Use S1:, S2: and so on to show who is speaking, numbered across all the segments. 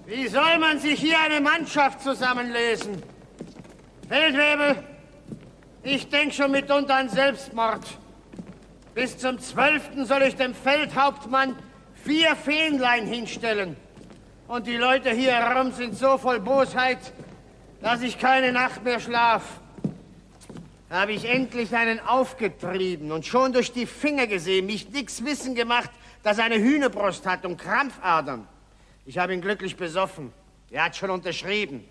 S1: Wie soll man sich hier eine Mannschaft zusammenlesen? Feldwebel, ich denke schon mitunter an Selbstmord. Bis zum 12. soll ich dem Feldhauptmann 4 Fähnlein hinstellen. Und die Leute hier herum sind so voll Bosheit, dass ich keine Nacht mehr schlaf. Da habe ich endlich einen aufgetrieben und schon durch die Finger gesehen, mich nix wissen gemacht, dass er eine Hühnerbrust hat und Krampfadern. Ich habe ihn glücklich besoffen. Er hat schon unterschrieben.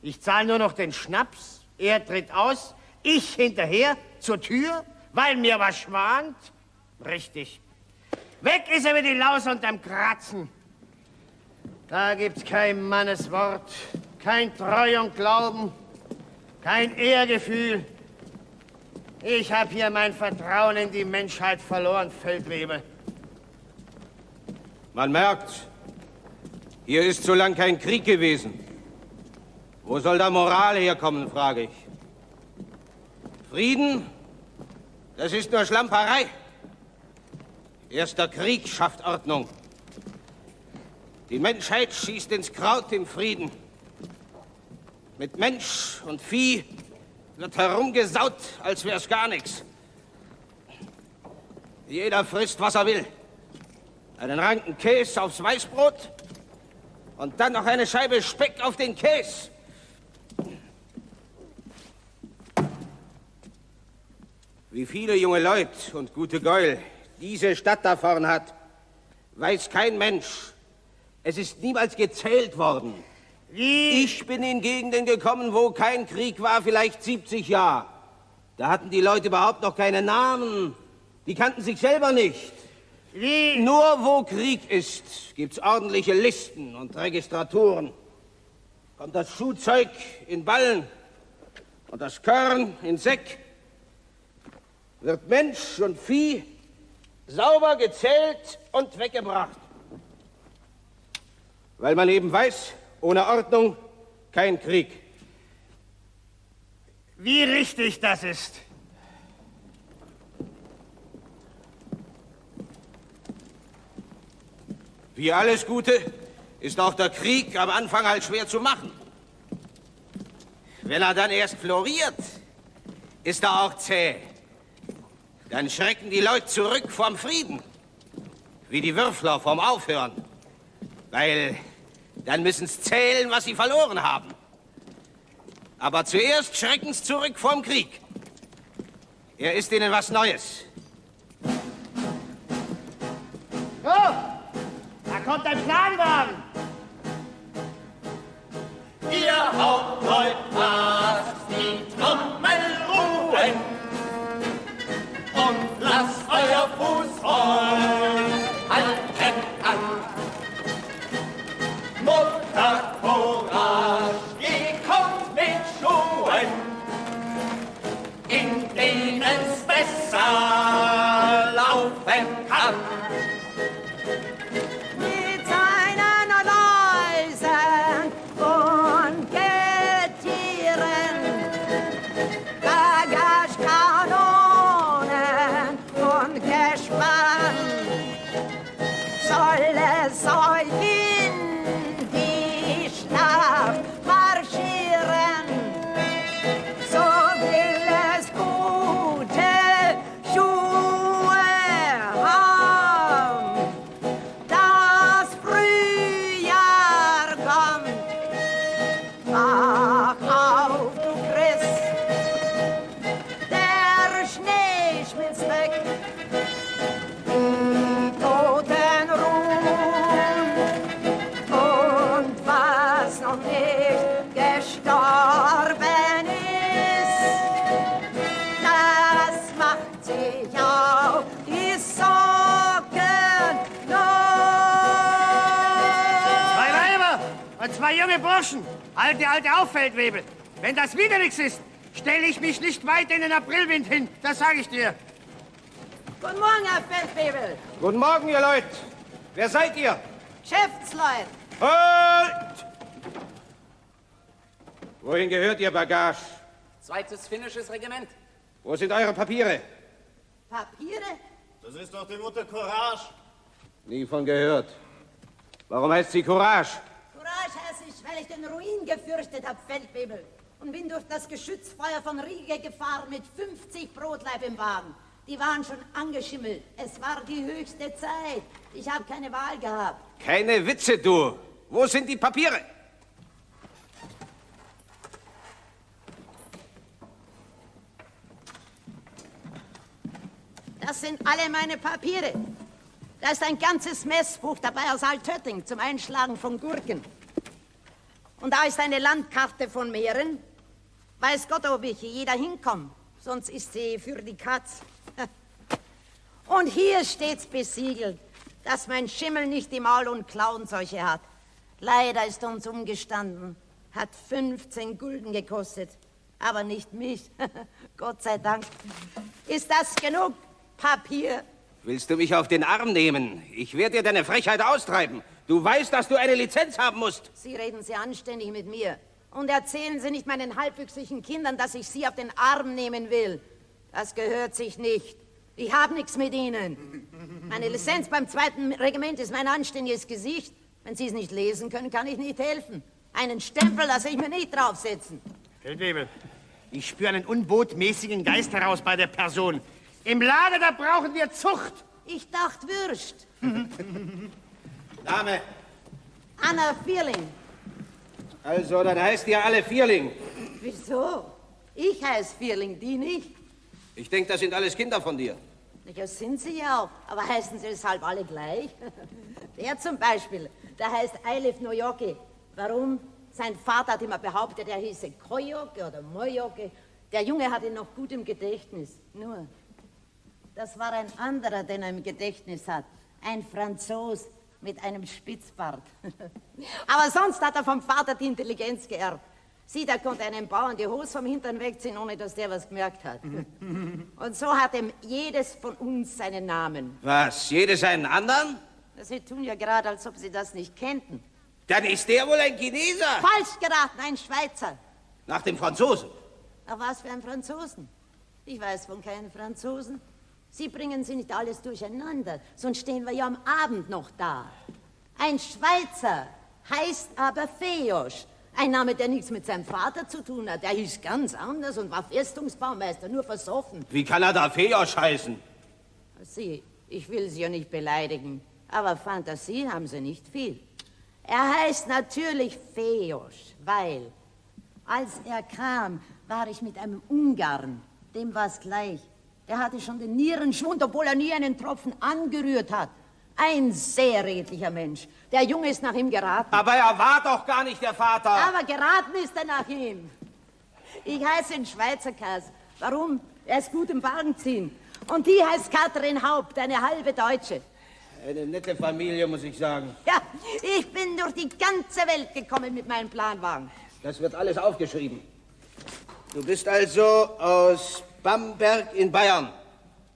S1: Ich zahle nur noch den Schnaps, er tritt aus, ich hinterher zur Tür, weil mir was schwant. Richtig. Weg ist er mit die Laus unterm Kratzen. Da gibt's kein Manneswort, kein Treu und Glauben, kein Ehrgefühl. Ich habe hier mein Vertrauen in die Menschheit verloren, Feldwebel.
S2: Man merkt, hier ist so lang kein Krieg gewesen. Wo soll da Moral herkommen, frage ich. Frieden, das ist nur Schlamperei. Erst der Krieg schafft Ordnung. Die Menschheit schießt ins Kraut im Frieden. Mit Mensch und Vieh wird herumgesaut, als wär's gar nichts. Jeder frisst, was er will. Einen Ranken Käse aufs Weißbrot und dann noch eine Scheibe Speck auf den Käse. Wie viele junge Leute und gute Gäul diese Stadt da vorn hat, weiß kein Mensch. Es ist niemals gezählt worden.
S1: Wie?
S2: Ich bin in Gegenden gekommen, wo kein Krieg war, vielleicht 70 Jahre. Da hatten die Leute überhaupt noch keine Namen. Die kannten sich selber nicht.
S1: Wie?
S2: Nur wo Krieg ist, gibt's ordentliche Listen und Registraturen. Kommt das Schuhzeug in Ballen und das Körn in Säck, wird Mensch und Vieh sauber gezählt und weggebracht. Weil man eben weiß, ohne Ordnung kein Krieg.
S1: Wie richtig das ist.
S2: Wie alles Gute ist auch der Krieg am Anfang halt schwer zu machen. Wenn er dann erst floriert, ist er auch zäh. Dann schrecken die Leute zurück vorm Frieden, wie die Würfler vorm Aufhören. Weil dann müssen sie zählen, was sie verloren haben. Aber zuerst schrecken sie zurück vorm Krieg. Er ist ihnen was Neues.
S1: Oh, da kommt ein Planwagen.
S3: Ihr Hauptleut, lasst die Trommel ruhen und lasst euer Fußvolk halten an. Mutter Courage, die kommt mit Schuhen, in denen's besser laufen kann.
S4: Mit seinen Läusen und Getieren, Bagagekanonen und Gespann, soll es euch in die Schlacht marschieren, so will es gute Schuhe haben. Das Frühjahr kommt, wach auf, du Christ, der Schnee schmilzt weg, die Toten ruhen, und was noch nicht gestorben ist, das macht sich auf die Socken los.
S1: 2 Weiber und 2 junge Burschen. Alte Auffeldwebel. Wenn das wieder nichts ist, stelle ich mich nicht weit in den Aprilwind hin. Das sage ich dir.
S4: Guten Morgen, Herr Feldwebel.
S2: Guten Morgen, ihr Leute. Wer seid ihr?
S4: Geschäftsleute.
S2: Halt! Wohin gehört Ihr Bagage?
S5: 2. Finnisches Regiment.
S2: Wo sind eure Papiere?
S4: Papiere?
S3: Das ist doch die Mutter Courage.
S2: Nie von gehört. Warum heißt sie Courage?
S4: Courage den Ruin gefürchtet habe, Feldwebel, und bin durch das Geschützfeuer von Riga gefahren mit 50 Brotleib im Wagen. Die waren schon angeschimmelt. Es war die höchste Zeit. Ich habe keine Wahl gehabt.
S2: Keine Witze, du. Wo sind die Papiere?
S4: Das sind alle meine Papiere. Da ist ein ganzes Messbuch dabei aus Altötting zum Einschlagen von Gurken. Und da ist eine Landkarte von Mähren. Weiß Gott, ob ich jeder hinkomme. Sonst ist sie für die Katz. Und hier steht's besiegelt, dass mein Schimmel nicht die Maul- und Klauenseuche hat. Leider ist uns umgestanden. Hat 15 Gulden gekostet. Aber nicht mich. Gott sei Dank. Ist das genug Papier?
S2: Willst du mich auf den Arm nehmen? Ich werde dir deine Frechheit austreiben. Du weißt, dass du eine Lizenz haben musst.
S4: Sie reden sehr anständig mit mir. Und erzählen Sie nicht meinen halbwüchsigen Kindern, dass ich Sie auf den Arm nehmen will. Das gehört sich nicht. Ich habe nichts mit Ihnen. Meine Lizenz beim 2. Regiment ist mein anständiges Gesicht. Wenn Sie es nicht lesen können, kann ich nicht helfen. Einen Stempel lasse ich mir nicht draufsetzen.
S1: Feldwebel, ich spüre einen unbotmäßigen Geist heraus bei der Person. Im Lager, da brauchen wir Zucht.
S4: Ich dachte Würst.
S2: Name.
S4: Anna Vierling.
S2: Also, dann heißt ihr alle Vierling.
S4: Wieso? Ich heiße Vierling, die nicht.
S2: Ich denke, das sind alles Kinder von dir.
S4: Ja, sind sie ja auch. Aber heißen sie deshalb alle gleich? Der zum Beispiel, der heißt Eilif Nojoki. Warum? Sein Vater hat immer behauptet, er hieße Kojoke oder Mojoke. Der Junge hat ihn noch gut im Gedächtnis. Nur, das war ein anderer, den er im Gedächtnis hat. Ein Franzos mit einem Spitzbart. Aber sonst hat er vom Vater die Intelligenz geerbt. Sieh, da konnte einem Bauern die Hose vom Hintern wegziehen, ohne dass der was gemerkt hat. Und so hat ihm jedes von uns seinen Namen.
S2: Was, jedes einen anderen?
S4: Sie tun ja gerade, als ob Sie das nicht kennten.
S2: Dann ist der wohl ein Chineser.
S4: Falsch geraten, ein Schweizer.
S2: Nach dem Franzosen.
S4: Aber was für ein Franzosen? Ich weiß von keinen Franzosen. Sie bringen sie nicht alles durcheinander, sonst stehen wir ja am Abend noch da. Ein Schweizer heißt aber Feosch. Ein Name, der nichts mit seinem Vater zu tun hat. Der hieß ganz anders und war Festungsbaumeister, nur versoffen.
S2: Wie kann er da Feosch heißen?
S4: Sie, ich will Sie ja nicht beleidigen, aber Fantasie haben Sie nicht viel. Er heißt natürlich Feosch, weil, als er kam, war ich mit einem Ungarn, dem war's gleich. Der hatte schon den Nierenschwund, obwohl er nie einen Tropfen angerührt hat. Ein sehr redlicher Mensch. Der Junge ist nach ihm geraten.
S2: Aber er war doch gar nicht der Vater.
S4: Aber geraten ist er nach ihm. Ich heiße in Schweizer Kass. Warum? Er ist gut im Wagen ziehen. Und die heißt Katrin Haupt, eine halbe Deutsche.
S2: Eine nette Familie, muss ich sagen.
S4: Ja, ich bin durch die ganze Welt gekommen mit meinem Planwagen.
S2: Das wird alles aufgeschrieben. Du bist also aus Bamberg in Bayern.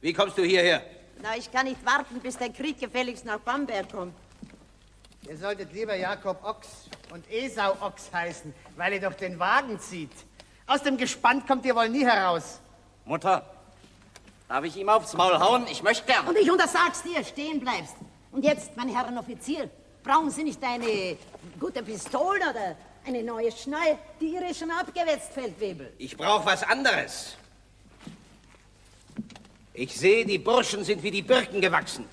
S2: Wie kommst du hierher?
S4: Na, ich kann nicht warten, bis der Krieg gefälligst nach Bamberg kommt.
S1: Ihr solltet lieber Jakob Ochs und Esau Ochs heißen, weil ihr doch den Wagen zieht. Aus dem Gespann kommt ihr wohl nie heraus.
S5: Mutter, darf ich ihm aufs Maul hauen? Ich möchte gern.
S4: Und ich untersag's dir, stehen bleibst. Und jetzt, mein Herr Offizier, brauchen Sie nicht eine gute Pistole oder eine neue Schneide? Die Ihre ist schon abgewetzt, Feldwebel.
S2: Ich brauche was anderes. Ich sehe, die Burschen sind wie die Birken gewachsen.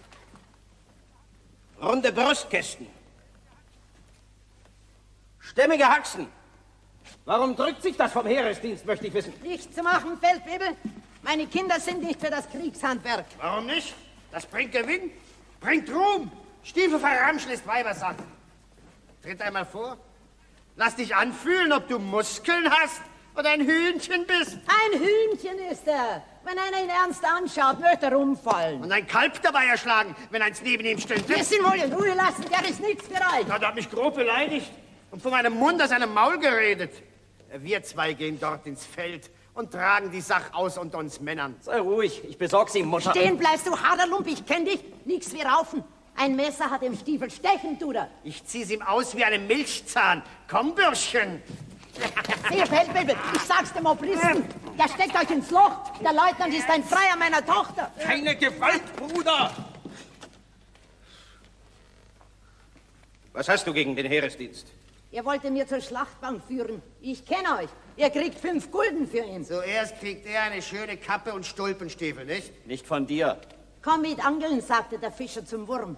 S2: Runde Brustkästen. Stämmige Haxen. Warum drückt sich das vom Heeresdienst, möchte ich wissen.
S4: Nichts zu machen, Feldwebel. Meine Kinder sind nicht für das Kriegshandwerk.
S1: Warum nicht? Das bringt Gewinn, bringt Ruhm. Stiefel verramschen ist Weibersache. Tritt einmal vor. Lass dich anfühlen, ob du Muskeln hast oder ein Hühnchen bist.
S4: Ein Hühnchen ist er. Wenn einer ihn ernst anschaut, möchte er umfallen.
S1: Und ein Kalb dabei erschlagen, wenn eins neben ihm stünde.
S4: Wir sind wohl in Ruhe lassen, der ist nichts für euch.
S1: Na, der hat mich grob beleidigt und von meinem Mund aus seinem Maul geredet. Wir zwei gehen dort ins Feld und tragen die Sache aus unter uns Männern.
S5: Sei ruhig, ich besorg's ihm, Mutter.
S4: Stehen bleibst du, Haderlump, ich kenn dich. Nix wie raufen. Ein Messer hat im Stiefel stechen, tut er.
S1: Ich zieh's ihm aus wie einen Milchzahn. Komm, Bürschchen.
S4: Hier, Feldwebel, ich sag's dem Obristen. Der steckt euch ins Loch. Der Leutnant ist ein Freier meiner Tochter.
S2: Keine Gewalt, Bruder! Was hast du gegen den Heeresdienst?
S4: Ihr wollt ihn mir zur Schlachtbank führen. Ich kenne euch. Ihr kriegt 5 Gulden für ihn.
S1: Zuerst kriegt er eine schöne Kappe und Stulpenstiefel, nicht?
S5: Nicht von dir.
S4: Komm mit angeln, sagte der Fischer zum Wurm.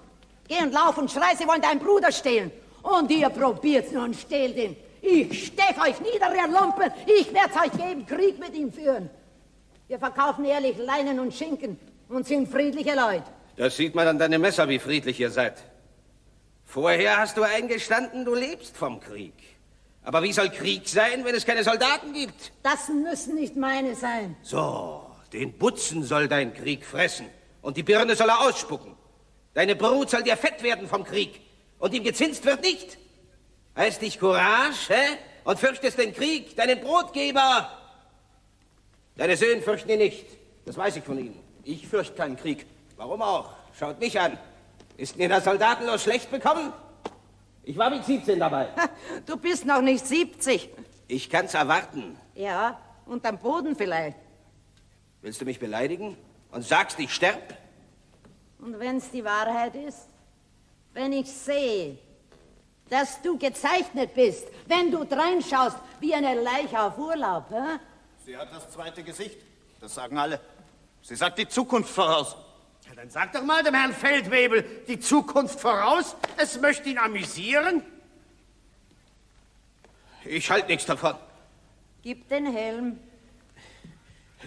S4: Geh und lauf und schrei, sie wollen deinen Bruder stehlen. Und ihr probiert's nur und stehlt ihn. Ich stech euch nieder, ihr Lumpen. Ich werd's euch geben, Krieg mit ihm führen. Wir verkaufen ehrlich Leinen und Schinken und sind friedliche Leute.
S2: Das sieht man an deinem Messer, wie friedlich ihr seid. Vorher hast du eingestanden, du lebst vom Krieg. Aber wie soll Krieg sein, wenn es keine Soldaten gibt?
S4: Das müssen nicht meine sein.
S2: So, den Butzen soll dein Krieg fressen und die Birne soll er ausspucken. Deine Brut soll dir fett werden vom Krieg und ihm gezinst wird nicht. Heißt dich Courage, hä? Und fürchtest den Krieg, deinen Brotgeber. Deine Söhne fürchten ihn nicht, das weiß ich von ihnen.
S5: Ich fürchte keinen Krieg.
S2: Warum auch? Schaut mich an. Ist mir das Soldatenlos schlecht bekommen? Ich war mit 17 dabei.
S4: Du bist noch nicht 70.
S2: Ich kann's erwarten.
S4: Ja, unterm Boden vielleicht.
S2: Willst du mich beleidigen und sagst, ich sterb?
S4: Und wenn's die Wahrheit ist, wenn ich sehe, dass du gezeichnet bist, wenn du dreinschaust wie eine Leiche auf Urlaub, hä?
S3: Sie hat das zweite Gesicht. Das sagen alle. Sie sagt die Zukunft voraus.
S1: Ja, dann sag doch mal dem Herrn Feldwebel die Zukunft voraus. Es möchte ihn amüsieren.
S2: Ich halt nichts davon.
S4: Gib den Helm.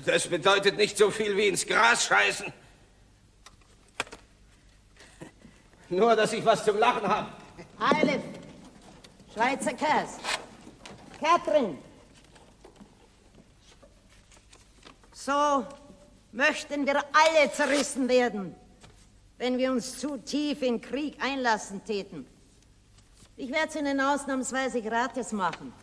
S2: Das bedeutet nicht so viel wie ins Gras scheißen. Nur, dass ich was zum Lachen habe.
S4: Eilif, Schweizer Käse, Katrin. So möchten wir alle zerrissen werden, wenn wir uns zu tief in Krieg einlassen täten. Ich werde es Ihnen ausnahmsweise gratis machen.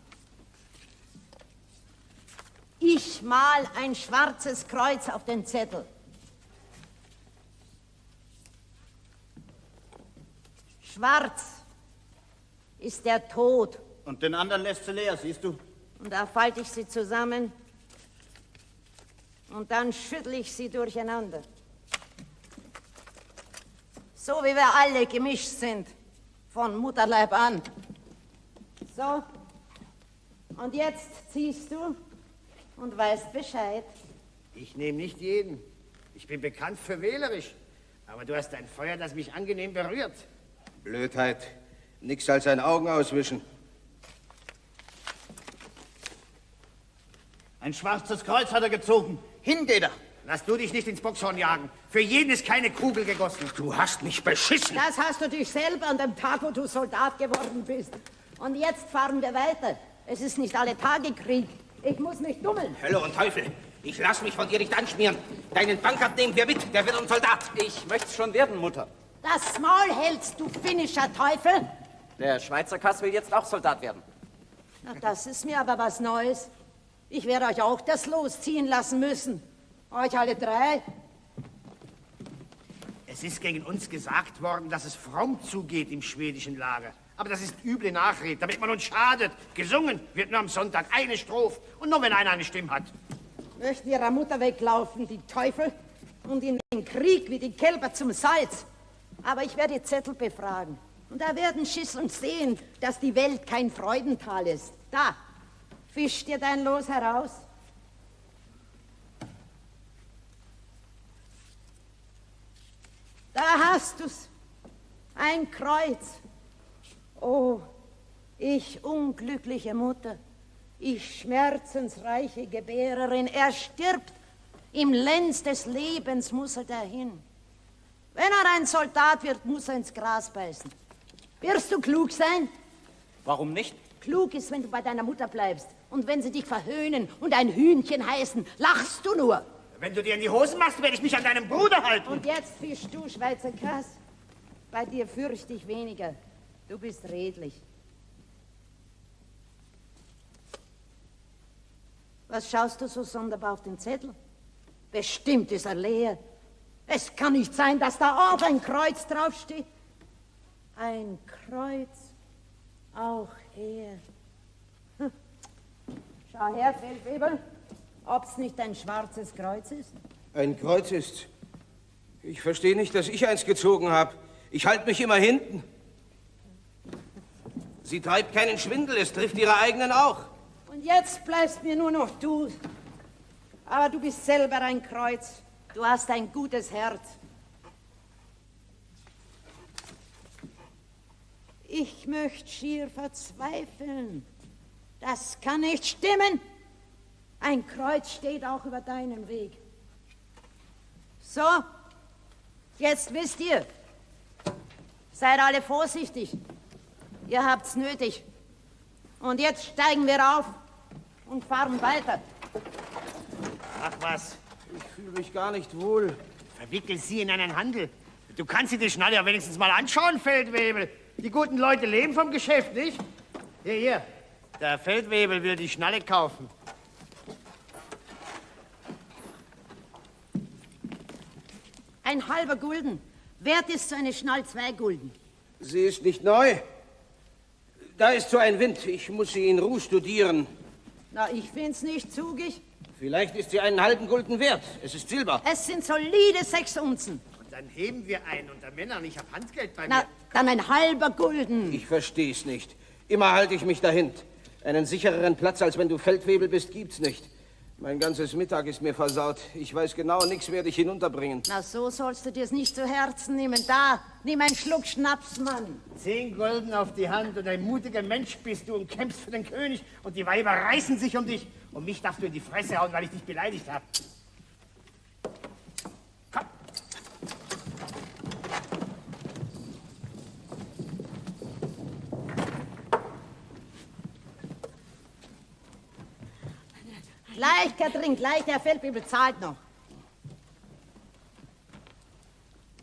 S4: Ich mal ein schwarzes Kreuz auf den Zettel. Schwarz ist der Tod.
S3: Und den anderen lässt sie leer, siehst du?
S4: Und da falte ich sie zusammen und dann schüttle ich sie durcheinander. So wie wir alle gemischt sind, von Mutterleib an. So, und jetzt ziehst du und weißt Bescheid.
S1: Ich nehme nicht jeden. Ich bin bekannt für wählerisch. Aber du hast ein Feuer, das mich angenehm berührt.
S2: Blödheit. Nix als ein Augen auswischen.
S3: Ein schwarzes Kreuz hat er gezogen. Hin geht er.
S1: Lass du dich nicht ins Boxhorn jagen. Für jeden ist keine Kugel gegossen.
S2: Du hast mich beschissen.
S4: Das hast du dich selber an dem Tag, wo du Soldat geworden bist. Und jetzt fahren wir weiter. Es ist nicht alle Tage Krieg. Ich muss mich dummeln.
S2: Hölle und Teufel. Ich lass mich von dir nicht anschmieren. Deinen Bankert nehmen wir mit. Der wird ein Soldat.
S5: Ich möcht's schon werden, Mutter.
S4: Das Maul hältst, du finnischer Teufel.
S5: Der Schweizer Kass will jetzt auch Soldat werden.
S4: Na, das ist mir aber was Neues. Ich werde euch auch das Los ziehen lassen müssen. Euch alle drei.
S1: Es ist gegen uns gesagt worden, dass es fromm zugeht im schwedischen Lager. Aber das ist üble Nachrede, damit man uns schadet. Gesungen wird nur am Sonntag eine Strophe und nur wenn einer eine Stimme hat.
S4: Möchten ihrer Mutter weglaufen, die Teufel, und in den Krieg wie die Kälber zum Salz. Aber ich werde die Zettel befragen. Und da werden Schisseln sehen, dass die Welt kein Freudental ist. Da, fisch dir dein Los heraus. Da hast du's. Ein Kreuz. Oh, ich unglückliche Mutter. Ich schmerzensreiche Gebärerin. Er stirbt. Im Lenz des Lebens muss er dahin. Wenn er ein Soldat wird, muss er ins Gras beißen. Wirst du klug sein?
S5: Warum nicht?
S4: Klug ist, wenn du bei deiner Mutter bleibst. Und wenn sie dich verhöhnen und ein Hühnchen heißen, lachst du nur.
S1: Wenn du dir in die Hosen machst, werde ich mich an deinem Bruder halten.
S4: Und jetzt fischst du, Schweizer Kass. Bei dir fürchte ich weniger. Du bist redlich. Was schaust du so sonderbar auf den Zettel? Bestimmt ist er leer. Es kann nicht sein, dass da auch ein Kreuz draufsteht. Ein Kreuz, auch er. Schau her, Feldwebel, ob's nicht ein schwarzes Kreuz ist.
S2: Ein Kreuz ist. Ich verstehe nicht, dass ich eins gezogen habe. Ich halte mich immer hinten. Sie treibt keinen Schwindel, es trifft ihre eigenen auch.
S4: Und jetzt bleibst mir nur noch du. Aber du bist selber ein Kreuz. Du hast ein gutes Herz. Ich möchte schier verzweifeln. Das kann nicht stimmen. Ein Kreuz steht auch über deinen Weg. So, jetzt wisst ihr. Seid alle vorsichtig. Ihr habt's nötig. Und jetzt steigen wir auf und fahren weiter.
S1: Ach was,
S2: Ich fühle mich gar nicht wohl.
S1: verwickel sie in einen Handel. Du kannst dir die Schnalle ja wenigstens mal anschauen, Feldwebel. Die guten Leute leben vom Geschäft, nicht? Hier. Der Feldwebel will die Schnalle kaufen.
S4: Ein halber Gulden. Wert ist so eine Schnall 2 Gulden.
S2: Sie ist nicht neu. Da ist so ein Wind. Ich muss sie in Ruhe studieren.
S4: Na, ich find's nicht zugig.
S2: Vielleicht ist sie einen halben Gulden wert. Es ist Silber.
S4: Es sind solide 6 Unzen.
S1: Und dann heben wir ein unter Männern. Ich hab Handgeld bei
S4: Na,
S1: mir.
S4: dann ein halber Gulden.
S2: Ich versteh's nicht. Immer halte ich mich dahinter. Einen sichereren Platz, als wenn du Feldwebel bist, gibt's nicht. Mein ganzes Mittag ist mir versaut. Ich weiß genau, nichts werde ich hinunterbringen.
S4: Na, so sollst du dir's nicht zu Herzen nehmen. Da, nimm einen Schluck Schnaps, Mann.
S1: 10 Gulden auf die Hand und ein mutiger Mensch bist du und kämpfst für den König und die Weiber reißen sich um dich. Und mich darfst du in die Fresse hauen, weil ich dich beleidigt habe. Komm.
S4: Gleich, Katrin, gleich, der Feldwebel zahlt noch.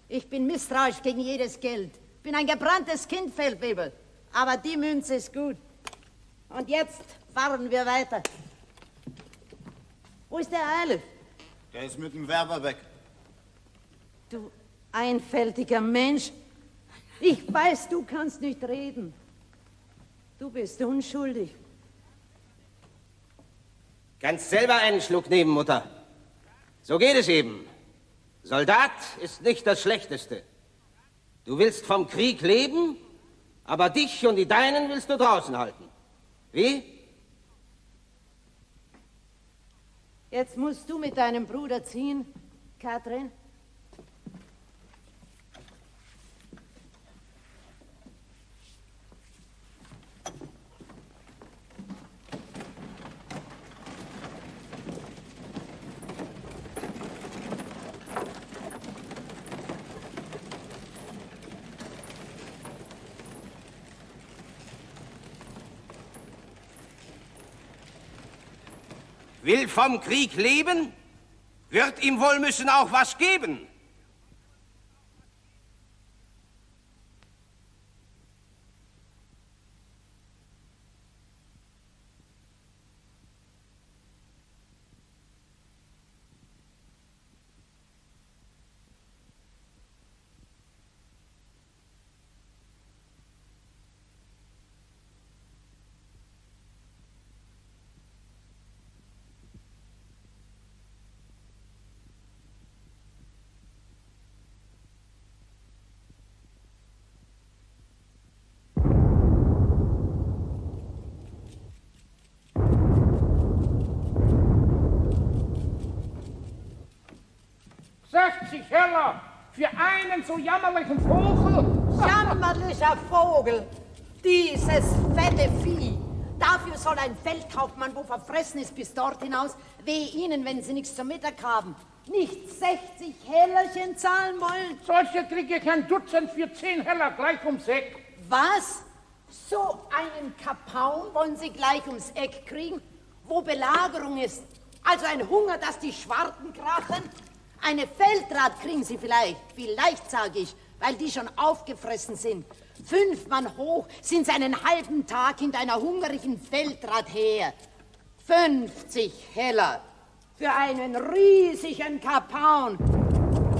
S4: Ich bin misstrauisch gegen jedes Geld. Bin ein gebranntes Kind, Feldwebel. Aber die Münze ist gut. Und jetzt fahren wir weiter. Wo ist der Eilif?
S3: Der ist mit dem Werber weg.
S4: Du einfältiger Mensch. Ich weiß, du kannst nicht reden. Du bist unschuldig.
S2: Kannst selber einen Schluck nehmen, Mutter. So geht es eben. Soldat ist nicht das Schlechteste. Du willst vom Krieg leben, aber dich und die Deinen willst du draußen halten. Wie?
S4: Jetzt musst du mit deinem Bruder ziehen, Katrin.
S2: Will vom Krieg leben, wird ihm wohl müssen auch was geben.
S6: Heller für einen so jammerlichen Vogel.
S4: Jammerlicher Vogel, dieses fette Vieh. Dafür soll ein Feldkaufmann, wo verfressen ist bis dort hinaus, wehe Ihnen, wenn Sie nichts zum Mittag haben, nicht 60 Hellerchen zahlen wollen.
S6: Solche kriege ich ein Dutzend für 10 Heller gleich ums Eck.
S4: Was? So einen Kapaun wollen Sie gleich ums Eck kriegen, wo Belagerung ist? Also ein Hunger, dass die Schwarten krachen? Eine Feldrat kriegen Sie vielleicht sage ich, weil die schon aufgefressen sind. 5 Mann hoch sind Sie einen halben Tag hinter einer hungrigen Feldrat her. 50 Heller für einen riesigen Kapaun.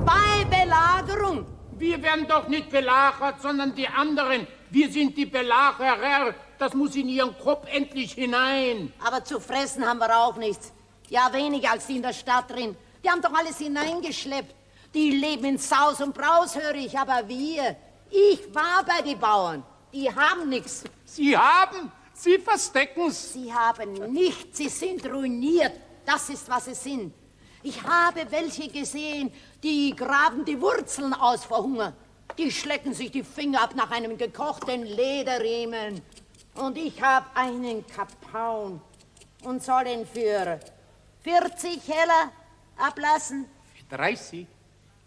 S4: Bei Belagerung.
S6: Wir werden doch nicht belagert, sondern die anderen. Wir sind die Belagerer. Das muss in Ihren Kopf endlich hinein.
S4: Aber zu fressen haben wir auch nichts. Ja, weniger als die in der Stadt drin. Die haben doch alles hineingeschleppt. Die leben in Saus und Braus, höre ich, aber wir. Ich war bei den Bauern. Die haben nichts.
S6: Sie haben, Sie verstecken's.
S4: Sie haben nichts. Sie sind ruiniert. Das ist, was sie sind. Ich habe welche gesehen, die graben die Wurzeln aus vor Hunger. Die schlecken sich die Finger ab nach einem gekochten Lederriemen. Und ich habe einen Kapaun und soll ihn für 40 Heller ablassen.
S6: Für 30?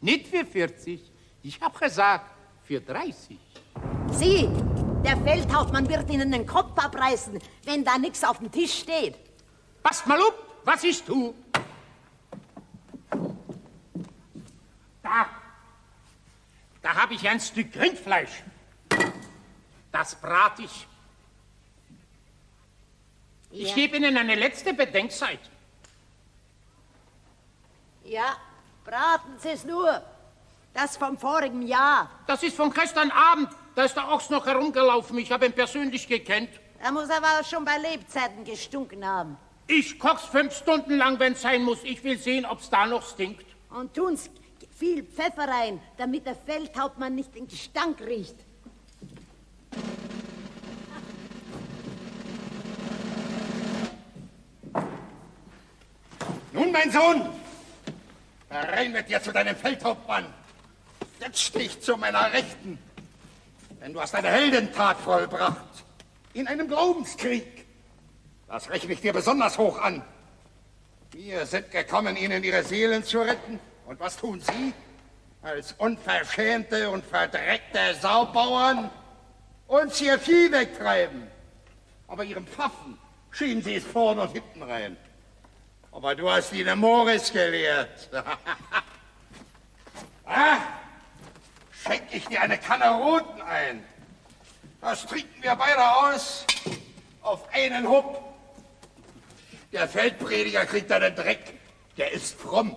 S6: Nicht für 40. Ich hab gesagt, für 30.
S4: Sie, der Feldhauptmann wird Ihnen den Kopf abreißen, wenn da nichts auf dem Tisch steht.
S6: Passt mal up, was ich tu. Da habe ich ein Stück Rindfleisch. Das brat ich. Ich
S4: Ja.
S6: gebe Ihnen eine letzte Bedenkzeit.
S4: Ja, braten Sie es nur. Das vom vorigen Jahr.
S6: Das ist von gestern Abend. Da ist der Ochs noch herumgelaufen. Ich habe ihn persönlich gekannt.
S4: Er muss aber schon bei Lebzeiten gestunken haben.
S6: Ich koch's 5 Stunden lang, wenn's sein muss. Ich will sehen, ob's da noch stinkt.
S4: Und tun's viel Pfeffer rein, damit der Feldhauptmann nicht den Gestank riecht.
S1: Nun, mein Sohn, herein mit dir zu deinem Feldhauptmann. Setz dich zu meiner Rechten, denn du hast eine Heldentat vollbracht. In einem Glaubenskrieg. Das rechne ich dir besonders hoch an. Wir sind gekommen, ihnen ihre Seelen zu retten. Und was tun sie? Als unverschämte und verdreckte Saubauern uns ihr Vieh wegtreiben. Aber ihrem Pfaffen schieben sie es vorn und hinten rein. Aber du hast ihnen Morris gelehrt. Schenk ich dir eine Kanne Roten ein. Das trinken wir beide aus auf einen Hupp. Der Feldprediger kriegt einen Dreck. Der ist fromm.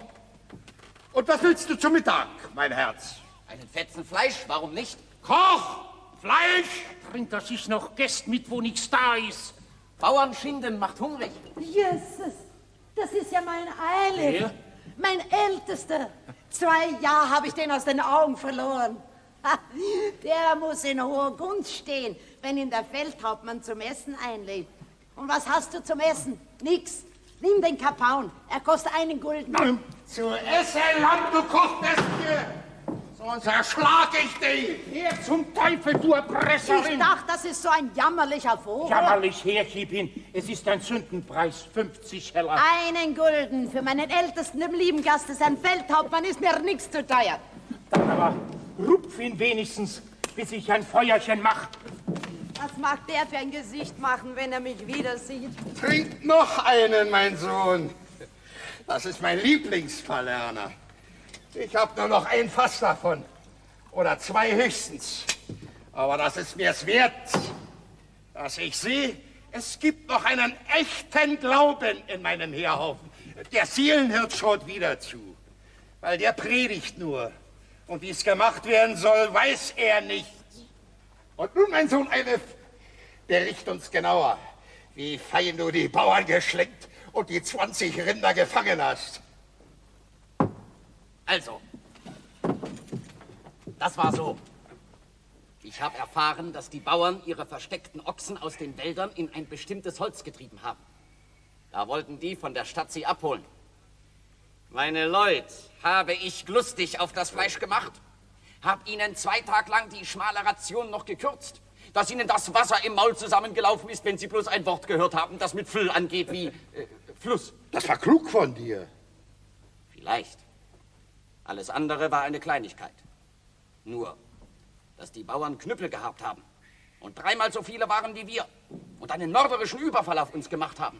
S1: Und was willst du zum Mittag, mein Herz?
S5: Einen Fetzen Fleisch, warum nicht?
S1: Koch! Fleisch!
S6: Bringt er sich noch Gäste mit, wo nichts da ist?
S5: Bauernschinden macht hungrig.
S4: Jesus, das ist ja mein Eilif.
S6: Wer?
S4: Mein Ältester. 2 Jahre habe ich den aus den Augen verloren. Ha, der muss in hoher Gunst stehen, wenn ihn der Feldhauptmann zum Essen einlädt. Und was hast du zum Essen? Nix. Nimm den Kapaun. Er kostet 1 Gulden.
S1: Zu essen, Land, du Kochbestie! Sonst erschlag ich dich!
S6: Her zum Teufel, du
S4: Ich
S6: Erpresserin!
S4: dachte, das ist so ein jammerlicher Vogel.
S6: Jammerlich her, gib ihn. Es ist ein Sündenpreis, 50 Heller.
S4: 1 Gulden für meinen Ältesten, dem lieben Gast, sein Feldhauptmann, ist mir nichts zu teuer.
S6: Dann aber rupf ihn wenigstens, bis ich ein Feuerchen mach.
S4: Was mag der für ein Gesicht machen, wenn er mich wieder sieht?
S1: Trink noch einen, mein Sohn. Das ist mein Lieblingsverlerner. Ich habe nur noch ein Fass davon. Oder 2 höchstens. Aber das ist mir's wert, dass ich sehe, es gibt noch einen echten Glauben in meinem Heerhaufen. Der Seelenhirt schaut wieder zu. Weil der predigt nur. Und wie es gemacht werden soll, weiß er nicht. Und nun, mein Sohn Eilif, bericht uns genauer, wie fein du die Bauern geschleckt und die 20 Rinder gefangen hast.
S5: Also, das war so. Ich habe erfahren, dass die Bauern ihre versteckten Ochsen aus den Wäldern in ein bestimmtes Holz getrieben haben. Da wollten die von der Stadt sie abholen. Meine Leute, habe ich lustig auf das Fleisch gemacht, hab ihnen 2 Tage lang die schmale Ration noch gekürzt, dass ihnen das Wasser im Maul zusammengelaufen ist, wenn sie bloß ein Wort gehört haben, das mit Füll angeht wie Fluss.
S1: Das war klug von dir.
S5: Vielleicht. Alles andere war eine Kleinigkeit. Nur, dass die Bauern Knüppel gehabt haben und 3-mal so viele waren wie wir und einen mörderischen Überfall auf uns gemacht haben.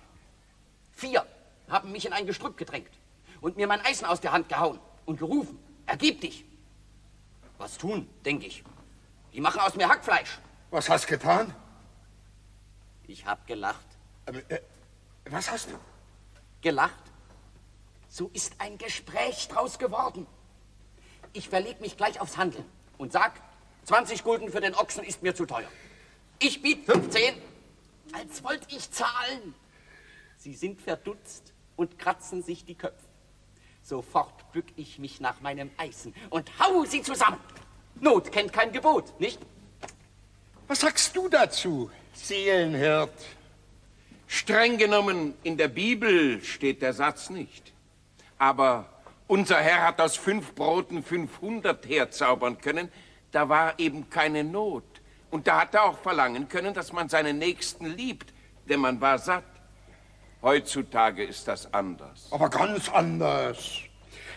S5: 4 haben mich in ein Gestrüpp gedrängt und mir mein Eisen aus der Hand gehauen und gerufen, ergib dich. Was tun, denke ich. Die machen aus mir Hackfleisch.
S1: Was hast du getan?
S5: Ich hab gelacht.
S1: Was hast du?
S5: Gelacht? So ist ein Gespräch draus geworden. Ich verleg mich gleich aufs Handeln und sag, 20 Gulden für den Ochsen ist mir zu teuer. Ich biet 15, als wollte ich zahlen. Sie sind verdutzt und kratzen sich die Köpfe. Sofort bück ich mich nach meinem Eisen und hau sie zusammen. Not kennt kein Gebot, nicht?
S7: Was sagst du dazu, Seelenhirt?
S6: Streng genommen, in der Bibel steht der Satz nicht. Aber unser Herr hat aus 5 Broten 500 herzaubern können. Da war eben keine Not. Und da hat er auch verlangen können, dass man seinen Nächsten liebt, denn man war satt. Heutzutage ist das anders.
S7: Aber ganz anders.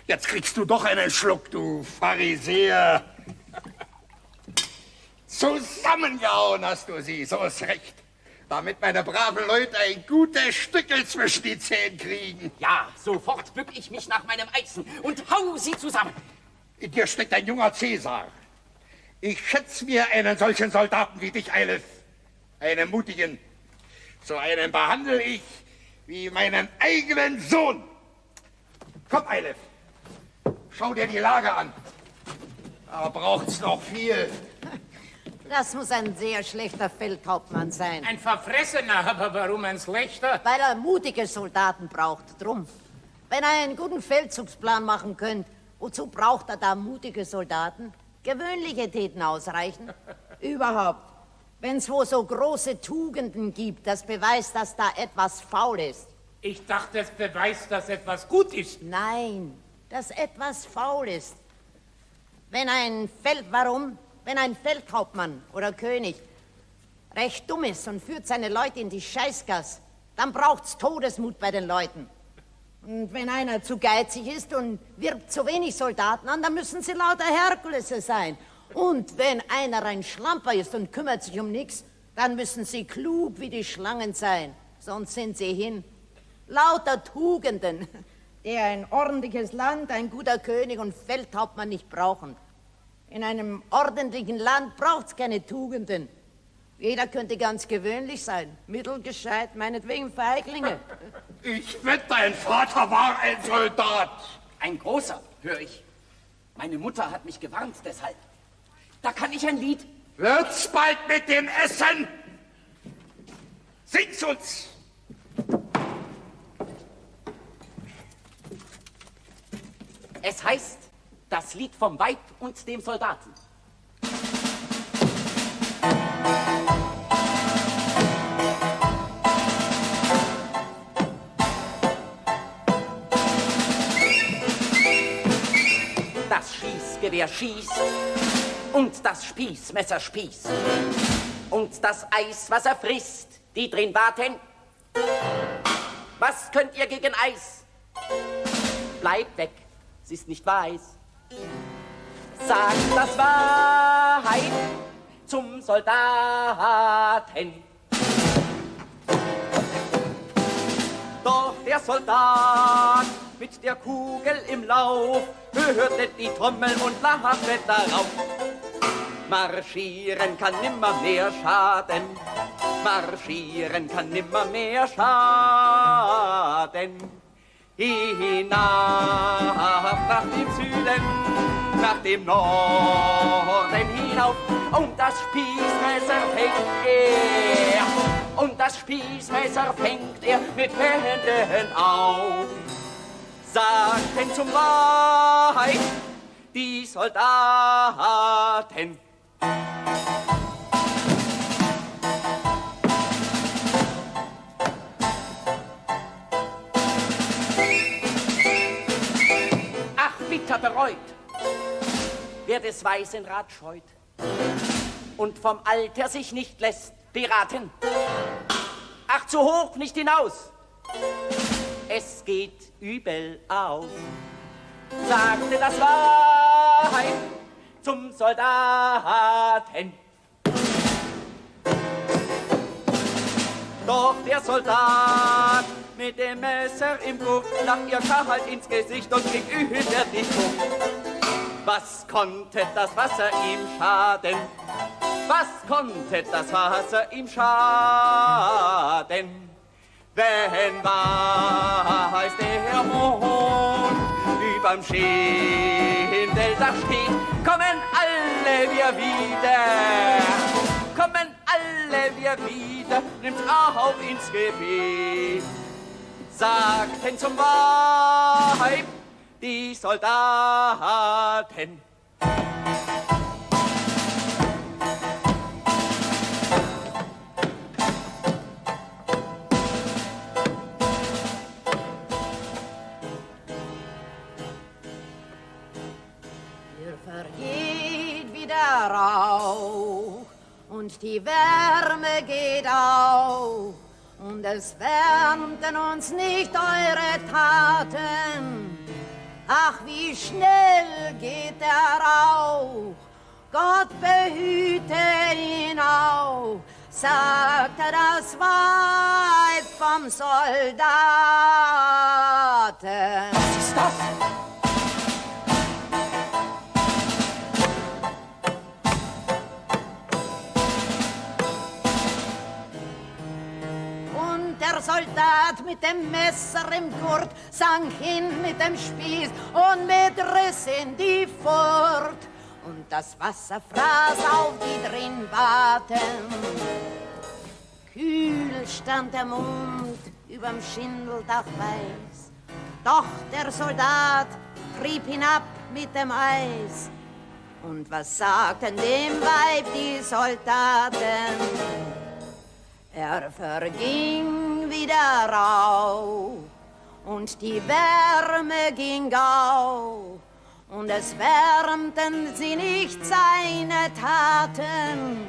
S7: Jetzt kriegst du doch einen Schluck, du Pharisäer. Zusammengehauen hast du sie, so ist recht. Damit meine braven Leute ein gutes Stückel zwischen die Zähne kriegen.
S5: Ja, sofort bück ich mich nach meinem Eisen und hau sie zusammen.
S7: In dir steckt ein junger Cäsar. Ich schätze mir einen solchen Soldaten wie dich, Eilif. Einen mutigen. So einen behandle ich wie meinen eigenen Sohn. Komm, Eilif. Schau dir die Lage an. Da braucht's noch viel.
S4: Das muss ein sehr schlechter Feldhauptmann sein.
S6: Ein Verfressener, aber warum ein schlechter?
S4: Weil er mutige Soldaten braucht, drum. Wenn er einen guten Feldzugsplan machen könnte, wozu braucht er da mutige Soldaten? Gewöhnliche täten ausreichen. Überhaupt, wenn es wo so große Tugenden gibt, das beweist, dass da etwas faul ist.
S6: Ich dachte, es beweist, dass etwas gut ist.
S4: Nein, dass etwas faul ist. Wenn ein Feldhauptmann oder König recht dumm ist und führt seine Leute in die Scheißgasse, dann braucht's Todesmut bei den Leuten. Und wenn einer zu geizig ist und wirbt zu wenig Soldaten an, dann müssen sie lauter Herkulesse sein. Und wenn einer ein Schlamper ist und kümmert sich um nichts, dann müssen sie klug wie die Schlangen sein, sonst sind sie hin. Lauter Tugenden, der ein ordentliches Land, ein guter König und Feldhauptmann nicht brauchen. In einem ordentlichen Land braucht's keine Tugenden. Jeder könnte ganz gewöhnlich sein, mittelgescheit, meinetwegen Feiglinge.
S7: Ich wette, dein Vater war ein Soldat.
S5: Ein großer, höre ich. Meine Mutter hat mich gewarnt deshalb. Da kann ich ein Lied.
S7: Wird's bald mit dem Essen? Sing's uns!
S5: Es heißt, das Lied vom Weib und dem Soldaten. Das Schießgewehr schießt und das Spießmesser spießt und das Eiswasser frisst, die drin warten. Was könnt ihr gegen Eis? Bleibt weg, es ist nicht weiß. Sagt das Wahrheit zum Soldaten. Doch der Soldat mit der Kugel im Lauf hörte die Trommel und lachte darauf. Marschieren kann nimmer mehr schaden, marschieren kann nimmer mehr schaden. Hinab nach dem Süden, nach dem Norden hinauf, und das Spießmesser fängt er, und das Spießmesser fängt er mit Händen auf. Sagten zum Wahrheit die Soldaten. Ach, bitter bereut, wer des weisen Rat scheut und vom Alter sich nicht lässt beraten. Ach, zu hoch nicht hinaus, es geht übel aus. Sagte das Wahrheit zum Soldaten. Doch der Soldat mit dem Messer im Gurt lag ihr kalt ins Gesicht und ging über die Flucht. Was konnte das Wasser ihm schaden? Was konnte das Wasser ihm schaden? Wenn weiß der Mond überm Schindeldach steht, kommen alle wir wieder, kommen alle wir wieder, nimmt auf ins Gebet. Sagten zum Weib die Soldaten.
S4: und die Wärme geht auf. Und es wärmten uns nicht eure Taten. Ach, wie schnell geht der Rauch. Gott behüte ihn auch, sagte das Weib vom Soldaten.
S5: Was ist das?
S4: Der Soldat mit dem Messer im Gurt sank hin mit dem Spieß und mit Riss in die Furt. Und das Wasser fraß auf die drin warten. Kühl stand der Mond überm Schindeldach weiß. Doch der Soldat trieb hinab mit dem Eis. Und was sagten dem Weib die Soldaten? Er verging wieder rauh und die Wärme ging au und es wärmten sie nicht seine Taten.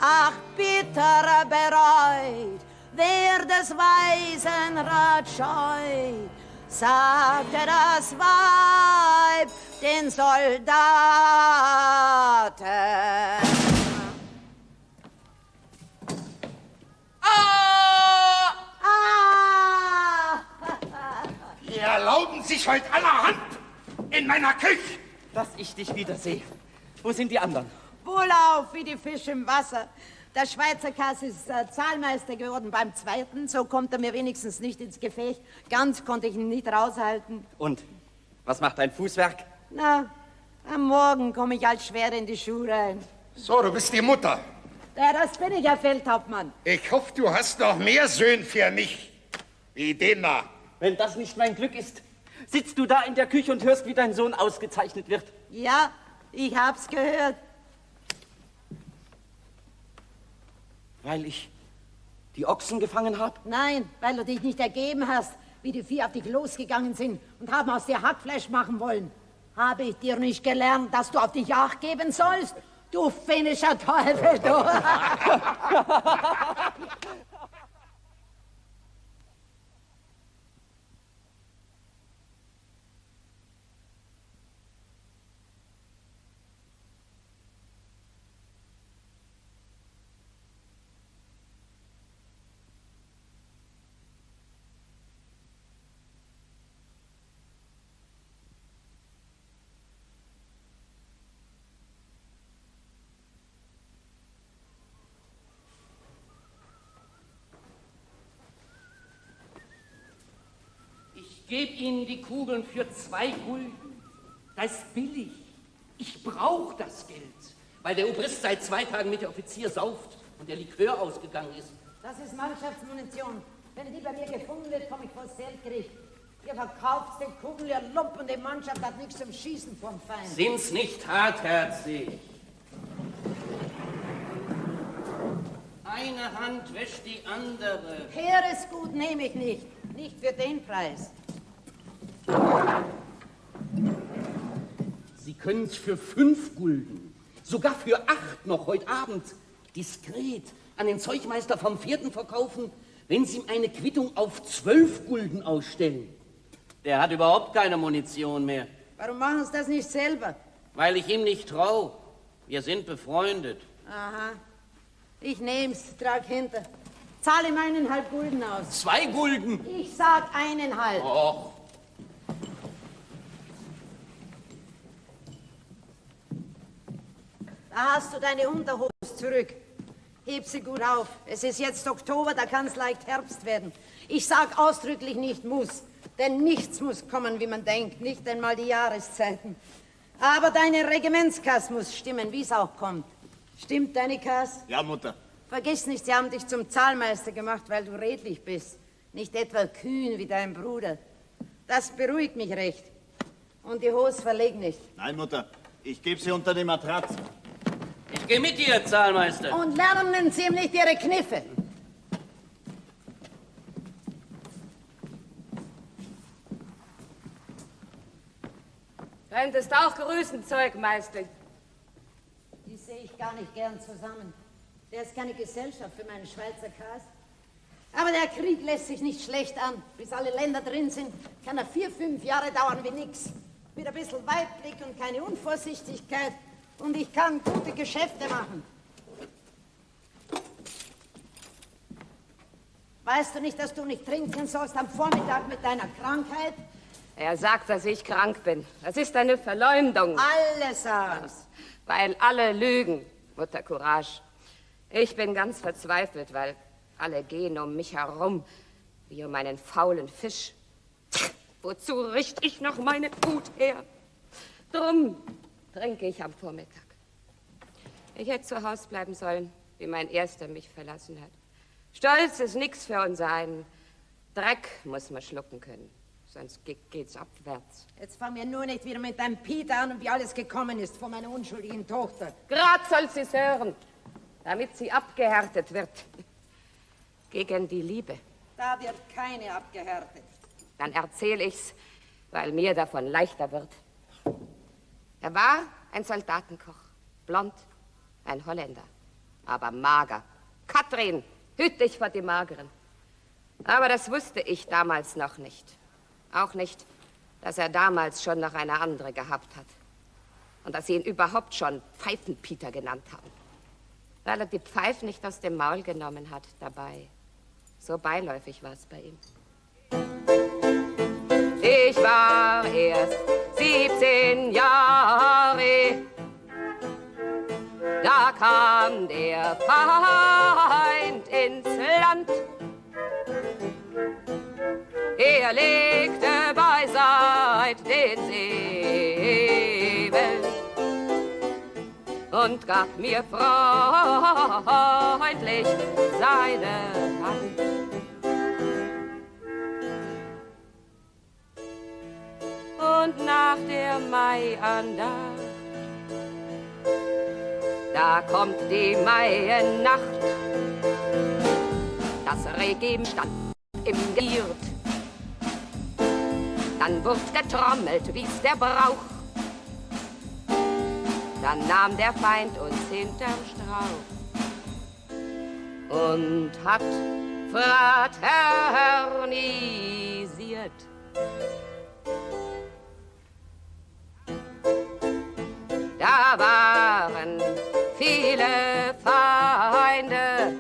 S4: Ach, bitter bereut, wer des Weisen Rat scheut, sagte das Weib den Soldaten.
S7: Die erlauben sich heute allerhand in meiner Küche.
S5: Dass ich dich wiedersehe. Wo sind die anderen?
S4: Wohlauf wie die Fische im Wasser. Der Schweizer Kass ist Zahlmeister geworden beim zweiten. So kommt er mir wenigstens nicht ins Gefecht. Ganz konnte ich ihn nicht raushalten.
S5: Und? Was macht dein Fußwerk?
S4: Na, am Morgen komme ich als schwer in die Schuhe rein.
S7: So, du bist die Mutter.
S4: Ja, das bin ich, Herr Feldhauptmann.
S7: Ich hoffe, du hast noch mehr Söhne für mich. Wie den da.
S5: Wenn das nicht mein Glück ist, sitzt du da in der Küche und hörst, wie dein Sohn ausgezeichnet wird.
S4: Ja, ich hab's gehört.
S5: Weil ich die Ochsen gefangen habe?
S4: Nein, weil du dich nicht ergeben hast, wie die Vieh auf dich losgegangen sind und haben aus dir Hackfleisch machen wollen. Habe ich dir nicht gelernt, dass du auf dich Acht geben sollst? Du finnischer Teufel, du!
S8: Ich gebe Ihnen die Kugeln für 2 Gulden. Das ist billig. Ich brauche das Geld, weil der Obrist seit 2 Tagen mit der Offizier sauft und der Likör ausgegangen ist.
S4: Das ist Mannschaftsmunition. Wenn die bei mir gefunden wird, komme ich vor das Feldgericht. Ihr verkauft den Kugeln, ihr Lump, und die Mannschaft hat nichts zum Schießen vom Feind.
S8: Sind's nicht hartherzig? Eine Hand wäscht die andere.
S4: Heeresgut nehme ich nicht. Nicht für den Preis.
S8: Sie können's für 5 Gulden, sogar für 8 noch heute Abend, diskret an den Zeugmeister vom Vierten verkaufen, wenn Sie ihm eine Quittung auf 12 Gulden ausstellen. Der hat überhaupt keine Munition mehr.
S4: Warum machen Sie das nicht selber?
S8: Weil ich ihm nicht trau. Wir sind befreundet.
S4: Aha. Ich nehm's, trag hinter. Zahle ihm 1,5 Gulden aus.
S8: 2 Gulden.
S4: Ich sag 1,5.
S8: Och.
S4: Da hast du deine Unterhose zurück. Heb sie gut auf. Es ist jetzt Oktober, da kann's leicht Herbst werden. Ich sag ausdrücklich nicht muss, denn nichts muss kommen, wie man denkt, nicht einmal die Jahreszeiten. Aber deine Regimentskasse muss stimmen, wie's auch kommt. Stimmt deine Kasse?
S3: Ja, Mutter.
S4: Vergiss nicht, sie haben dich zum Zahlmeister gemacht, weil du redlich bist. Nicht etwa kühn wie dein Bruder. Das beruhigt mich recht. Und die Hose verleg nicht.
S3: Nein, Mutter. Ich gebe sie unter die Matratze.
S8: Ich geh mit dir, Zahlmeister.
S4: Und lernen sie ihm nicht ihre Kniffe.
S9: Könntest auch grüßen, Zeugmeister.
S4: Die sehe ich gar nicht gern zusammen. Der ist keine Gesellschaft für meinen Schweizer Käse. Aber der Krieg lässt sich nicht schlecht an. Bis alle Länder drin sind, kann er 4, 5 Jahre dauern wie nix. Mit ein bisschen Weitblick und keine Unvorsichtigkeit. Und ich kann gute Geschäfte machen. Weißt du nicht, dass du nicht trinken sollst am Vormittag mit deiner Krankheit?
S9: Er sagt, dass ich krank bin. Das ist eine Verleumdung.
S4: Alle sagen's.
S9: Weil alle lügen, Mutter Courage. Ich bin ganz verzweifelt, weil alle gehen um mich herum, wie um einen faulen Fisch. Wozu richte ich noch meine Wut her? Drum trinke ich am Vormittag. Ich hätte zu Hause bleiben sollen, wie mein Erster mich verlassen hat. Stolz ist nix für unser einen. Dreck muss man schlucken können, sonst geht's abwärts.
S4: Jetzt fang mir nur nicht wieder mit deinem Peter an und wie alles gekommen ist von meiner unschuldigen Tochter.
S9: Grad soll sie's hören, damit sie abgehärtet wird. Gegen die Liebe.
S4: Da wird keine abgehärtet.
S9: Dann erzähl ich's, weil mir davon leichter wird. Er war ein Soldatenkoch, blond, ein Holländer, aber mager. Katrin, hüt dich vor die Mageren. Aber das wusste ich damals noch nicht. Auch nicht, dass er damals schon noch eine andere gehabt hat. Und dass sie ihn überhaupt schon Pfeifenpeter genannt haben. Weil er die Pfeifen nicht aus dem Maul genommen hat dabei. So beiläufig war es bei ihm. Ich war erst 17 Jahre, da kam der Feind ins Land. Er legte beiseit den Säbel und gab mir freundlich seine Hand. Und nach der Maiandacht, da kommt die Maiennacht. Das Regiment stand im Giert. Dann wurde getrommelt, wie's der Brauch. Dann nahm der Feind uns hinterm Strauch und hat fraternisiert. Da waren viele Feinde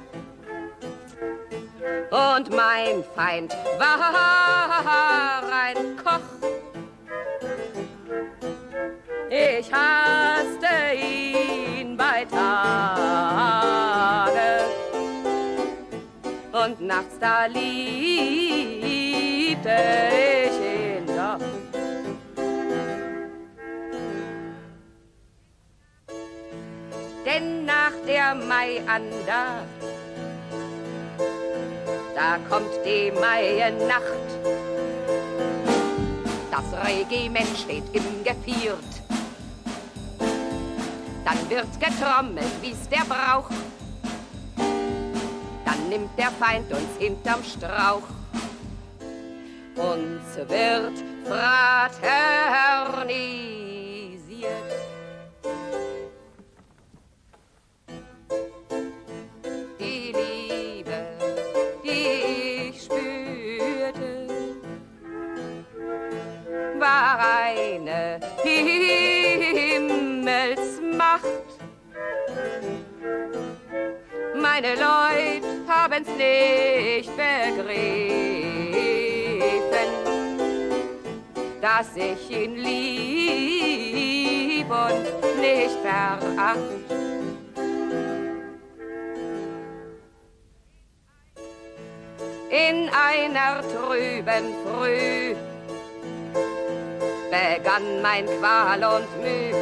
S9: und mein Feind war ein Koch. Ich hasste ihn bei Tage und nachts da liebte ich ihn doch. Denn nach der Maiandacht, da kommt die Maiennacht. Das Regiment steht im Geviert. Dann wird getrommelt, wie's der Brauch. Dann nimmt der Feind uns hinterm Strauch. Uns wird fraternisiert. Die Liebe, die ich spürte, war eine Himmelsmacht. Meine Leute haben's nicht begriffen, dass ich ihn lieb und nicht veracht. In einer trüben Früh begann mein Qual und Müh.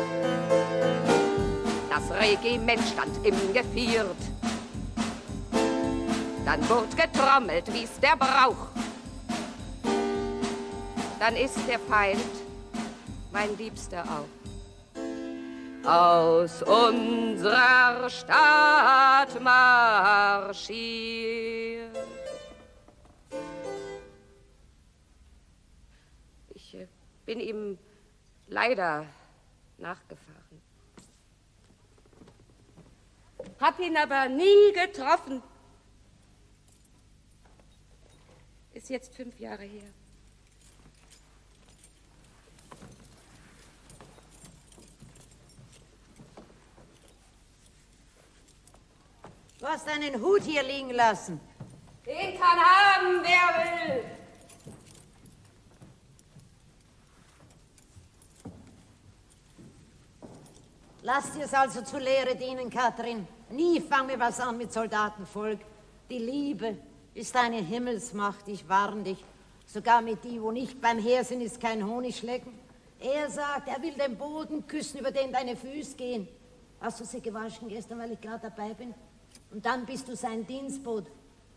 S9: Das Regiment stand im Geviert. Dann wurde getrommelt, wie's der Brauch. Dann ist der Feind, mein Liebster auch, aus unserer Stadt marschiert. Ich bin ihm leider nachgefahren. hab ihn aber nie getroffen. Ist jetzt 5 Jahre her.
S4: Du hast deinen Hut hier liegen lassen.
S9: Den kann haben, wer will.
S4: Lass dir's also zur Lehre dienen, Kathrin. Nie fang mir was an mit Soldatenvolk. Die Liebe ist eine Himmelsmacht, ich warn dich. Sogar mit die, wo nicht beim Heer sind, ist kein Honigschlecken. Er sagt, er will den Boden küssen, über den deine Füße gehen. Hast du sie gewaschen gestern, weil ich gerade dabei bin? Und dann bist du sein Dienstbote.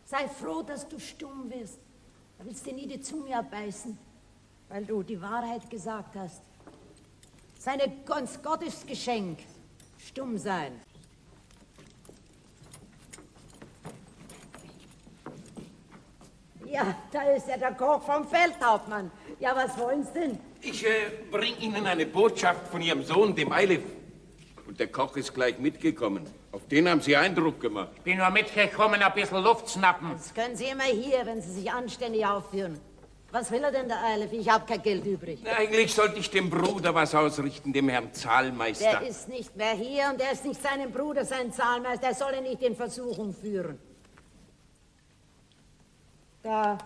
S4: Sei froh, dass du stumm wirst. Da willst du nie die Zunge abbeißen, weil du die Wahrheit gesagt hast. Seine Gottes Geschenk, stumm sein. Ja, da ist ja der Koch vom Feldhauptmann. Ja, was wollen Sie denn?
S6: Ich bring Ihnen eine Botschaft von Ihrem Sohn, dem Eilif. Und der Koch ist gleich mitgekommen. Auf den haben Sie Eindruck gemacht.
S1: Bin nur mitgekommen, ein bisschen Luft schnappen.
S4: Das können Sie immer hier, wenn Sie sich anständig aufführen. Was will er denn, der Eilif? Ich habe kein Geld übrig.
S6: Na, eigentlich sollte ich dem Bruder was ausrichten, dem Herrn Zahlmeister.
S4: Der ist nicht mehr hier und er ist nicht seinem Bruder, sein Zahlmeister. Er soll ihn nicht in Versuchung führen. Da,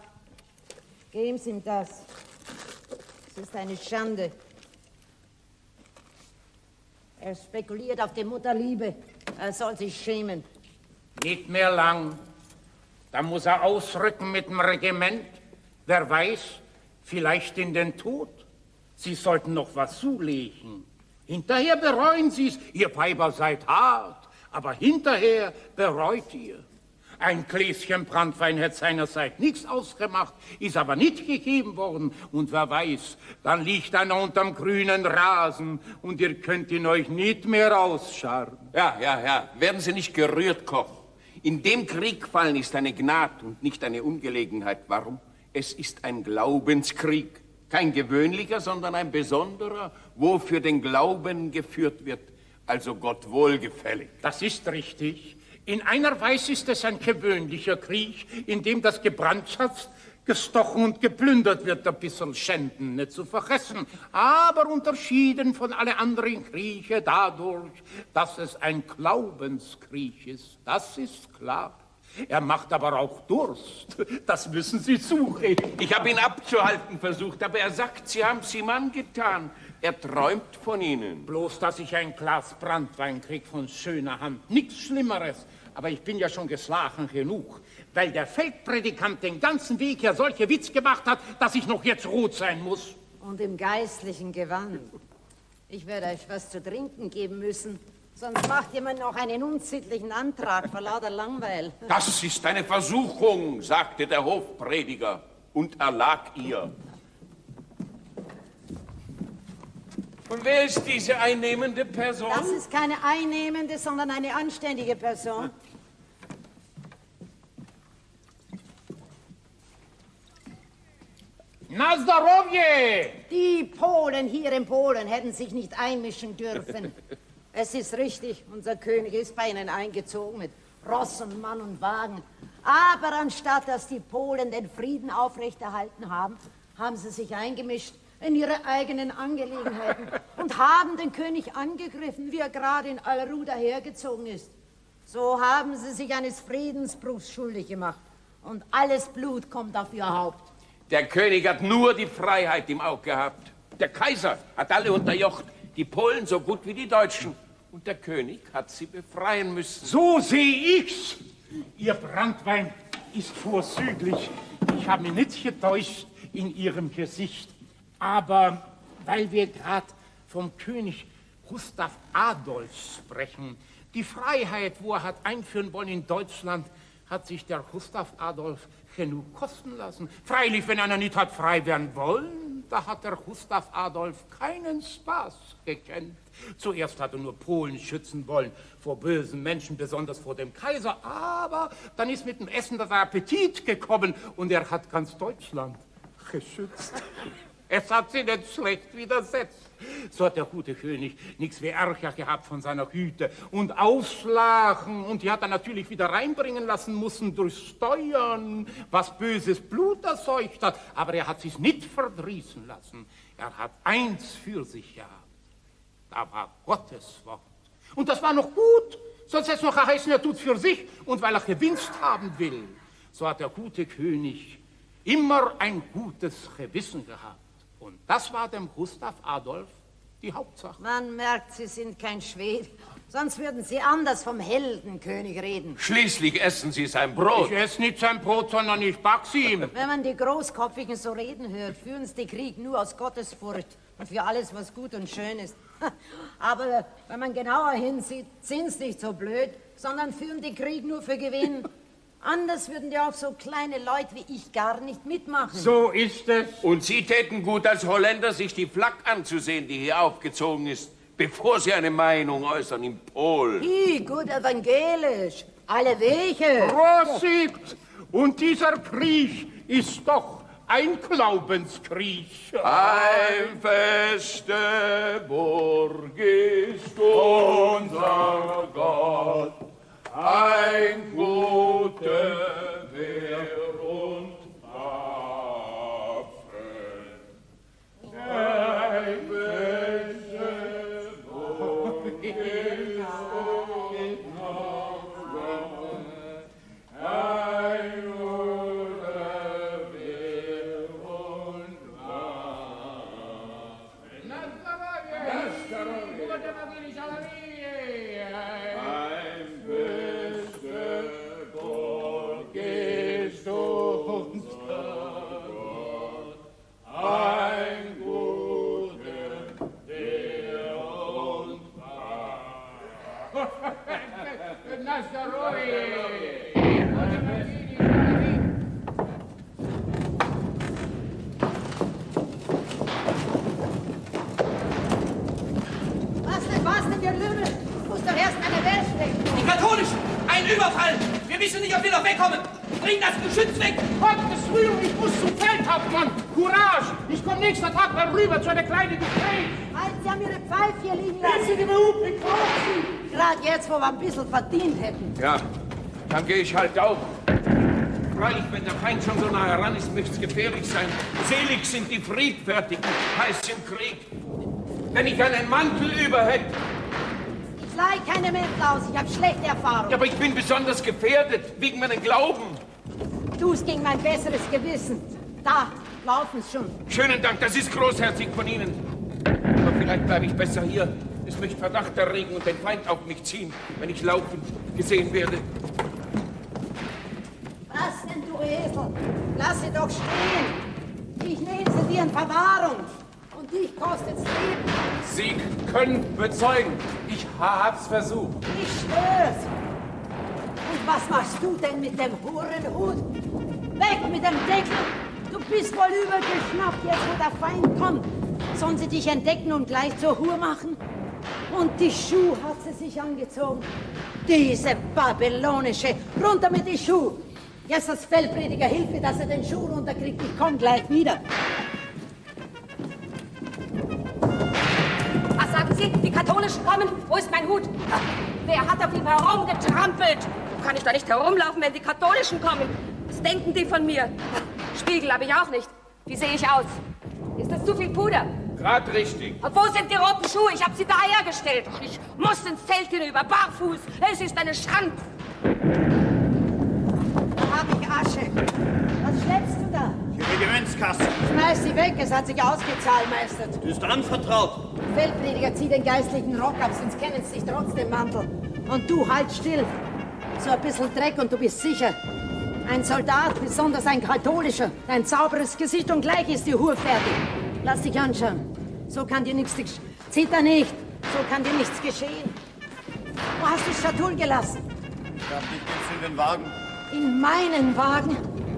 S4: geben Sie ihm das. Es ist eine Schande. Er spekuliert auf die Mutterliebe. Er soll sich schämen.
S1: Nicht mehr lang. Da muss er ausrücken mit dem Regiment. Wer weiß, vielleicht in den Tod. Sie sollten noch was zulegen. Hinterher bereuen Sie's. Ihr Weiber seid hart, aber hinterher bereut ihr. Ein Gläschen Branntwein hätte seinerzeit nichts ausgemacht, ist aber nicht gegeben worden. Und wer weiß, dann liegt einer unterm grünen Rasen und ihr könnt ihn euch nicht mehr ausscharren.
S6: Ja. Werden Sie nicht gerührt, Koch. In dem Krieg fallen ist eine Gnade und nicht eine Ungelegenheit. Warum? Es ist ein Glaubenskrieg. Kein gewöhnlicher, sondern ein besonderer, wo für den Glauben geführt wird. Also Gott wohlgefällig.
S1: Das ist richtig. In einer Weise ist es ein gewöhnlicher Krieg, in dem das gebrandschatzt, gestochen und geplündert wird, ein bisschen Schänden nicht zu vergessen, aber unterschieden von alle anderen Kriege dadurch, dass es ein Glaubenskrieg ist. Das ist klar. Er macht aber auch Durst. Das müssen Sie zugeben.
S6: Ich habe ihn abzuhalten versucht, aber er sagt, Sie haben es ihm angetan. Er träumt von Ihnen.
S1: Bloß, dass ich ein Glas Branntwein krieg von schöner Hand. Nichts Schlimmeres. Aber ich bin ja schon geschlagen genug, weil der Feldprädikant den ganzen Weg her solche Witz gemacht hat, dass ich noch jetzt rot sein muss.
S4: Und im geistlichen Gewand. Ich werde euch was zu trinken geben müssen, sonst macht jemand noch einen unsittlichen Antrag vor lauter Langweil.
S6: Das ist eine Versuchung, sagte der Hofprediger und erlag ihr. Und wer ist diese einnehmende Person?
S4: Das ist keine einnehmende, sondern eine anständige Person.
S1: Na zdorowje!
S4: Die Polen hier in Polen hätten sich nicht einmischen dürfen. Es ist richtig, unser König ist bei ihnen eingezogen mit Ross und Mann und Wagen. Aber anstatt dass die Polen den Frieden aufrechterhalten haben, haben sie sich eingemischt in ihre eigenen Angelegenheiten und haben den König angegriffen, wie er gerade in Alruda hergezogen ist. So haben sie sich eines Friedensbruchs schuldig gemacht und alles Blut kommt auf ihr Haupt.
S6: Der König hat nur die Freiheit im Auge gehabt. Der Kaiser hat alle unterjocht, die Polen so gut wie die Deutschen. Und der König hat sie befreien müssen.
S1: So sehe ich's. Ihr Branntwein ist vorzüglich. Ich habe mich nicht getäuscht in Ihrem Gesicht. Aber weil wir gerade vom König Gustav Adolf sprechen, die Freiheit, wo er hat einführen wollen in Deutschland, hat sich der Gustav Adolf genug kosten lassen. Freilich, wenn einer nicht hat frei werden wollen, da hat der Gustav Adolf keinen Spaß gekannt. Zuerst hat er nur Polen schützen wollen vor bösen Menschen, besonders vor dem Kaiser. Aber dann ist mit dem Essen der Appetit gekommen und er hat ganz Deutschland geschützt.
S6: Es hat sie nicht schlecht widersetzt. So hat der gute König nichts wie Ärger gehabt von seiner Güte und Aufschlagen. Und die hat er natürlich wieder reinbringen lassen müssen durch Steuern, was böses Blut erseucht hat. Aber er hat sich nicht verdrießen lassen. Er hat eins für sich gehabt. Da war Gottes Wort. Und das war noch gut. Sonst hätte es noch geheißen, er tut für sich und weil er Gewinst haben will. So hat der gute König immer ein gutes Gewissen gehabt. Und das war dem Gustav Adolf die Hauptsache.
S4: Man merkt, Sie sind kein Schwede. Sonst würden Sie anders vom Heldenkönig reden.
S6: Schließlich essen Sie sein Brot. Ich esse nicht sein Brot, sondern ich back's ihm.
S4: Wenn man die Großkopfigen so reden hört, führen sie den Krieg nur aus Gottesfurcht und für alles, was gut und schön ist. Aber wenn man genauer hinsieht, sind sie nicht so blöd, sondern führen den Krieg nur für Gewinn. Anders würden ja auch so kleine Leute wie ich gar nicht mitmachen.
S6: So ist es. Und Sie täten gut als Holländer, sich die Flak anzusehen, die hier aufgezogen ist, bevor Sie eine Meinung äußern in Polen.
S4: Gut evangelisch. Alle Wege.
S6: Prosit! Und dieser Krieg ist doch ein Glaubenskrieg. Ein feste Burg ist unser Gott, ein guter Wehr und Waffen. Ein feste Burg ist unser Gott, ein guter Wehr und Waffen. Ein feste Burg ist unser Gott, ein guter Wehr und
S4: Was denn, ihr Lümmel? Muss doch erst eine Welt stecken.
S8: Die Katholischen! Ein Überfall! Wir wissen nicht, ob wir noch wegkommen! Bring das Geschütz weg!
S6: Gottes Willen, ich muss zum Feldhauptmann! Courage! Ich komme nächsten Tag mal rüber zu einer kleinen Gespräch!
S4: Halt, Sie haben Ihre Pfeife hier liegen lassen.
S6: Lassen Sie die Hut, ich brauche Sie!
S4: Gerade jetzt, wo wir ein bisschen verdient hätten.
S6: Ja, dann gehe ich halt auch. Freilich, wenn der Feind schon so nah heran ist, möchte es gefährlich sein. Selig sind die Friedfertigen, heißt im Krieg. Wenn ich einen Mantel über hätte.
S4: Ich leihe keine Mäntel aus, ich habe schlechte Erfahrungen.
S6: Ja, aber ich bin besonders gefährdet, wegen meinem Glauben.
S4: Du es gegen mein besseres Gewissen. Da, laufen Sie schon.
S6: Schönen Dank, das ist großherzig von Ihnen. Aber vielleicht bleibe ich besser hier. Es möchte Verdacht erregen und den Feind auf mich ziehen, wenn ich laufend gesehen werde.
S4: Was denn, du Esel? Lass sie doch stehen. Ich nehme sie dir in Verwahrung. Und dich kostet's Leben.
S10: Sie können bezeugen, ich hab's versucht.
S4: Ich stör's. Und was machst du denn mit dem Hurenhut? Weg mit dem Deckel! Du bist wohl übergeschnappt, jetzt wo der Feind kommt. Sollen sie dich entdecken und gleich zur Hure machen? Und die Schuhe hat sie sich angezogen. Diese babylonische. Runter mit die Schuhe. Jetzt das Feldprediger, hilf mir, dass er den Schuh runterkriegt. Ich komm gleich wieder.
S9: Was sagen Sie? Die Katholischen kommen? Wo ist mein Hut? Wer hat auf ihn herumgetrampelt? Kann ich da nicht herumlaufen, wenn die Katholischen kommen? Was denken die von mir? Spiegel habe ich auch nicht. Wie sehe ich aus? Ist das zu viel Puder?
S6: Grad richtig.
S9: Und wo sind die roten Schuhe? Ich habe sie da hergestellt. Ich muss ins Zelt hinüber, barfuß. Es ist eine Schande.
S4: Da hab ich Asche. Was schleppst du da?
S3: Die Regimentskasse.
S4: Schmeiß sie weg, es hat sich ausgezahlt, Meister.
S3: Du bist anvertraut.
S4: Feldprediger, zieh den geistlichen Rock ab, sonst kennen sie dich trotzdem Mantel. Und du, halt still. So ein bisschen Dreck und du bist sicher. Ein Soldat, besonders ein katholischer, ein sauberes Gesicht und gleich ist die Hure fertig. Lass dich anschauen. So kann dir nichts... Zitter nicht. So kann dir nichts geschehen. Wo hast du Schatull gelassen?
S3: Ich dachte, ich gib's in den Wagen.
S4: In meinen Wagen?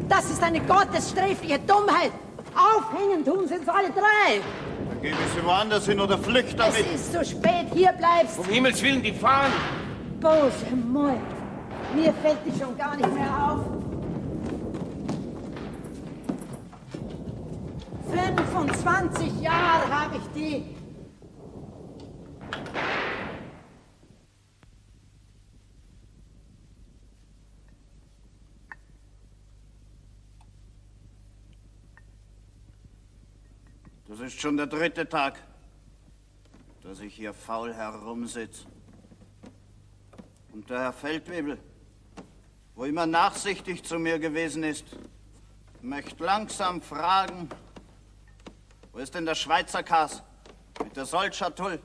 S4: Das ist eine gottessträfliche Dummheit. Aufhängen tun sie uns alle drei.
S3: Dann gebe ich sie woanders hin oder flücht damit.
S4: Es ist zu spät, hier bleibst.
S6: Um Himmels Willen, die fahren.
S4: Böse Moi. Mir fällt dich schon gar nicht mehr auf. 25 Jahre habe ich die.
S3: Das ist schon der 3. Tag, dass ich hier faul herumsitze. Und der Herr Feldwebel, wo immer nachsichtig zu mir gewesen ist, möchte langsam fragen, wo ist denn der Schweizer Kas mit der Soldschatull?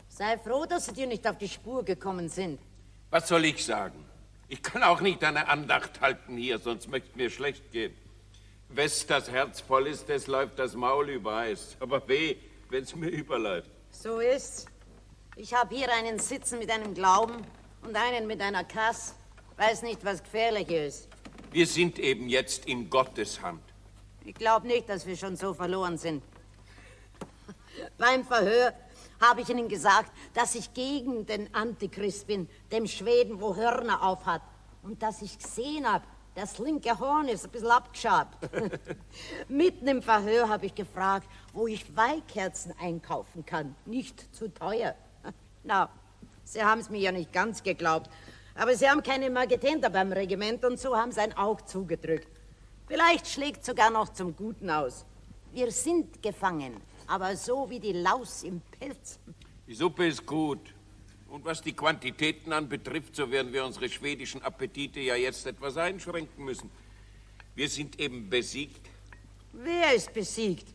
S4: Sei froh, dass sie dir nicht auf die Spur gekommen sind.
S6: Was soll ich sagen? Ich kann auch nicht eine Andacht halten hier, sonst möchte mir schlecht gehen. Wes das Herz voll ist, des läuft das Maul über Eis. Aber weh, wenn's mir überläuft.
S4: So ist's. Ich habe hier einen sitzen mit einem Glauben und einen mit einer Kass. Weiß nicht, was gefährlicher ist.
S6: Wir sind eben jetzt in Gottes Hand.
S4: Ich glaube nicht, dass wir schon so verloren sind. Beim Verhör habe ich Ihnen gesagt, dass ich gegen den Antichrist bin, dem Schweden, wo Hörner aufhat. Und dass ich gesehen habe, das linke Horn ist ein bisschen abgeschabt. Mitten im Verhör habe ich gefragt, wo ich Weihkerzen einkaufen kann. Nicht zu teuer. Na, Sie haben es mir ja nicht ganz geglaubt. Aber Sie haben keine Magententer beim Regiment und so haben Sie ein Auge zugedrückt. Vielleicht schlägt sogar noch zum Guten aus. Wir sind gefangen, aber so wie die Laus im Pelz.
S6: Die Suppe ist gut. Und was die Quantitäten anbetrifft, so werden wir unsere schwedischen Appetite ja jetzt etwas einschränken müssen. Wir sind eben besiegt.
S4: Wer ist besiegt?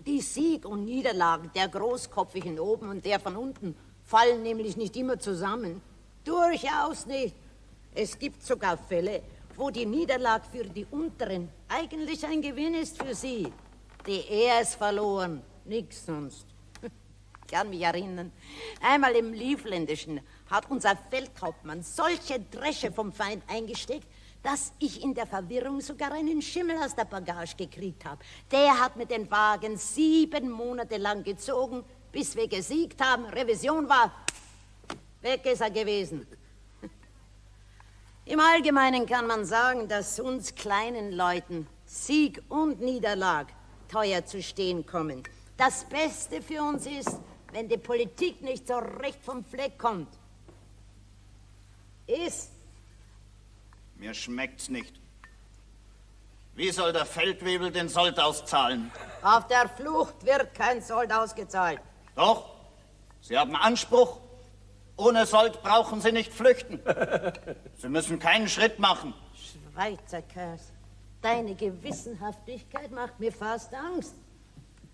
S4: Die Sieg und Niederlagen der Großkopfigen oben und der von unten fallen nämlich nicht immer zusammen. Durchaus nicht. Es gibt sogar Fälle, wo die Niederlage für die Unteren eigentlich ein Gewinn ist für sie. Die er ist verloren, nichts sonst. Ich kann mich erinnern, einmal im Livländischen hat unser Feldhauptmann solche Dresche vom Feind eingesteckt, dass ich in der Verwirrung sogar einen Schimmel aus der Bagage gekriegt habe. Der hat mit den Wagen 7 Monate lang gezogen, bis wir gesiegt haben, Revision war, weg ist er gewesen. Im Allgemeinen kann man sagen, dass uns kleinen Leuten Sieg und Niederlag teuer zu stehen kommen. Das Beste für uns ist, wenn die Politik nicht so recht vom Fleck kommt. Ist.
S3: Mir schmeckt's nicht. Wie soll der Feldwebel den Sold auszahlen?
S4: Auf der Flucht wird kein Sold ausgezahlt.
S3: Doch, Sie haben Anspruch. Ohne Sold brauchen Sie nicht flüchten. Sie müssen keinen Schritt machen.
S4: Schweizer Käse, deine Gewissenhaftigkeit macht mir fast Angst.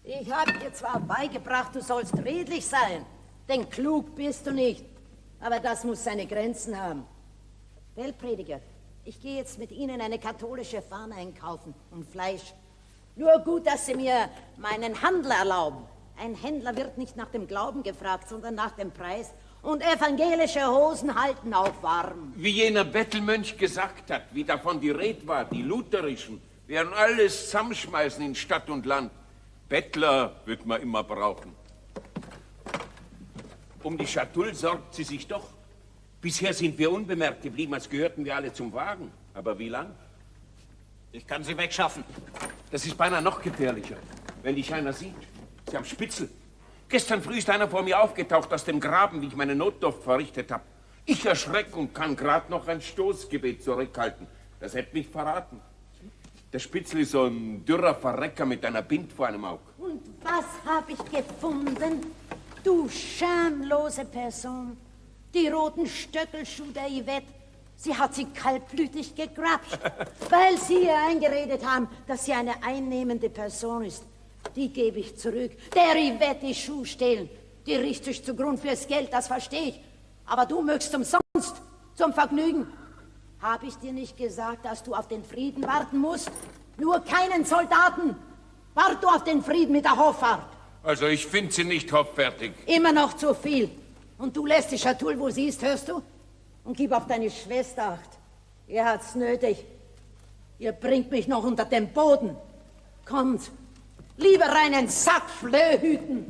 S4: Ich habe dir zwar beigebracht, du sollst redlich sein, denn klug bist du nicht. Aber das muss seine Grenzen haben. Weltprediger, ich gehe jetzt mit Ihnen eine katholische Fahne einkaufen und Fleisch. Nur gut, dass Sie mir meinen Handel erlauben. Ein Händler wird nicht nach dem Glauben gefragt, sondern nach dem Preis. Und evangelische Hosen halten auch warm.
S6: Wie jener Bettelmönch gesagt hat, wie davon die Rede war, die Lutherischen werden alles zusammenschmeißen in Stadt und Land. Bettler wird man immer brauchen. Um die Schatull sorgt sie sich doch. Bisher sind wir unbemerkt geblieben, als gehörten wir alle zum Wagen. Aber wie lang?
S3: Ich kann Sie wegschaffen.
S6: Das ist beinahe noch gefährlicher, wenn dich einer sieht. Sie haben Spitzel. Gestern früh ist einer vor mir aufgetaucht aus dem Graben, wie ich meine Notdurft verrichtet habe. Ich erschreck und kann gerade noch ein Stoßgebet zurückhalten. Das hätte mich verraten. Der Spitzel ist so ein dürrer Verrecker mit einer Bind vor einem Auge.
S4: Und was habe ich gefunden? Du schamlose Person. Die roten Stöckelschuhe der Yvette. Sie hat sie kaltblütig gegrapscht, weil Sie ihr eingeredet haben, dass sie eine einnehmende Person ist. Die gebe ich zurück. Der Yvette die Schuhe stehlen. Die riecht sich zugrund fürs Geld, das verstehe ich. Aber du möchtest umsonst, zum Vergnügen. Habe ich dir nicht gesagt, dass du auf den Frieden warten musst? Nur keinen Soldaten. Wart du auf den Frieden mit der Hoffart.
S6: Also ich finde sie nicht hoffärtig.
S4: Immer noch zu viel. Und du lässt die Schatull, wo sie ist, hörst du? Und gib auf deine Schwester Acht. Ihr hat's nötig. Ihr bringt mich noch unter den Boden. Kommt, lieber einen Sack Flöhe hüten.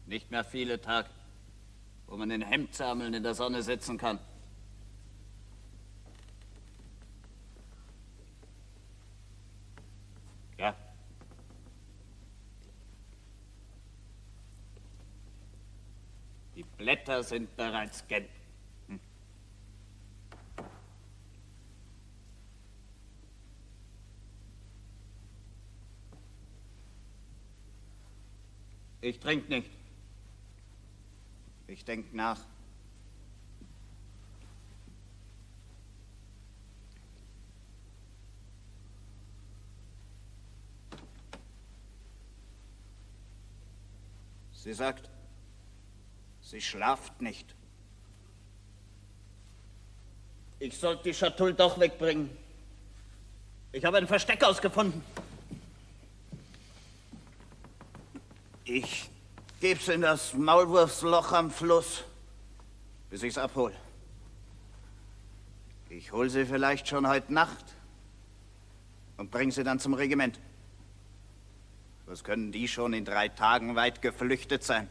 S3: Nicht mehr viele Tage, wo man in Hemdsärmeln in der Sonne sitzen kann. Ja. Die Blätter sind bereits gelb. Ich trinke nicht. Ich denke nach. Sie sagt, sie schlaft nicht. Ich sollte die Schatulle doch wegbringen. Ich habe ein Versteck ausgefunden. Ich geb's in das Maulwurfsloch am Fluss, bis ich's abhol. Ich hol sie vielleicht schon heute Nacht und bring sie dann zum Regiment. Was können die schon in 3 Tagen weit geflüchtet sein?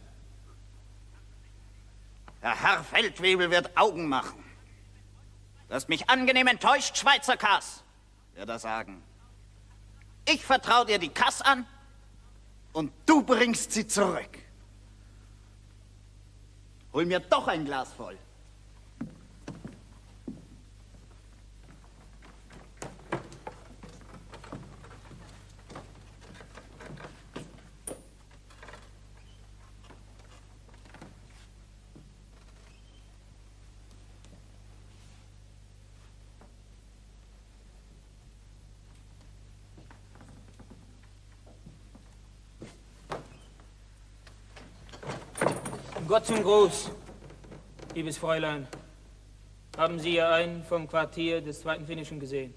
S3: Der Herr Feldwebel wird Augen machen. Du hast mich angenehm enttäuscht, Schweizer Kass, wird er sagen. Ich vertraue dir die Kass an und du bringst sie zurück. Hol mir doch ein Glas voll.
S11: Gott zum Gruß, liebes Fräulein. Haben Sie hier einen vom Quartier des 2. Finnischen gesehen?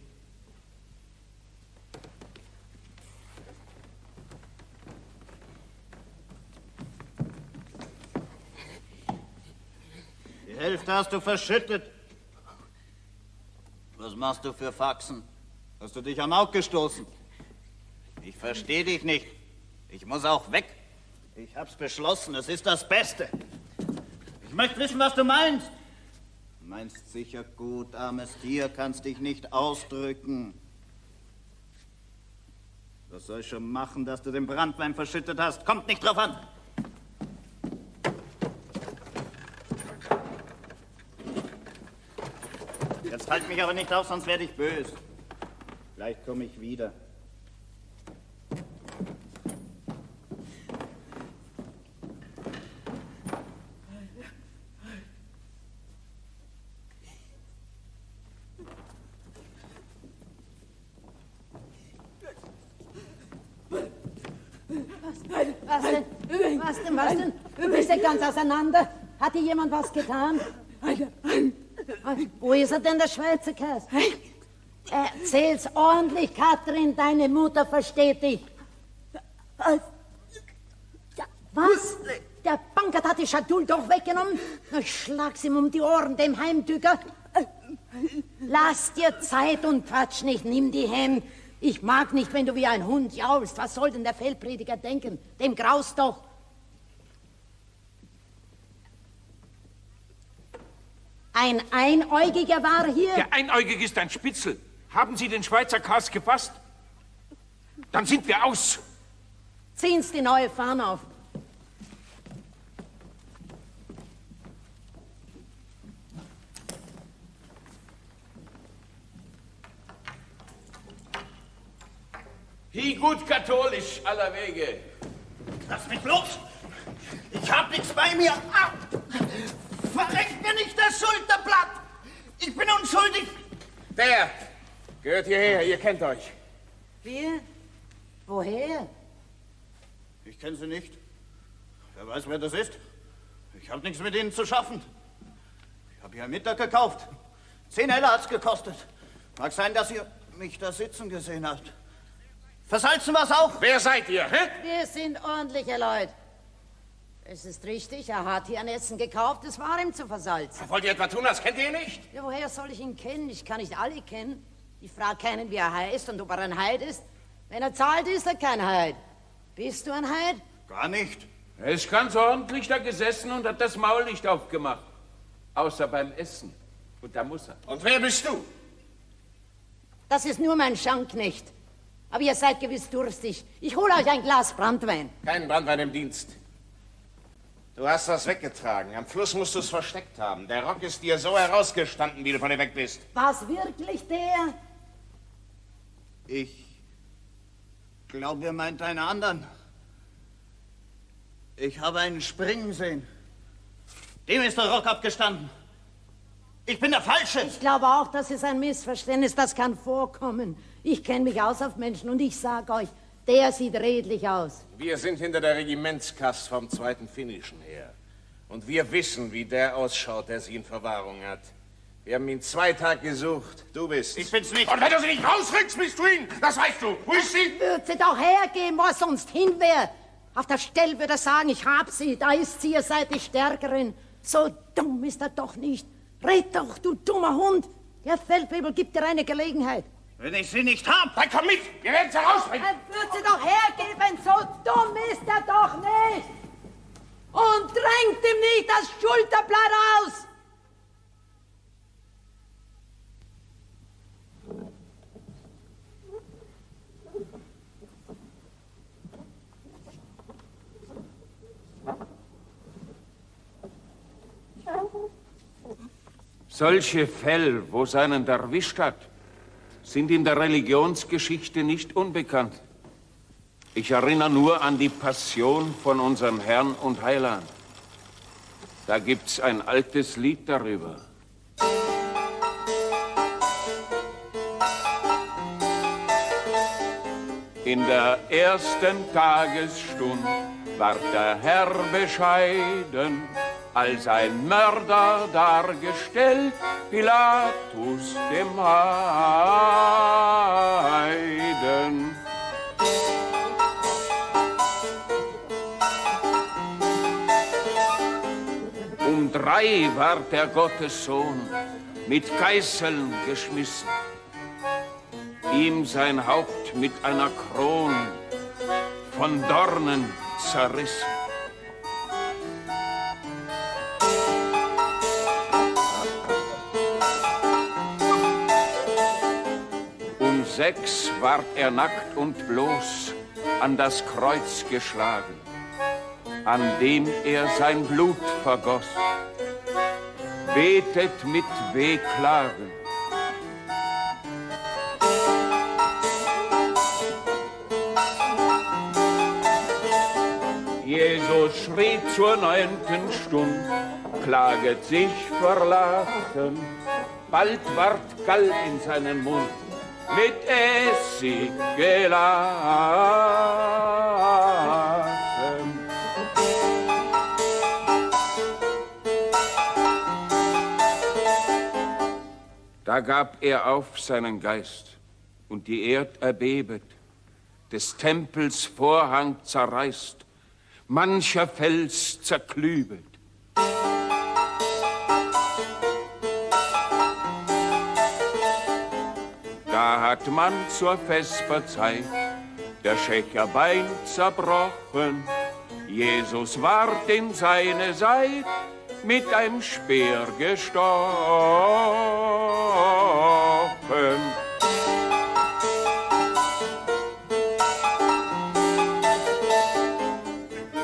S3: Die Hälfte hast du verschüttet. Was machst du für Faxen? Hast du dich am Auge gestoßen? Ich verstehe dich nicht. Ich muss auch weg. Ich hab's beschlossen, es ist das Beste. Ich möchte wissen, was du meinst. Du meinst sicher gut, armes Tier, kannst dich nicht ausdrücken. Was soll ich schon machen, dass du den Branntwein verschüttet hast? Kommt nicht drauf an. Jetzt halt mich aber nicht auf, sonst werde ich böse. Vielleicht komme ich wieder.
S4: Was denn? Du bist ja ganz auseinander. Hat dir jemand was getan? Wo ist er denn, der Schweizer Käse? Erzähl's ordentlich, Katrin, deine Mutter versteht dich. Was? Der Bankert hat die Schatulle doch weggenommen? Ich schlag's ihm um die Ohren, dem Heimtücker. Lass dir Zeit und quatsch nicht, nimm die Hände. Ich mag nicht, wenn du wie ein Hund jaulst. Was soll denn der Feldprediger denken? Dem graust doch. Ein Einäugiger war hier?
S6: Der Einäugige ist ein Spitzel. Haben Sie den Schweizer Kass gefasst? Dann sind wir aus.
S4: Ziehen's die neue Fahne auf.
S6: Wie gut katholisch aller Wege.
S3: Lass mich los! Ich hab nichts bei mir! Ah! Verreckt mir nicht das Schulterblatt! Ich bin unschuldig!
S6: Der gehört hierher, ihr kennt euch.
S4: Wir? Woher?
S3: Ich kenne sie nicht. Wer weiß, wer das ist? Ich habe nichts mit ihnen zu schaffen. Ich habe hier Mittag gekauft. 10 Heller hat's gekostet. Mag sein, dass ihr mich da sitzen gesehen habt. Versalzen wir's auch.
S6: Wer seid ihr, hä?
S4: Wir sind ordentliche Leute. Es ist richtig, er hat hier ein Essen gekauft, es war ihm zu versalzen.
S6: Wollt ihr etwa tun, das kennt ihr nicht?
S4: Ja, woher soll ich ihn kennen? Ich kann nicht alle kennen. Ich frage keinen, wie er heißt und ob er ein Heid ist. Wenn er zahlt, ist er kein Heid. Bist du ein Heid?
S3: Gar nicht.
S6: Er ist ganz ordentlich da gesessen und hat das Maul nicht aufgemacht. Außer beim Essen. Und da muss er.
S7: Und wer bist du?
S4: Das ist nur mein Schankknecht. Aber ihr seid gewiss durstig. Ich hole euch ein Glas Branntwein.
S7: Kein Branntwein im Dienst. Du hast das weggetragen. Am Fluss musst du es versteckt haben. Der Rock ist dir so herausgestanden, wie du von ihm weg bist.
S4: Was wirklich der?
S3: Ich glaube, ihr meint einen anderen. Ich habe einen springen sehen. Dem ist der Rock abgestanden. Ich bin der Falsche.
S4: Ich glaube auch, das ist ein Missverständnis. Das kann vorkommen. Ich kenne mich aus auf Menschen und ich sage euch, der sieht redlich aus.
S7: Wir sind hinter der Regimentskasse vom 2. Finnischen her. Und wir wissen, wie der ausschaut, der sie in Verwahrung hat. Wir haben ihn 2 Tage gesucht. Du bist.
S3: Ich bin's nicht.
S7: Und wenn du sie nicht rausrückst, bist du ihn. Das weißt du. Wo ist sie?
S4: Würde sie doch hergeben, wo er sonst hin wäre. Auf der Stelle würde er sagen, ich hab sie. Da ist sie, ihr seid die Stärkerin. So dumm ist er doch nicht. Red doch, du dummer Hund. Der Feldwebel gibt dir eine Gelegenheit.
S3: Wenn ich sie nicht hab,
S7: Dann komm mit. Wir werden sie rausbringen.
S4: Er wird sie doch hergeben. So dumm ist er doch nicht. Und drängt ihm nicht das Schulterblatt aus.
S6: Solche Fälle, wo es einen erwischt hat, sind in der Religionsgeschichte nicht unbekannt. Ich erinnere nur an die Passion von unserem Herrn und Heiland. Da gibt's ein altes Lied darüber. In der ersten Tagesstund ward der Herr bescheiden, als ein Mörder dargestellt, Pilatus dem Heiden. Um 3 ward der Gottessohn mit Geißeln geschmissen, ihm sein Haupt mit einer Kron von Dornen zerrissen. Um 6 ward er nackt und bloß an das Kreuz geschlagen, an dem er sein Blut vergoss, betet mit Wehklagen. Jesus schrie zur 9. Stund, klaget sich verlassen, bald ward Gall in seinen Mund, mit Essig gelassen. Da gab er auf seinen Geist, und die Erd erbebet, des Tempels Vorhang zerreißt, mancher Fels zerklübet. Da hat man zur Vesperzeit der Schächer Bein zerbrochen. Jesus ward in seine Seite mit einem Speer gestochen.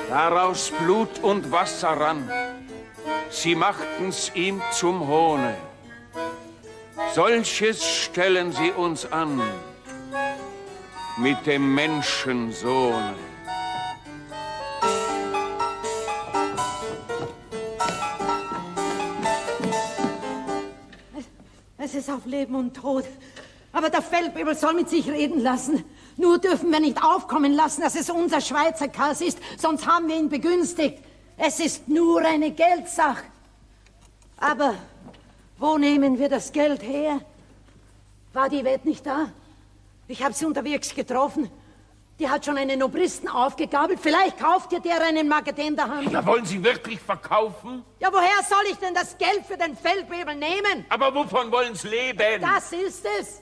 S6: Daraus Blut und Wasser rann, sie machten's ihm zum Hohne. Solches stellen sie uns an mit dem Menschensohne.
S4: Es ist auf Leben und Tod. Aber der Feldwebel soll mit sich reden lassen. Nur dürfen wir nicht aufkommen lassen, dass es unser Schweizer Kass ist, sonst haben wir ihn begünstigt. Es ist nur eine Geldsache. Aber wo nehmen wir das Geld her? War die Wett nicht da? Ich habe sie unterwegs getroffen. Die hat schon einen Obristen aufgegabelt. Vielleicht kauft ihr der einen Magadenderhandel.
S6: Ja, wollen Sie wirklich verkaufen?
S4: Ja, woher soll ich denn das Geld für den Feldwebel nehmen?
S6: Aber wovon wollen Sie leben?
S4: Das ist es.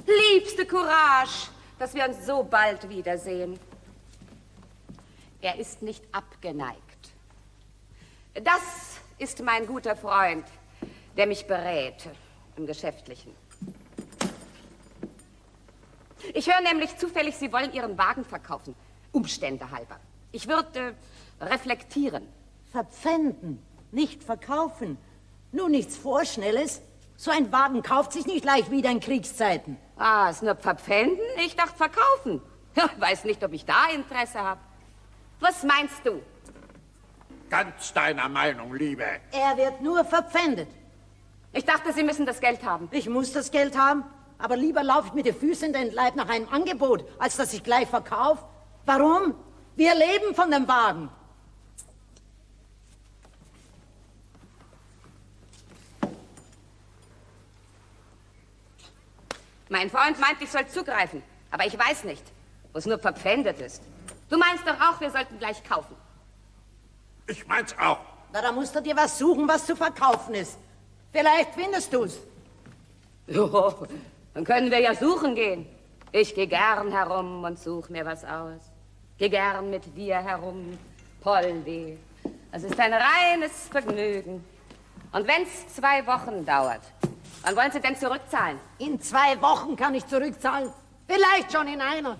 S9: Liebste Courage, dass wir uns so bald wiedersehen. Er ist nicht abgeneigt. Das ist mein guter Freund, der mich berät im Geschäftlichen. Ich höre nämlich zufällig, Sie wollen Ihren Wagen verkaufen. Umstände halber. Ich würde reflektieren.
S4: Verpfänden, nicht verkaufen. Nur nichts Vorschnelles. So ein Wagen kauft sich nicht leicht wieder in Kriegszeiten.
S9: Ah, ist nur verpfänden? Ich dachte verkaufen. Ja, weiß nicht, ob ich da Interesse habe. Was meinst du?
S7: Ganz deiner Meinung, Liebe.
S4: Er wird nur verpfändet.
S9: Ich dachte, Sie müssen das Geld haben.
S4: Ich muss das Geld haben, aber lieber laufe ich mit den Füßen in den Leib nach einem Angebot, als dass ich gleich verkaufe. Warum? Wir leben von dem Wagen.
S9: Mein Freund meint, ich soll zugreifen, aber ich weiß nicht, wo es nur verpfändet ist. Du meinst doch auch, wir sollten gleich kaufen.
S7: Ich mein's auch.
S4: Na, da musst du dir was suchen, was zu verkaufen ist. Vielleicht findest du's.
S9: Jo, dann können wir ja suchen gehen. Ich gehe gern herum und suche mir was aus. Geh gern mit dir herum, Poldi. Es ist ein reines Vergnügen. Und wenn's 2 Wochen dauert, wann wollen Sie denn zurückzahlen?
S4: In 2 Wochen kann ich zurückzahlen. Vielleicht schon in einer.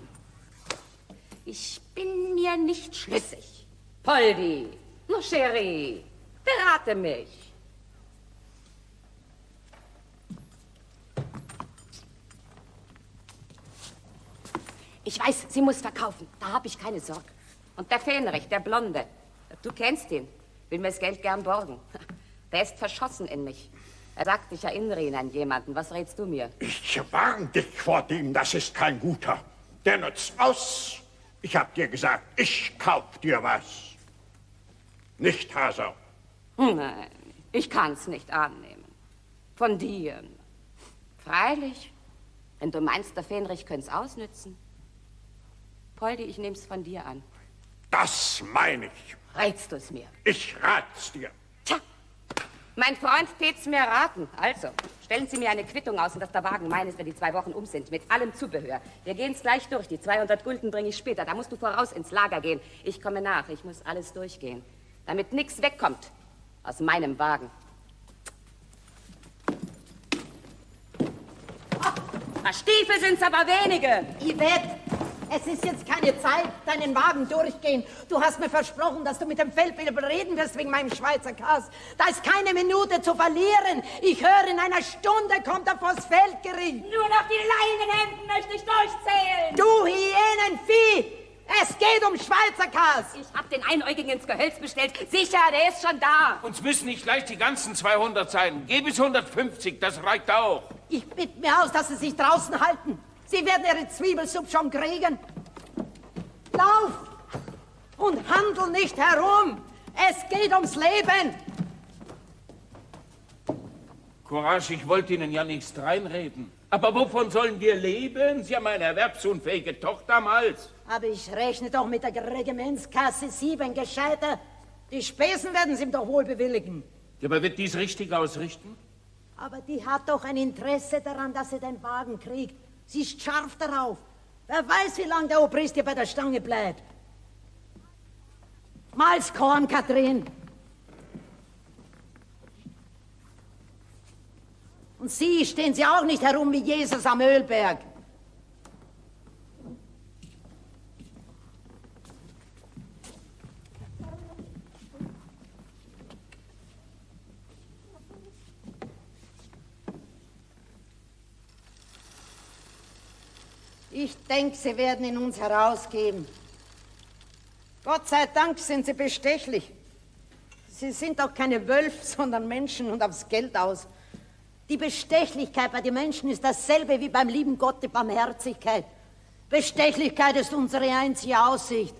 S9: Ich bin mir nicht schlüssig. Poldi, nur Chérie, berate mich. Ich weiß, sie muss verkaufen. Da habe ich keine Sorge. Und der Fähnrich, der Blonde, du kennst ihn, will mir das Geld gern borgen. Der ist verschossen in mich. Er sagt, ich erinnere ihn an jemanden. Was rätst du mir?
S7: Ich warn dich vor dem, das ist kein guter. Der nutzt aus. Ich hab dir gesagt, ich kauf dir was. Nicht, Hasau?
S9: Nein, ich kann's nicht annehmen. Von dir. Freilich, wenn du meinst, der Fähnrich könnt's ausnützen. Poldi, ich nehm's von dir an.
S7: Das meine ich.
S9: Rätst du's mir?
S7: Ich rat's dir.
S9: Tja, mein Freund tät's mir raten. Also, stellen Sie mir eine Quittung aus und dass der Wagen mein ist, wenn die 2 Wochen um sind, mit allem Zubehör. Wir gehen's gleich durch. Die 200 Gulden bringe ich später. Da musst du voraus ins Lager gehen. Ich komme nach. Ich muss alles durchgehen, damit nichts wegkommt aus meinem Wagen. Stiefel sind's aber wenige.
S4: Yvette, es ist jetzt keine Zeit, deinen Wagen durchgehen. Du hast mir versprochen, dass du mit dem Feldwebel reden wirst wegen meinem Schweizer Kass. Da ist keine Minute zu verlieren. Ich höre, in einer Stunde kommt er vors Feldgericht.
S9: Nur noch die Leinenhemden möchte ich durchzählen.
S4: Du Hyänenvieh! Es geht um Schweizer Kass.
S9: Ich hab den Einäugigen ins Gehölz bestellt. Sicher, der ist schon da.
S6: Uns müssen nicht gleich die ganzen 200 sein. Geh bis 150, das reicht auch.
S4: Ich bitte mir aus, dass Sie sich draußen halten. Sie werden Ihre Zwiebelsuppe schon kriegen. Lauf und handel nicht herum. Es geht ums Leben.
S6: Courage, ich wollte Ihnen ja nichts reinreden. Aber wovon sollen wir leben? Sie haben eine erwerbsunfähige Tochter am Hals.
S4: Aber ich rechne doch mit der Regimentskasse 7 gescheiter. Die Spesen werden Sie ihm doch wohl bewilligen.
S6: Ja, aber wird dies richtig ausrichten?
S4: Aber die hat doch ein Interesse daran, dass sie den Wagen kriegt. Sie ist scharf darauf. Wer weiß, wie lange der Obrist hier bei der Stange bleibt. Mal's Korn, Kathrin. Und Sie stehen Sie auch nicht herum wie Jesus am Ölberg. Ich denke, Sie werden ihn uns herausgeben. Gott sei Dank sind Sie bestechlich. Sie sind doch keine Wölfe, sondern Menschen und aufs Geld aus. Die Bestechlichkeit bei den Menschen ist dasselbe wie beim lieben Gott die Barmherzigkeit. Bestechlichkeit ist unsere einzige Aussicht.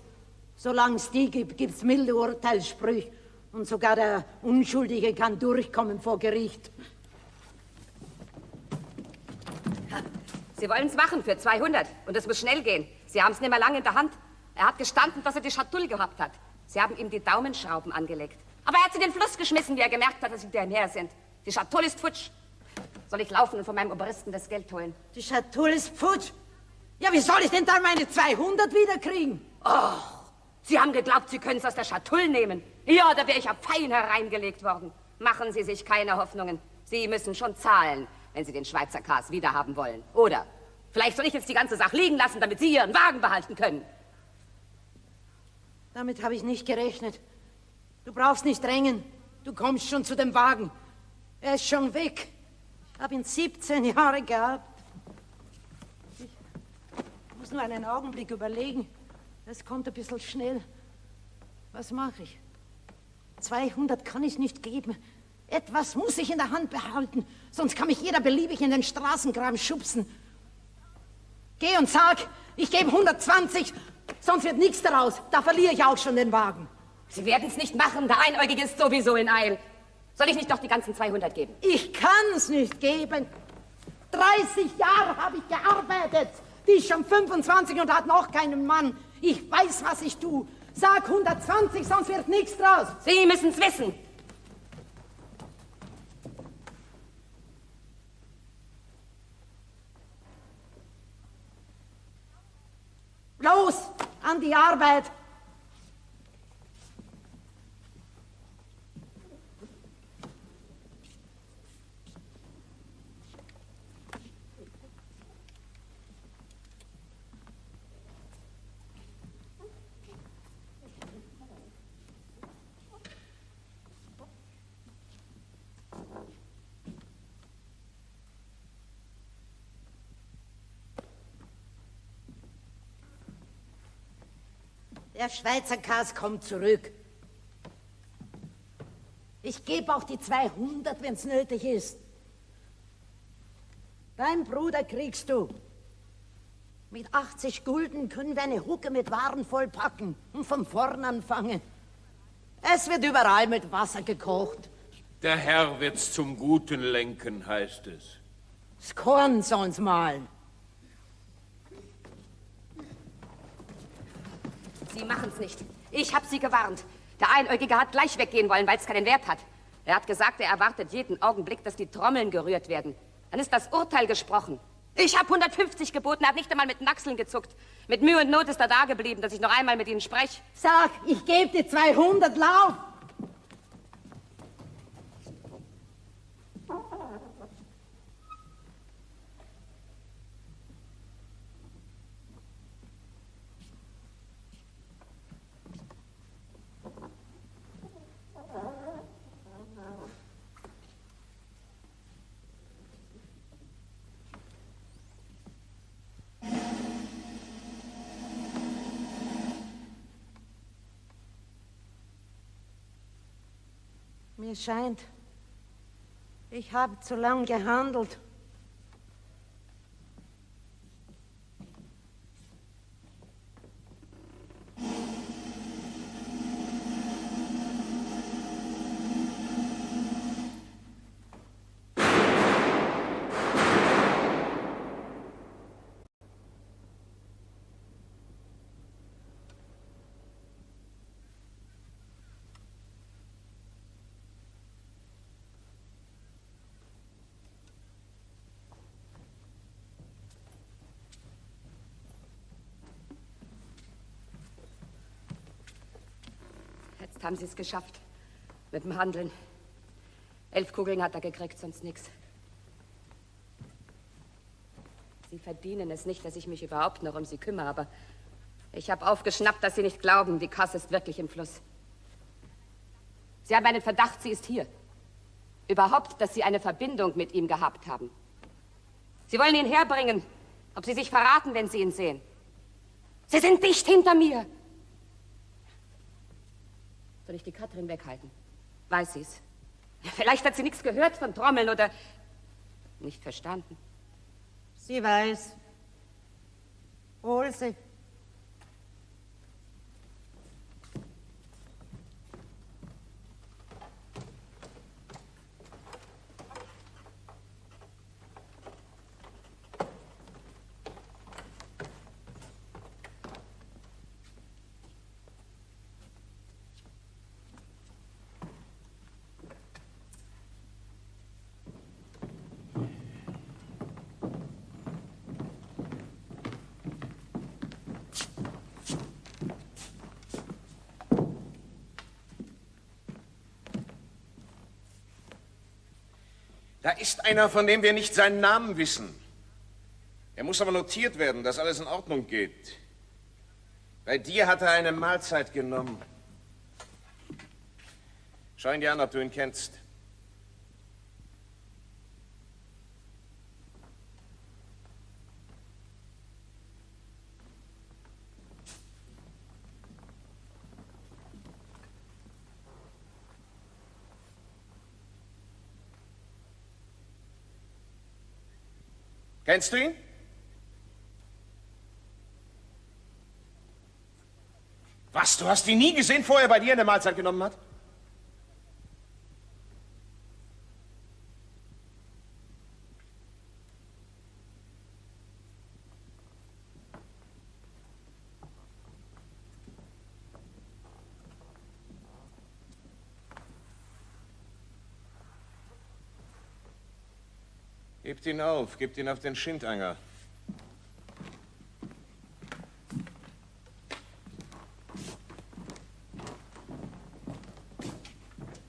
S4: Solange es die gibt, gibt's milde Urteilssprüche. Und sogar der Unschuldige kann durchkommen vor Gericht.
S9: Sie wollen's machen für 200 und es muss schnell gehen. Sie haben's nicht mehr lange in der Hand. Er hat gestanden, dass er die Schatulle gehabt hat. Sie haben ihm die Daumenschrauben angelegt. Aber er hat sie in den Fluss geschmissen, wie er gemerkt hat, dass sie wieder im Meer sind. Die Schatulle ist futsch. Soll ich laufen und von meinem Oberisten das Geld holen?
S4: Die Schatulle ist futsch. Ja, wie soll ich denn dann meine 200 wiederkriegen?
S9: Oh, Sie haben geglaubt, Sie können es aus der Schatulle nehmen. Ja, da wäre ich auf Fein hereingelegt worden. Machen Sie sich keine Hoffnungen. Sie müssen schon zahlen, wenn Sie den Schweizer Kas wiederhaben wollen. Oder vielleicht soll ich jetzt die ganze Sache liegen lassen, damit Sie Ihren Wagen behalten können.
S4: Damit habe ich nicht gerechnet. Du brauchst nicht drängen. Du kommst schon zu dem Wagen. Er ist schon weg. Ich habe ihn 17 Jahre gehabt. Ich muss nur einen Augenblick überlegen. Es kommt ein bisschen schnell. Was mache ich? 200 kann ich nicht geben. Etwas muss ich in der Hand behalten, sonst kann mich jeder beliebig in den Straßengraben schubsen. Geh und sag, ich gebe 120, sonst wird nichts daraus. Da verliere ich auch schon den Wagen.
S9: Sie werden es nicht machen, der Einäugige ist sowieso in Eil. Soll ich nicht doch die ganzen 200 geben?
S4: Ich kann es nicht geben. 30 Jahre habe ich gearbeitet. Die ist schon 25 und hat noch keinen Mann. Ich weiß, was ich tue. Sag 120, sonst wird nichts draus.
S9: Sie müssen es wissen.
S4: Los, an die Arbeit. Der Schweizer Kas kommt zurück. Ich gebe auch die 200, wenn es nötig ist. Dein Bruder kriegst du. Mit 80 Gulden können wir eine Hucke mit Waren vollpacken und von vorn anfangen. Es wird überall mit Wasser gekocht.
S6: Der Herr wird's zum Guten lenken, heißt es.
S4: Das Korn sollen's malen.
S9: Sie machen's nicht. Ich hab Sie gewarnt. Der Einäugige hat gleich weggehen wollen, weil es keinen Wert hat. Er hat gesagt, er erwartet jeden Augenblick, dass die Trommeln gerührt werden. Dann ist das Urteil gesprochen. Ich hab 150 geboten, er hat nicht einmal mit den Achseln gezuckt. Mit Mühe und Not ist er da geblieben, dass ich noch einmal mit Ihnen spreche.
S4: Sag, ich gebe dir 200, lauf! Mir scheint, ich habe zu lang gehandelt.
S9: Jetzt haben Sie es geschafft. Mit dem Handeln. 11 Kugeln hat er gekriegt, sonst nichts. Sie verdienen es nicht, dass ich mich überhaupt noch um Sie kümmere, aber ich habe aufgeschnappt, dass Sie nicht glauben, die Kasse ist wirklich im Fluss. Sie haben einen Verdacht, sie ist hier. Überhaupt, dass Sie eine Verbindung mit ihm gehabt haben. Sie wollen ihn herbringen, ob Sie sich verraten, wenn Sie ihn sehen. Sie sind dicht hinter mir. Soll ich die Katrin weghalten? Weiß sie's. Vielleicht hat sie nichts gehört von Trommeln oder nicht verstanden.
S4: Sie weiß. Hol sie.
S6: Da ist einer, von dem wir nicht seinen Namen wissen. Er muss aber notiert werden, dass alles in Ordnung geht. Bei dir hat er eine Mahlzeit genommen. Schau ihn dir an, ob du ihn kennst. Kennst du ihn? Was, du hast ihn nie gesehen, bevor er bei dir eine Mahlzeit genommen hat? Gebt ihn auf den Schindanger.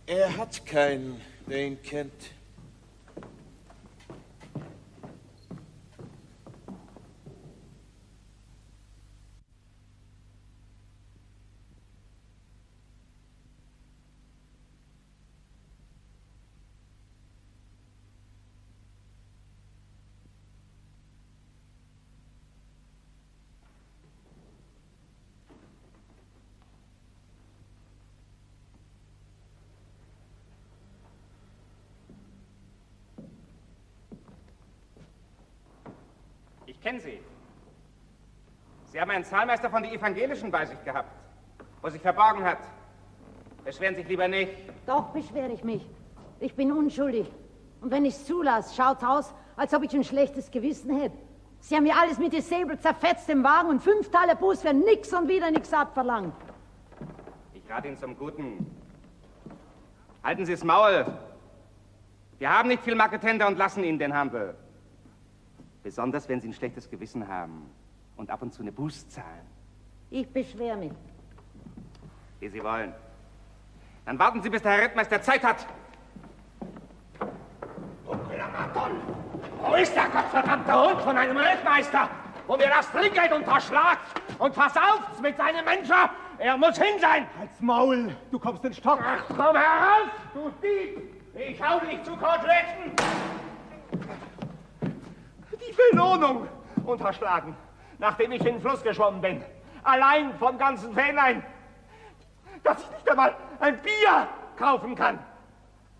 S6: Er hat keinen, der ihn kennt.
S10: Ich kenne Sie. Sie haben einen Zahlmeister von den Evangelischen bei sich gehabt, wo sich verborgen hat. Beschweren Sie sich lieber nicht.
S4: Doch beschwere ich mich. Ich bin unschuldig. Und wenn ich es zulasse, schaut's aus, als ob ich ein schlechtes Gewissen hätte. Sie haben mir alles mit den Säbel zerfetzt im Wagen und 5 Taler Buß für nix und wieder nix abverlangt.
S10: Ich rate Ihnen zum Guten. Halten Sie das Maul. Wir haben nicht viel Marketender und lassen Ihnen den Handel. Besonders, wenn Sie ein schlechtes Gewissen haben und ab und zu eine Buß zahlen.
S4: Ich beschwere mich.
S10: Wie Sie wollen. Dann warten Sie, bis der Herr Rittmeister Zeit hat.
S7: Wo ist der gottverdammte Hund von einem Rittmeister, wo mir das Trinkgeld unterschlagt und versauft's mit seinem Menschen? Er muss hin sein!
S1: Halt's Maul, du kommst in Stock.
S7: Ach, komm heraus, du Dieb! Ich hau dich zu Koteletten! Die Belohnung unterschlagen, nachdem ich in den Fluss geschwommen bin. Allein vom ganzen Fähnlein, dass ich nicht einmal ein Bier kaufen kann.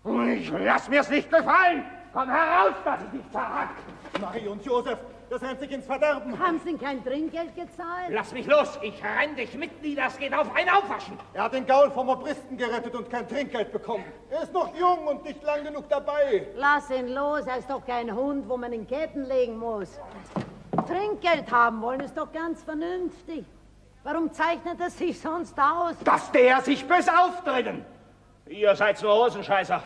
S7: Und ich lass mir's nicht gefallen. Komm heraus, dass ich dich zerhack.
S1: Marie und Josef, das rennt sich ins Verderben.
S4: Haben Sie denn kein Trinkgeld gezahlt?
S7: Lass mich los, ich renn dich mit nieder, es geht auf ein Aufwaschen.
S1: Er hat den Gaul vom Obristen gerettet und kein Trinkgeld bekommen. Er ist noch jung und nicht lang genug dabei.
S4: Lass ihn los, er ist doch kein Hund, wo man in Ketten legen muss. Trinkgeld haben wollen ist doch ganz vernünftig. Warum zeichnet er sich sonst aus?
S7: Dass der sich besauft drinnen. Ihr seid nur Hosenscheißer.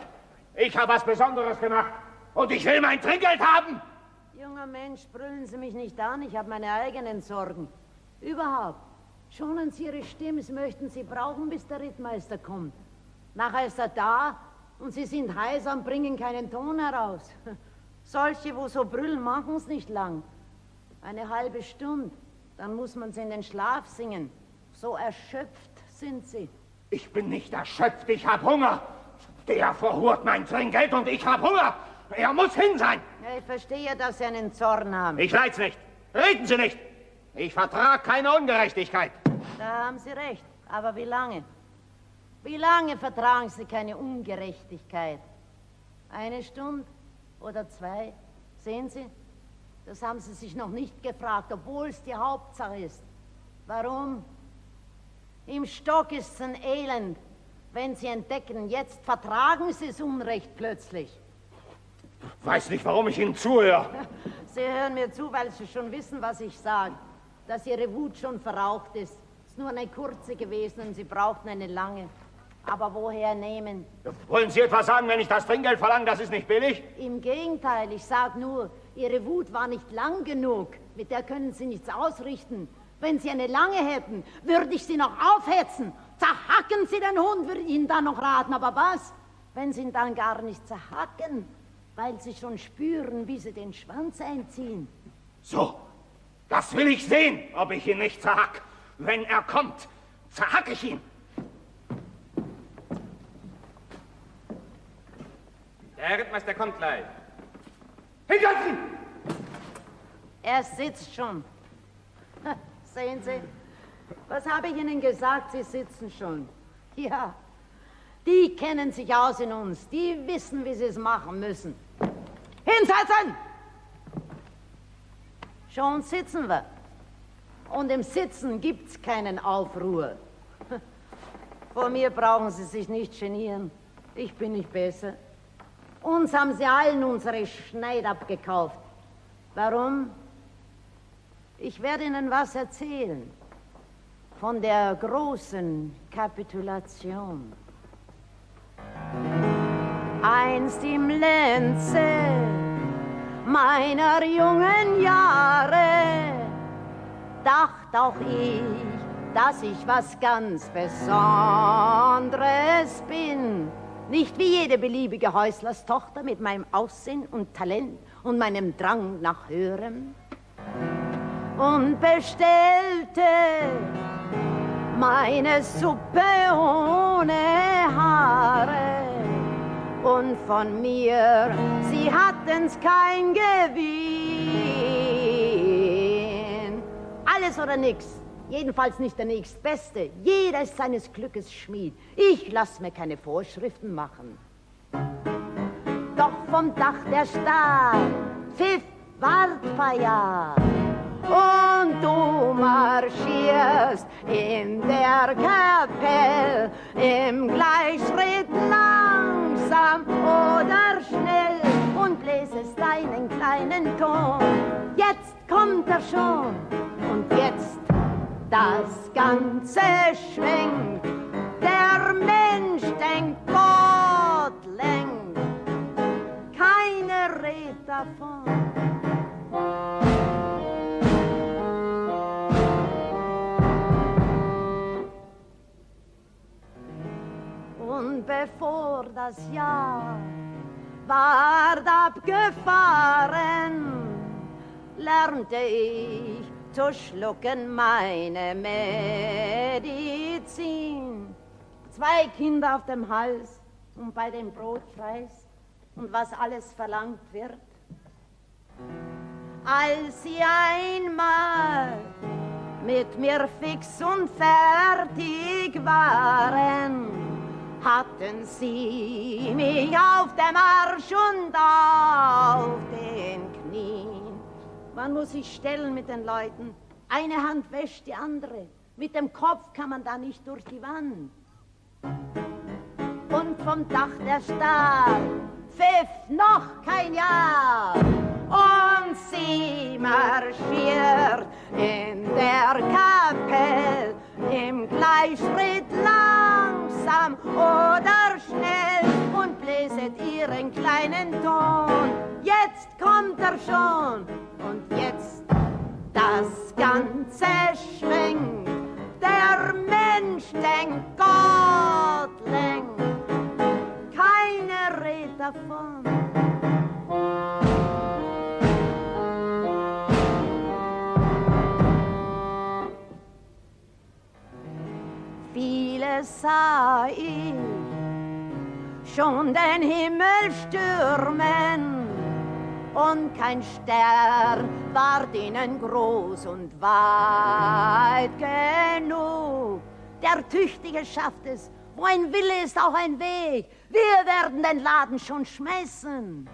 S7: Ich habe was Besonderes gemacht und ich will mein Trinkgeld haben.
S4: Junger Mensch, brüllen Sie mich nicht an, ich habe meine eigenen Sorgen. Überhaupt, schonen Sie Ihre Stimme, Sie möchten sie brauchen, bis der Rittmeister kommt. Nachher ist er da und Sie sind heiser und bringen keinen Ton heraus. Solche, wo so brüllen, machen es nicht lang. Eine halbe Stunde, dann muss man sie in den Schlaf singen. So erschöpft sind sie.
S7: Ich bin nicht erschöpft, ich hab Hunger. Der verhurt mein Trinkgeld und ich hab Hunger. Er muss hin sein.
S4: Ja, ich verstehe, dass Sie einen Zorn haben.
S7: Ich leid's nicht. Reden Sie nicht. Ich vertrag keine Ungerechtigkeit.
S4: Da haben Sie recht. Aber wie lange? Wie lange vertragen Sie keine Ungerechtigkeit? 1 Stunde oder 2? Sehen Sie? Das haben Sie sich noch nicht gefragt, obwohl es die Hauptsache ist. Warum? Im Stock ist's ein Elend. Wenn Sie entdecken, jetzt vertragen Sie es Unrecht plötzlich.
S7: Weiß nicht, warum ich Ihnen zuhöre.
S4: Sie hören mir zu, weil Sie schon wissen, was ich sage. Dass Ihre Wut schon verraucht ist. Es ist nur eine kurze gewesen und Sie brauchten eine lange. Aber woher nehmen?
S7: Wollen Sie etwas sagen, wenn ich das Trinkgeld verlange? Das ist nicht billig.
S4: Im Gegenteil, ich sage nur, Ihre Wut war nicht lang genug. Mit der können Sie nichts ausrichten. Wenn Sie eine lange hätten, würde ich Sie noch aufhetzen. Zerhacken Sie den Hund, würde ich Ihnen dann noch raten. Aber was, wenn Sie ihn dann gar nicht zerhacken? weil sie schon spüren, wie sie den Schwanz einziehen.
S10: So, das will ich sehen, ob ich ihn nicht zerhack. Wenn er kommt, zerhack ich ihn. Der Rittmeister kommt gleich. Hinsetzen!
S4: Er sitzt schon. Sehen Sie, was habe ich Ihnen gesagt? Sie sitzen schon. Ja, die kennen sich aus in uns. Die wissen, wie sie es machen müssen. Hinsetzen! Schon sitzen wir. Und im Sitzen gibt's keinen Aufruhr. Vor mir brauchen Sie sich nicht genieren. Ich bin nicht besser. Uns haben sie allen unsere Schneid abgekauft. Warum? Ich werde Ihnen was erzählen. Von der großen Kapitulation. Einst im Lenze meiner jungen Jahre dacht auch ich, dass ich was ganz Besonderes bin. Nicht wie jede beliebige Häuslerstochter mit meinem Aussehen und Talent und meinem Drang nach Höherem. Und bestellte meine Suppe ohne Haare. Und von mir, sie hatten's kein Gewinn. Alles oder nix. Jedenfalls nicht der nächstbeste. Jeder ist seines Glückes Schmied. Ich lass mir keine Vorschriften machen. Doch vom Dach der Stadt pfiff Wartfeier. Und du marschierst in der Kapelle im Gleichschritt langsam oder schnell und bläsest deinen kleinen Ton. Jetzt kommt er schon und jetzt das Ganze schwenkt. Der Mensch denkt, Gott lenkt. Keiner redet davon. Und bevor das Jahr ward abgefahren, lernte ich zu schlucken meine Medizin. 2 Kinder auf dem Hals und bei dem Brotpreis und was alles verlangt wird. Als sie einmal mit mir fix und fertig waren, hatten sie mich auf dem Arsch und auf den Knien. Man muss sich stellen mit den Leuten. Eine Hand wäscht die andere. Mit dem Kopf kann man da nicht durch die Wand. Und vom Dach der Stadt pfiff noch kein Jahr. Und sie marschiert in der Kapelle im Gleichschritt langsam oder schnell und bläset ihren kleinen Ton. Jetzt kommt er schon und jetzt das Ganze schwenkt. Der Mensch denkt, Gott lenkt. Keiner redet davon. Vieles sah ich schon den Himmel stürmen und kein Stern ward ihnen groß und weit genug. Der Tüchtige schafft es, wo ein Wille ist auch ein Weg. Wir werden den Laden schon schmeißen.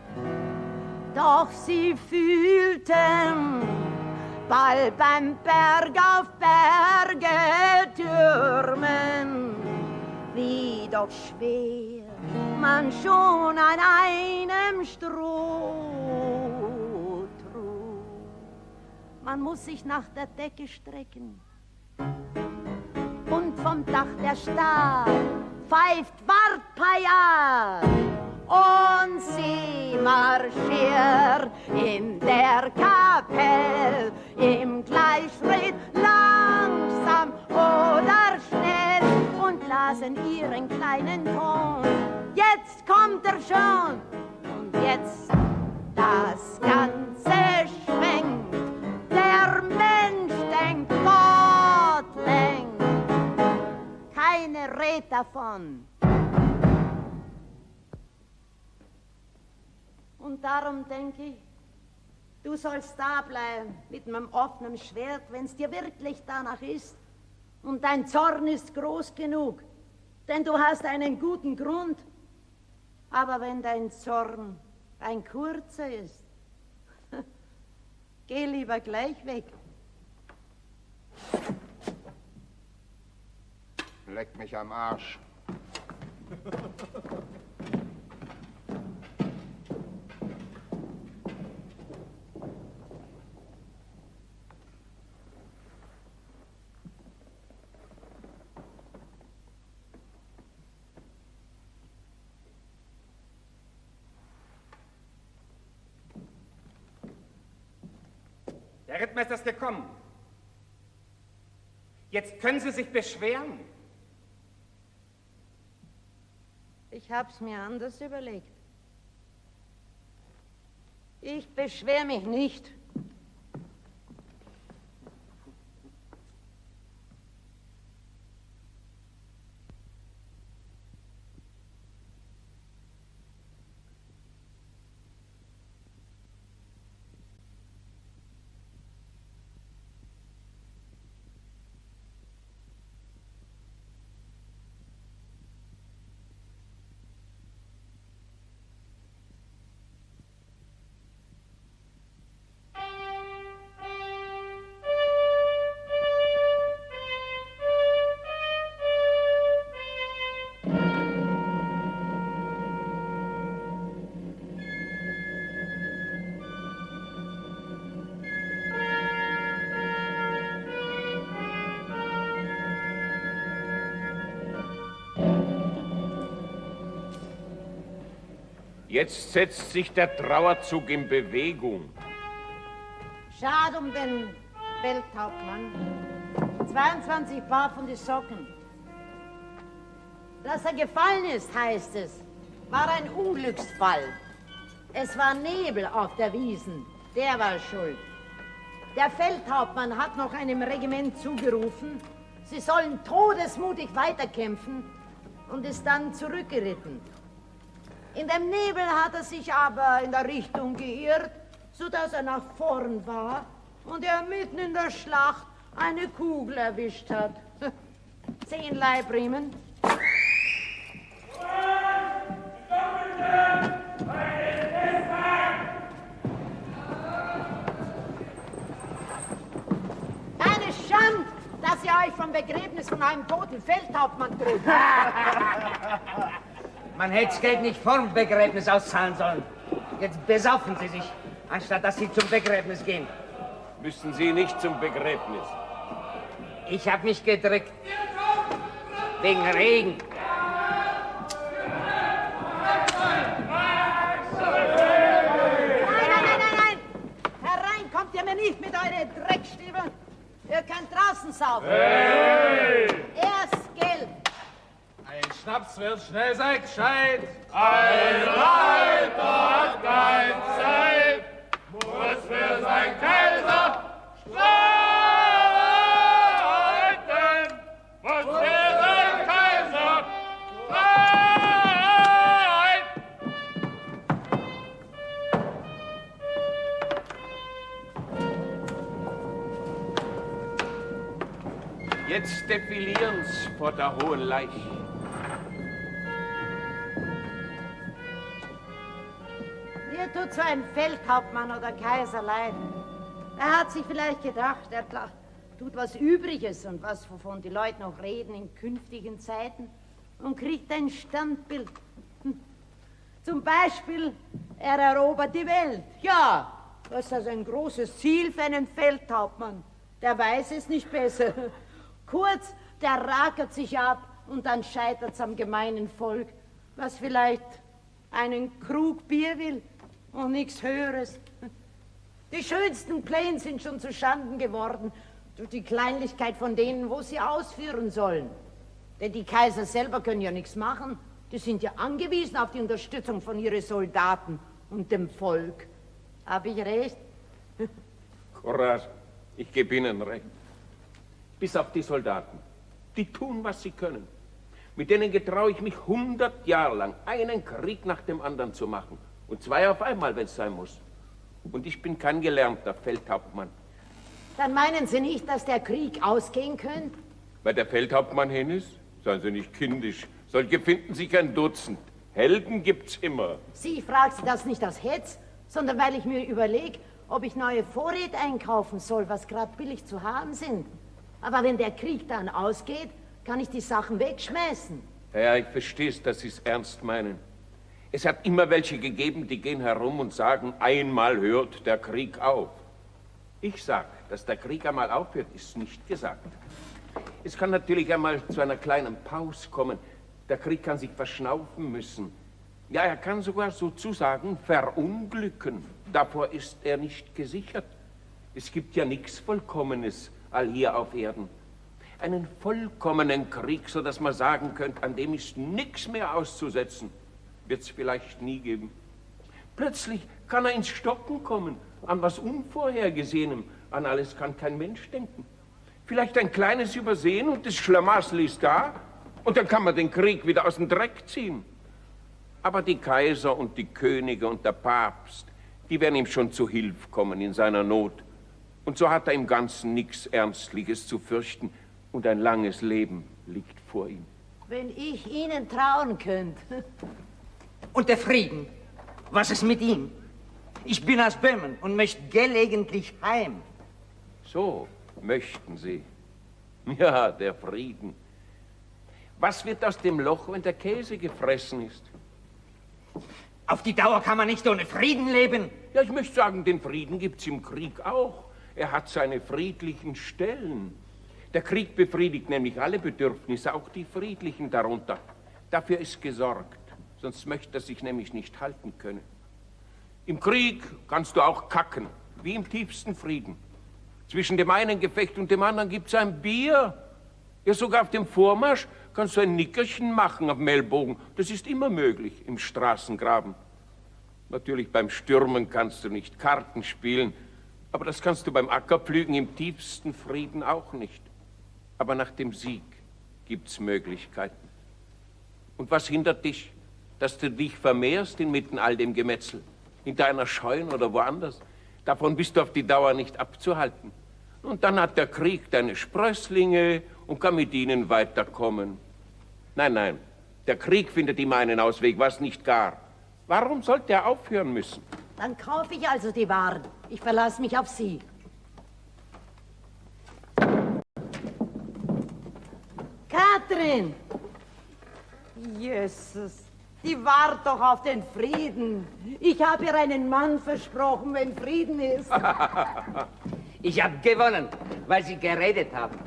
S4: Doch sie fühlten bald beim Berg auf Berge türmen, wie doch schwer man schon an einem Stroh trug. Man muss sich nach der Decke strecken und vom Dach der Stadt pfeift Wartpeier. Und sie marschiert in der Kapelle im Gleichschritt langsam oder schnell und lasen ihren kleinen Ton. Jetzt kommt er schon und jetzt davon. Und darum denke ich, du sollst da bleiben mit meinem offenen Schwert, wenn es dir wirklich danach ist. Und dein Zorn ist groß genug, denn du hast einen guten Grund. Aber wenn dein Zorn ein kurzer ist, geh lieber gleich weg.
S6: Leck mich am Arsch.
S10: Der Rittmeister ist gekommen. Jetzt können Sie sich beschweren.
S4: Ich hab's mir anders überlegt. Ich beschwer mich nicht.
S6: Jetzt setzt sich der Trauerzug in Bewegung.
S4: Schade um den Feldhauptmann. 22 Paar von die Socken. Dass er gefallen ist, heißt es, war ein Unglücksfall. Es war Nebel auf der Wiesen, der war schuld. Der Feldhauptmann hat noch einem Regiment zugerufen, sie sollen todesmutig weiterkämpfen und ist dann zurückgeritten. In dem Nebel hat er sich aber in der Richtung geirrt, sodass er nach vorn war und er mitten in der Schlacht eine Kugel erwischt hat. 10 Leibriemen. Eine Schande, dass ihr euch vom Begräbnis von einem toten Feldhauptmann trug.
S12: Man hätte das Geld nicht vorm Begräbnis auszahlen sollen. Jetzt besaufen Sie sich, anstatt dass Sie zum Begräbnis gehen.
S6: Müssen Sie nicht zum Begräbnis?
S12: Ich habe mich gedrückt. Wegen Regen.
S4: Nein! Herein kommt ihr mir nicht mit euren Dreckstiefel. Ihr könnt draußen saufen.
S13: Hey!
S4: Erst Geld.
S13: Ein Schnaps wird schnell sein gescheit. Ein Reiter hat keine Zeit, muss für sein Kaiser streiten. Muss für sein Kaiser streiten.
S6: Jetzt defilieren's vor der hohen Leich.
S4: Mir tut so ein Feldhauptmann oder Kaiser leid. Er hat sich vielleicht gedacht, er tut was Übriges und was, wovon die Leute noch reden in künftigen Zeiten und kriegt ein Standbild. Zum Beispiel, er erobert die Welt. Ja, das ist also ein großes Ziel für einen Feldhauptmann. Der weiß es nicht besser. Kurz, der rackert sich ab und dann scheitert's am gemeinen Volk, was vielleicht einen Krug Bier will und nichts Höheres. Die schönsten Pläne sind schon zu Schanden geworden durch die Kleinlichkeit von denen, wo sie ausführen sollen. Denn die Kaiser selber können ja nichts machen. Die sind ja angewiesen auf die Unterstützung von ihren Soldaten und dem Volk. Hab ich recht?
S6: Courage, ich gebe Ihnen recht. Bis auf die Soldaten. Die tun, was sie können. Mit denen getraue ich mich 100 Jahre lang, einen Krieg nach dem anderen zu machen. Und 2 auf einmal, wenn es sein muss. Und ich bin kein gelernter Feldhauptmann.
S4: Dann meinen Sie nicht, dass der Krieg ausgehen könnte?
S6: Weil der Feldhauptmann hin ist? Seien Sie nicht kindisch. Solche finden sich ein Dutzend. Helden gibt's immer.
S4: Sie fragt Sie das nicht aus Hetz, sondern weil ich mir überlege, ob ich neue Vorräte einkaufen soll, was gerade billig zu haben sind. Aber wenn der Krieg dann ausgeht, kann ich die Sachen wegschmeißen.
S6: Ja, ich verstehe es, dass Sie es ernst meinen. Es hat immer welche gegeben, die gehen herum und sagen, einmal hört der Krieg auf. Ich sag, dass der Krieg einmal aufhört, ist nicht gesagt. Es kann natürlich einmal zu einer kleinen Pause kommen. Der Krieg kann sich verschnaufen müssen. Ja, er kann sogar sozusagen verunglücken. Davor ist er nicht gesichert. Es gibt ja nichts Vollkommenes all hier auf Erden. Einen vollkommenen Krieg, so dass man sagen könnte, an dem ist nichts mehr auszusetzen, wird es vielleicht nie geben. Plötzlich kann er ins Stocken kommen, an was Unvorhergesehenem. An alles kann kein Mensch denken. Vielleicht ein kleines Übersehen und das Schlamassel ist da und dann kann man den Krieg wieder aus dem Dreck ziehen. Aber die Kaiser und die Könige und der Papst, die werden ihm schon zu Hilfe kommen in seiner Not. Und so hat er im Ganzen nichts Ernstliches zu fürchten und ein langes Leben liegt vor ihm.
S4: Wenn ich Ihnen trauen könnte.
S12: Und der Frieden, was ist mit ihm? Ich bin aus Böhmen und möchte gelegentlich heim.
S6: So möchten Sie. Ja, der Frieden. Was wird aus dem Loch, wenn der Käse gefressen ist?
S12: Auf die Dauer kann man nicht ohne Frieden leben.
S6: Ja, ich möchte sagen, den Frieden gibt's im Krieg auch. Er hat seine friedlichen Stellen. Der Krieg befriedigt nämlich alle Bedürfnisse, auch die friedlichen darunter. Dafür ist gesorgt, sonst möchte er sich nämlich nicht halten können. Im Krieg kannst du auch kacken, wie im tiefsten Frieden. Zwischen dem einen Gefecht und dem anderen gibt's ein Bier. Ja, sogar auf dem Vormarsch kannst du ein Nickerchen machen am Ellbogen. Das ist immer möglich im Straßengraben. Natürlich beim Stürmen kannst du nicht Karten spielen, aber das kannst du beim Ackerpflügen im tiefsten Frieden auch nicht. Aber nach dem Sieg gibt's Möglichkeiten. Und was hindert dich, dass du dich vermehrst inmitten all dem Gemetzel? In deiner Scheune oder woanders? Davon bist du auf die Dauer nicht abzuhalten. Und dann hat der Krieg deine Sprösslinge und kann mit ihnen weiterkommen. Nein, nein, der Krieg findet immer einen Ausweg, was nicht gar. Warum sollte er aufhören müssen?
S4: Dann kaufe ich also die Waren. Ich verlasse mich auf Sie. Katrin! Jesus, die wart doch auf den Frieden. Ich habe ihr einen Mann versprochen, wenn Frieden ist.
S12: Ich habe gewonnen, weil Sie geredet haben.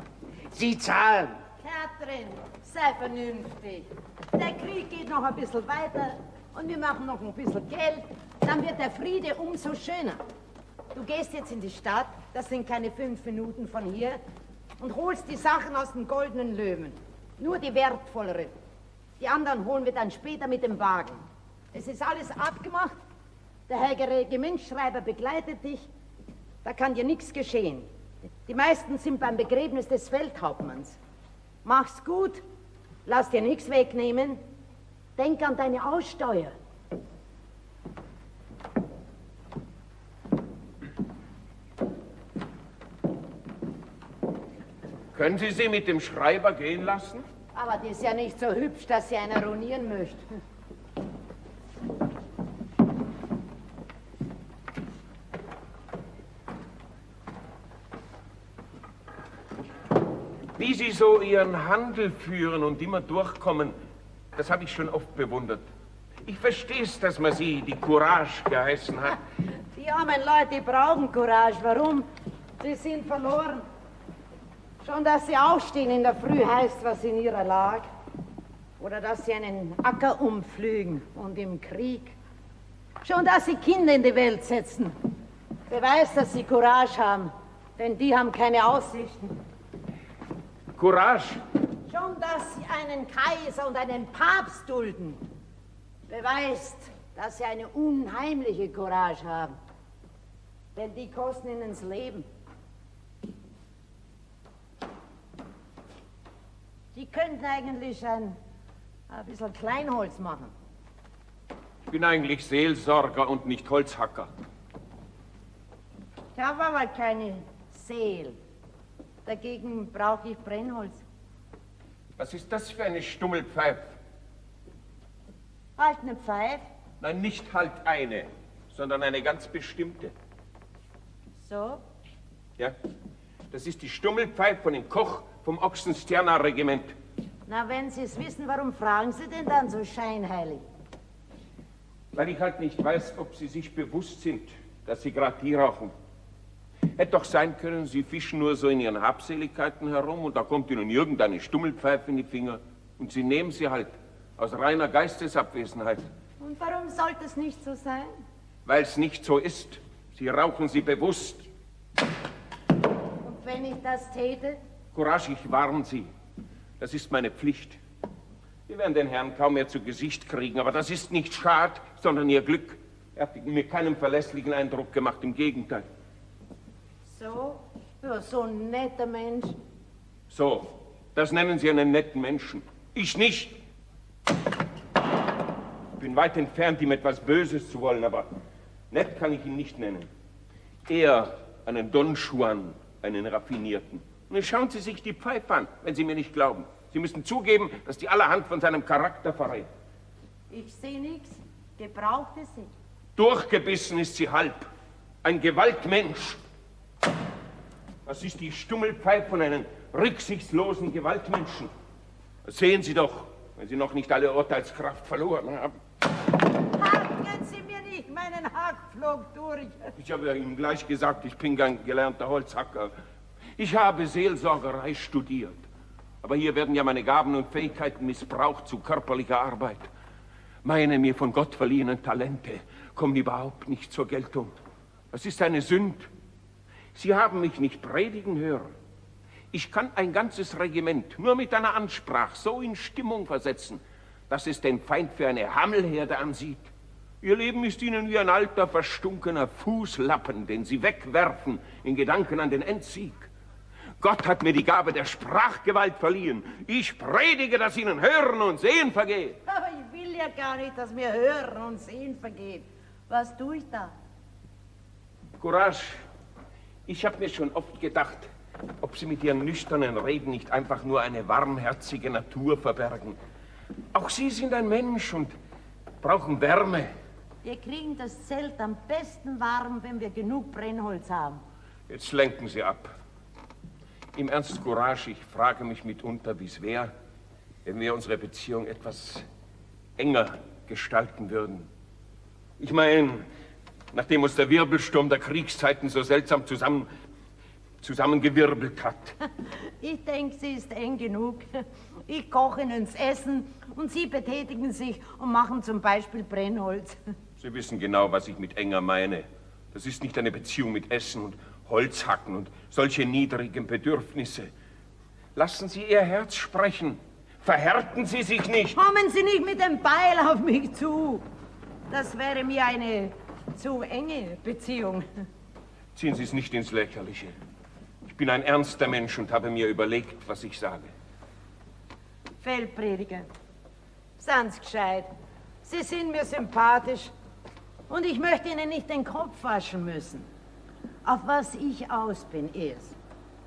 S12: Sie zahlen.
S4: Katrin, sei vernünftig. Der Krieg geht noch ein bisschen weiter und wir machen noch ein bisschen Geld. Dann wird der Friede umso schöner. Du gehst jetzt in die Stadt, das sind keine 5 Minuten von hier, und holst die Sachen aus dem Goldenen Löwen. Nur die wertvolleren. Die anderen holen wir dann später mit dem Wagen. Es ist alles abgemacht. Der Herr Regimentsschreiber begleitet dich. Da kann dir nichts geschehen. Die meisten sind beim Begräbnis des Feldhauptmanns. Mach's gut, lass dir nichts wegnehmen. Denk an deine Aussteuer.
S6: Können Sie sie mit dem Schreiber gehen lassen?
S4: Aber die ist ja nicht so hübsch, dass sie einer ruinieren möchte.
S6: Wie Sie so Ihren Handel führen und immer durchkommen, das habe ich schon oft bewundert. Ich verstehe es, dass man Sie die Courage geheißen hat.
S4: Die armen Leute brauchen Courage. Warum? Sie sind verloren. Schon, dass sie aufstehen in der Früh heißt was in ihrer Lage. Oder dass sie einen Acker umpflügen und im Krieg. Schon, dass sie Kinder in die Welt setzen. Beweis, dass sie Courage haben, denn die haben keine Aussichten.
S6: Courage?
S4: Schon, dass sie einen Kaiser und einen Papst dulden, beweist, dass sie eine unheimliche Courage haben. Denn die kosten ihnen das Leben. Die könnten eigentlich ein Ein bisschen Kleinholz machen.
S6: Ich bin eigentlich Seelsorger und nicht Holzhacker.
S4: Ich habe aber keine Seel. Dagegen brauche ich Brennholz.
S6: Was ist das für eine Stummelpfeife?
S4: Halt eine Pfeife.
S6: Nein, nicht halt eine, sondern eine ganz bestimmte.
S4: So?
S6: Ja, das ist die Stummelpfeife von dem Koch vom Oxenstierna-Regiment.
S4: Na, wenn Sie es wissen, warum fragen Sie denn dann so scheinheilig?
S6: Weil ich halt nicht weiß, ob Sie sich bewusst sind, dass Sie gerade die rauchen. Hätte doch sein können, Sie fischen nur so in Ihren Habseligkeiten herum und da kommt Ihnen irgendeine Stummelpfeife in die Finger und Sie nehmen sie halt aus reiner Geistesabwesenheit.
S4: Und warum sollte es nicht so sein?
S6: Weil es nicht so ist. Sie rauchen sie bewusst.
S4: Und wenn ich das täte?
S6: Courage, ich warne Sie. Das ist meine Pflicht. Wir werden den Herrn kaum mehr zu Gesicht kriegen, aber das ist nicht Schad, sondern Ihr Glück. Er hat mir keinen verlässlichen Eindruck gemacht, im Gegenteil.
S4: So? Ja, so ein netter Mensch.
S6: So, das nennen Sie einen netten Menschen. Ich nicht. Ich bin weit entfernt, ihm etwas Böses zu wollen, aber nett kann ich ihn nicht nennen. Eher einen Don Juan, einen Raffinierten. Und jetzt schauen Sie sich die Pfeife an, wenn Sie mir nicht glauben. Sie müssen zugeben, dass die allerhand von seinem Charakter verrät.
S4: Ich sehe nichts. Gebraucht ist sie.
S6: Durchgebissen ist sie halb. Ein Gewaltmensch. Das ist die Stummelpfeife von einem rücksichtslosen Gewaltmenschen. Das sehen Sie doch, wenn Sie noch nicht alle Urteilskraft verloren haben.
S4: Hacken Sie mir nicht, meinen Hack flog durch.
S6: Ich habe ja Ihnen gleich gesagt, ich bin kein gelernter Holzhacker. Ich habe Seelsorgerei studiert. Aber hier werden ja meine Gaben und Fähigkeiten missbraucht zu körperlicher Arbeit. Meine mir von Gott verliehenen Talente kommen überhaupt nicht zur Geltung. Das ist eine Sünde. Sie haben mich nicht predigen hören. Ich kann ein ganzes Regiment nur mit einer Ansprache so in Stimmung versetzen, dass es den Feind für eine Hammelherde ansieht. Ihr Leben ist ihnen wie ein alter, verstunkener Fußlappen, den sie wegwerfen in Gedanken an den Endsieg. Gott hat mir die Gabe der Sprachgewalt verliehen. Ich predige, dass ihnen Hören und Sehen vergeht.
S4: Aber ich will ja gar nicht, dass mir Hören und Sehen vergeht. Was tue ich da?
S6: Courage, ich habe mir schon oft gedacht, ob Sie mit Ihren nüchternen Reden nicht einfach nur eine warmherzige Natur verbergen. Auch Sie sind ein Mensch und brauchen Wärme.
S4: Wir kriegen das Zelt am besten warm, wenn wir genug Brennholz haben.
S6: Jetzt lenken Sie ab. Im Ernst, Courage, ich frage mich mitunter, wie es wäre, wenn wir unsere Beziehung etwas enger gestalten würden. Ich meine, nachdem uns der Wirbelsturm der Kriegszeiten so seltsam zusammengewirbelt hat.
S4: Ich denke, sie ist eng genug. Ich koche Ihnen das Essen und Sie betätigen sich und machen zum Beispiel Brennholz.
S6: Sie wissen genau, was ich mit enger meine. Das ist nicht eine Beziehung mit Essen und Holzhacken und solche niedrigen Bedürfnisse. Lassen Sie Ihr Herz sprechen. Verhärten Sie sich nicht.
S4: Kommen Sie nicht mit dem Beil auf mich zu. Das wäre mir eine zu enge Beziehung.
S6: Ziehen Sie es nicht ins Lächerliche. Ich bin ein ernster Mensch und habe mir überlegt, was ich sage.
S4: Feldprediger, sind's gescheit. Sie sind mir sympathisch und ich möchte Ihnen nicht den Kopf waschen müssen. Auf was ich aus bin, ist,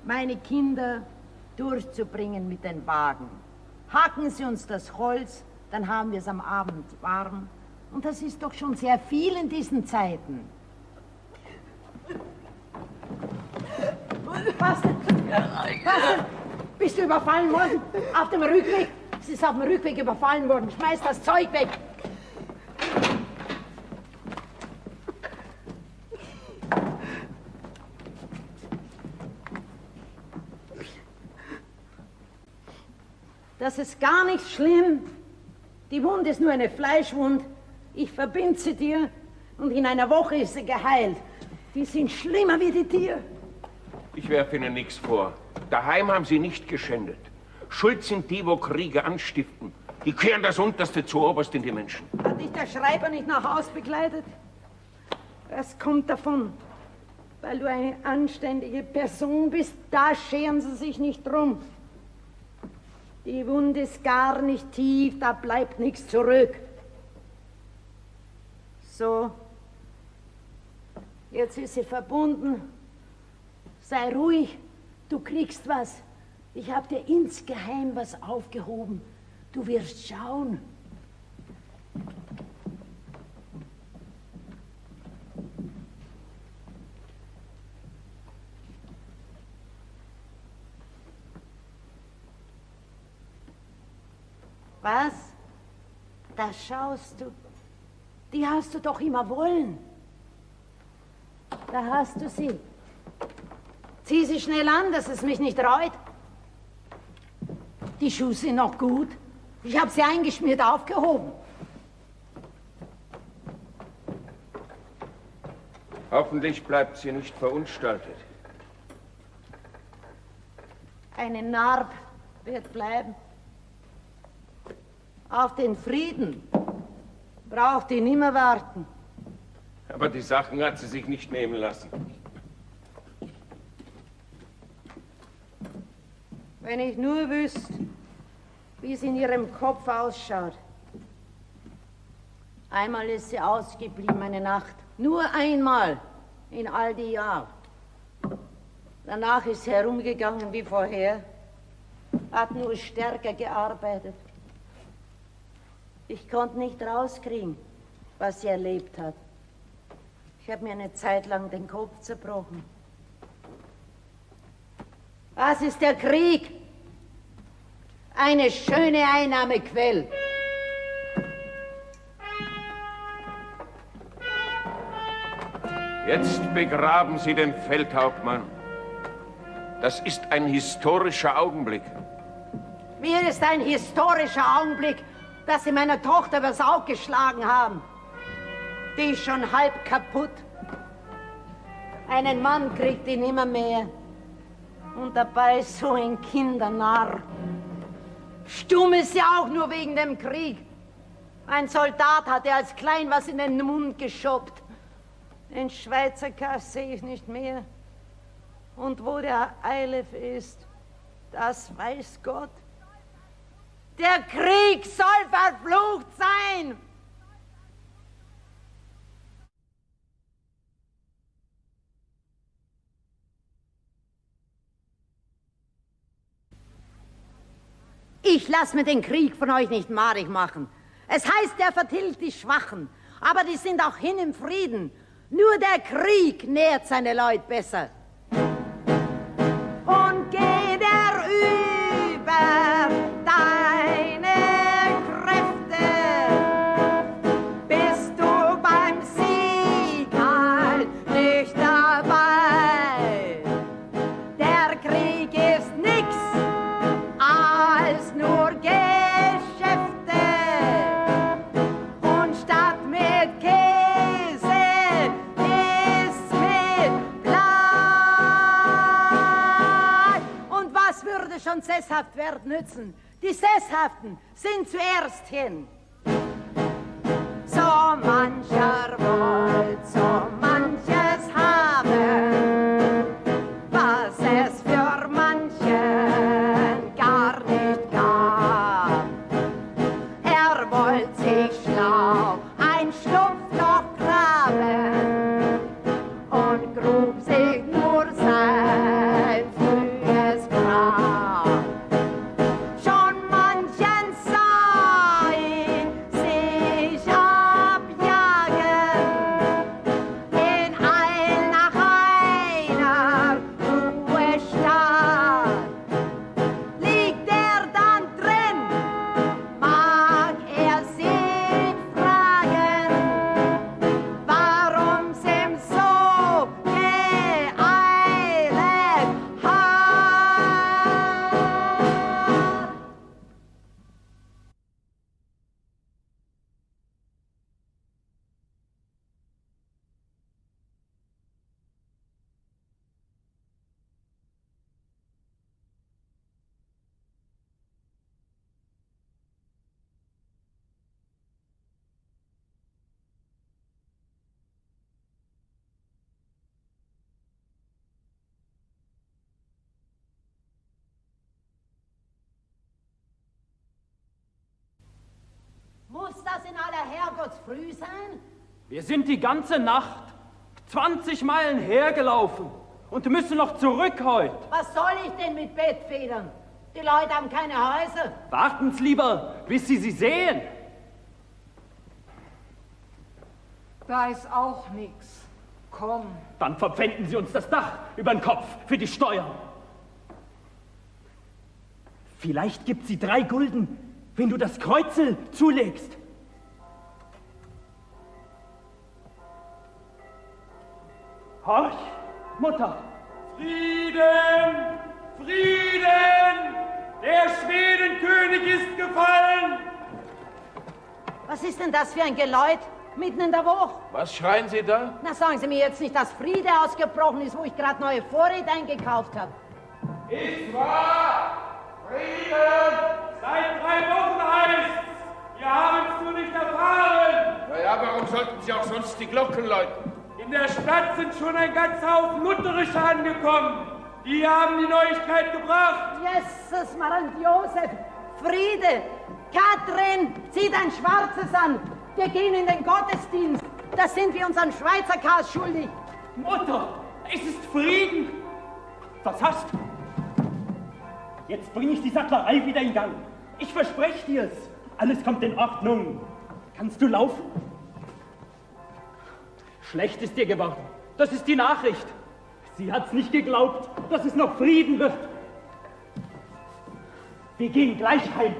S4: meine Kinder durchzubringen mit den Wagen. Hacken Sie uns das Holz, dann haben wir es am Abend warm. Und das ist doch schon sehr viel in diesen Zeiten. Was denn? Bist du überfallen worden? Auf dem Rückweg? Sie ist auf dem Rückweg überfallen worden. Schmeiß das Zeug weg. Das ist gar nicht schlimm. Die Wunde ist nur eine Fleischwunde. Ich verbinde sie dir und in einer Woche ist sie geheilt. Die sind schlimmer wie die Tiere.
S6: Ich werfe Ihnen nichts vor. Daheim haben Sie nicht geschändet. Schuld sind die, wo Kriege anstiften. Die kehren das Unterste zu oberst in die Menschen.
S4: Hat dich der Schreiber nicht nach Haus begleitet? Das kommt davon. Weil du eine anständige Person bist, da scheren sie sich nicht drum. Die Wunde ist gar nicht tief, da bleibt nichts zurück. So, jetzt ist sie verbunden. Sei ruhig, du kriegst was. Ich habe dir insgeheim was aufgehoben. Du wirst schauen. Was? Da schaust du. Die hast du doch immer wollen. Da hast du sie. Zieh sie schnell an, dass es mich nicht reut. Die Schuhe sind noch gut. Ich habe sie eingeschmiert aufgehoben.
S6: Hoffentlich bleibt sie nicht verunstaltet.
S4: Eine Narb wird bleiben. Auf den Frieden braucht ihr nimmer warten.
S6: Aber die Sachen hat sie sich nicht nehmen lassen.
S4: Wenn ich nur wüsste, wie es in ihrem Kopf ausschaut. Einmal ist sie ausgeblieben, eine Nacht. Nur einmal in all die Jahre. Danach ist sie herumgegangen wie vorher, hat nur stärker gearbeitet. Ich konnte nicht rauskriegen, was sie erlebt hat. Ich habe mir eine Zeit lang den Kopf zerbrochen. Was ist der Krieg? Eine schöne Einnahmequelle.
S6: Jetzt begraben Sie den Feldhauptmann. Das ist ein historischer Augenblick.
S4: Mir ist ein historischer Augenblick, dass sie meiner Tochter übers Auge geschlagen haben. Die ist schon halb kaputt. Einen Mann kriegt die nimmer mehr. Und dabei so ein Kindernarr. Stumm ist sie auch nur wegen dem Krieg. Ein Soldat hatte als klein was in den Mund geschoppt. Den Schweizer Kass sehe ich nicht mehr. Und wo der Eilef ist, das weiß Gott. Der Krieg soll verflucht sein! Ich lass mir den Krieg von euch nicht madig machen. Es heißt, er vertilgt die Schwachen, aber die sind auch hin im Frieden. Nur der Krieg nährt seine Leute besser. Und geht er über deine Kräfte, bist du beim Sieg halt nicht dabei. Der Krieg ist nix als nur Geschäfte und statt mit Käse ist mit Blei. Und was würde schon sesshaft werden nützen? Die Sesshaften sind zuerst hin. So mancher wollt, so manches haben, was es für manchen gar nicht gab. Er wollt sich schlau ein Schlupfloch graben und grub sich nur sein frühes Grab. Schon manchen sah ihn sich abjagen, früh sein?
S14: Wir sind die ganze Nacht 20 Meilen hergelaufen und müssen noch zurück heute.
S4: Was soll ich denn mit Bettfedern? Die Leute haben keine Häuser.
S14: Warten Sie lieber, bis Sie sie sehen.
S15: Da ist auch nix. Komm.
S14: Dann verpfänden Sie uns das Dach über den Kopf für die Steuern. Vielleicht gibt sie 3 Gulden, wenn du das Kreuzel zulegst. Horch, Mutter!
S13: Frieden! Frieden! Der Schwedenkönig ist gefallen!
S4: Was ist denn das für ein Geläut mitten in der Woche?
S6: Was schreien Sie da?
S4: Na, sagen Sie mir jetzt nicht, dass Friede ausgebrochen ist, wo ich gerade neue Vorräte eingekauft habe.
S13: Ist wahr! Frieden! Seit 3 Wochen heißt's! Wir haben's nur nicht erfahren!
S6: Ja, warum sollten Sie auch sonst die Glocken läuten?
S13: In der Stadt sind schon ein ganzer Haufen Lutherische angekommen. Die haben die Neuigkeit gebracht.
S4: Jesus, Marant Josef, Friede! Katrin, zieh dein Schwarzes an! Wir gehen in den Gottesdienst. Das sind wir unseren Schweizer Kas schuldig.
S14: Mutter, es ist Frieden. Was hast du? Jetzt bringe ich die Sattlerei wieder in Gang. Ich verspreche dir's. Alles kommt in Ordnung. Kannst du laufen? Schlecht ist dir geworden. Das ist die Nachricht. Sie hat's nicht geglaubt, dass es noch Frieden wird. Wir gehen gleich heim.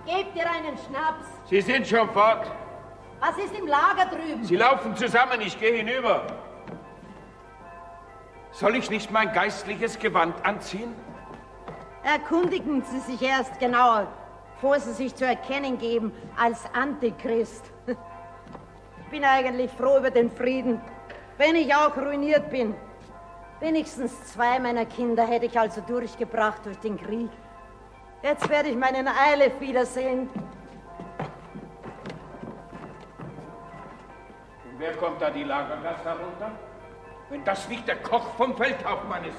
S4: Gebt ihr einen Schnaps.
S6: Sie sind schon fort.
S4: Was ist im Lager drüben?
S6: Sie laufen zusammen, ich gehe hinüber. Soll ich nicht mein geistliches Gewand anziehen?
S4: Erkundigen Sie sich erst genauer, bevor Sie sich zu erkennen geben als Antichrist. Ich bin eigentlich froh über den Frieden, wenn ich auch ruiniert bin. Wenigstens 2 meiner Kinder hätte ich also durchgebracht durch den Krieg. Jetzt werde ich meinen Eilef wiedersehen.
S6: Und wer kommt da die Lagergasse herunter? Wenn das nicht der Koch vom Feldhauptmann ist.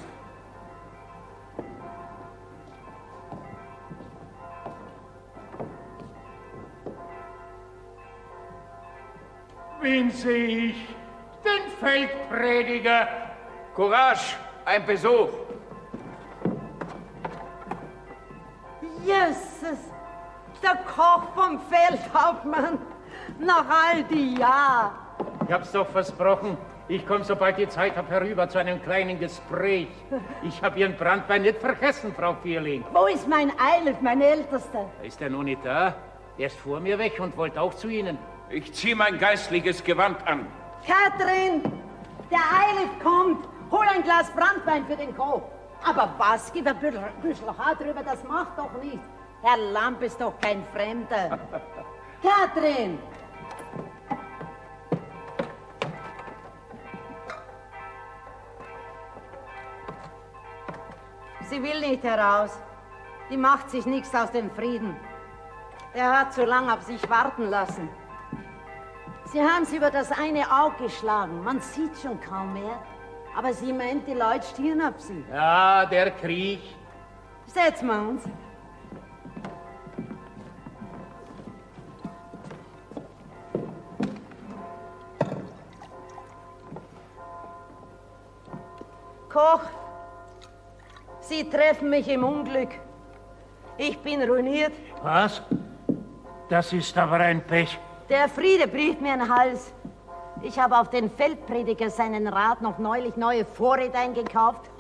S13: Wen sehe ich? Den Feldprediger.
S6: Courage, ein Besuch.
S4: Jesus, der Koch vom Feldhauptmann. Nach all die Jahre.
S12: Ich hab's doch versprochen. Ich komme, sobald ich Zeit habe, herüber zu einem kleinen Gespräch. Ich habe Ihren Brandwein nicht vergessen, Frau Vierling.
S4: Wo ist mein Eilef, mein Ältester?
S12: Ist er noch nicht da? Er ist vor mir weg und wollte auch zu Ihnen.
S6: Ich ziehe mein geistliches Gewand an.
S4: Katrin, der Eilef kommt. Hol ein Glas Brandwein für den Koch. Aber was, gib ein bisschen Haar drüber, das macht doch nichts. Herr Lamp ist doch kein Fremder. Katrin! Sie will nicht heraus. Die macht sich nichts aus dem Frieden. Der hat zu lang auf sich warten lassen. Sie haben sie über das eine Auge geschlagen. Man sieht schon kaum mehr. Aber sie meint, die Leute stieren auf sie.
S12: Ja, der Krieg.
S4: Setzen wir uns. Koch, Sie treffen mich im Unglück. Ich bin ruiniert.
S12: Was? Das ist aber ein Pech.
S4: Der Friede bricht mir den Hals. Ich habe auf den Feldprediger seinen Rat noch neulich neue Vorräte eingekauft.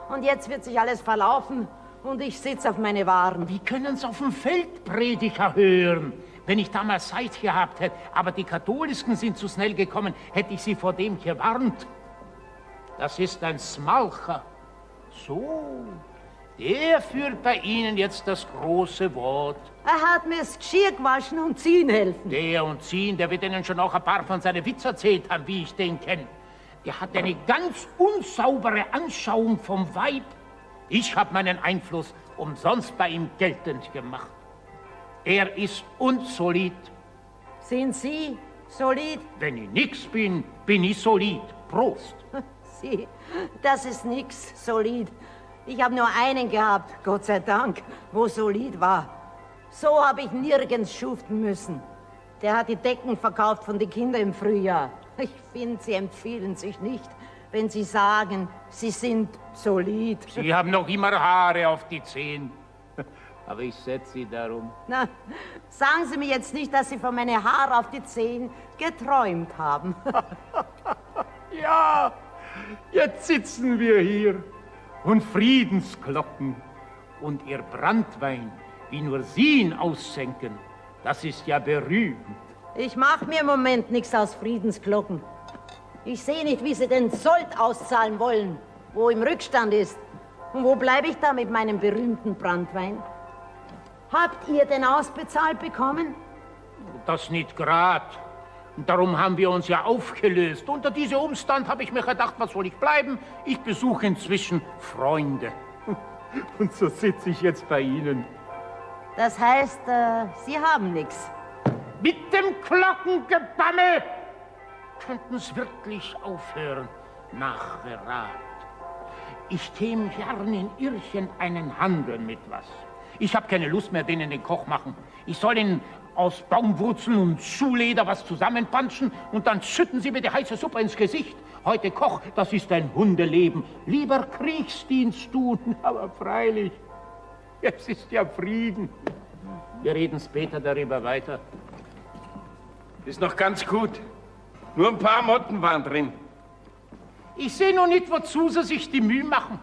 S4: Und jetzt wird sich alles verlaufen und ich sitze auf meine Waren.
S12: Wie können Sie auf den Feldprediger hören? Wenn ich damals Zeit gehabt hätte, aber die Katholischen sind zu schnell gekommen, hätte ich Sie vor dem gewarnt. Das ist ein Smalcher. So, der führt bei Ihnen jetzt das große Wort.
S4: Er hat mir das Geschirr gewaschen und ziehen helfen.
S12: Der und ziehen, der wird Ihnen schon auch ein paar von seinen Witz erzählt haben, wie ich den kenne. Der hat eine ganz unsaubere Anschauung vom Weib. Ich habe meinen Einfluss umsonst bei ihm geltend gemacht. Er ist unsolid.
S4: Sind Sie solid?
S12: Wenn ich nix bin, bin ich solid. Prost.
S4: Sie, das ist nix solid. Ich habe nur einen gehabt, Gott sei Dank, wo solid war. So habe ich nirgends schuften müssen. Der hat die Decken verkauft von den Kindern im Frühjahr. Ich finde, Sie empfehlen sich nicht, wenn Sie sagen, Sie sind solid.
S12: Sie haben noch immer Haare auf die Zehen. Aber ich setze Sie darum.
S4: Na, sagen Sie mir jetzt nicht, dass Sie von meinen Haaren auf die Zehen geträumt haben.
S12: Ja, jetzt sitzen wir hier und Friedensglocken und Ihr Branntwein, wie nur Sie ihn aussenken, das ist ja berühmt.
S4: Ich mache mir im Moment nichts aus Friedensglocken. Ich sehe nicht, wie Sie den Sold auszahlen wollen, wo im Rückstand ist. Und wo bleibe ich da mit meinem berühmten Branntwein? Habt ihr den ausbezahlt bekommen?
S12: Das nicht grad. Und darum haben wir uns ja aufgelöst. Unter diesem Umstand habe ich mir gedacht, was soll ich bleiben? Ich besuche inzwischen Freunde. Und so sitze ich jetzt bei Ihnen.
S4: Das heißt, Sie haben nichts.
S12: Mit dem Glockengebammel! Könnten es wirklich aufhören, Nachgerat. Ich käme gern in irgendeinen Handel mit was. Ich habe keine Lust mehr, denen den Koch machen. Ich soll ihnen aus Baumwurzeln und Schuhleder was zusammenpanschen und dann schütten sie mir die heiße Suppe ins Gesicht. Heute Koch, das ist ein Hundeleben. Lieber Kriegsdienst tun, aber freilich, es ist ja Frieden. Wir reden später darüber weiter.
S6: Ist noch ganz gut. Nur ein paar Motten waren drin.
S12: Ich sehe noch nicht, wozu sie sich die Mühe machen.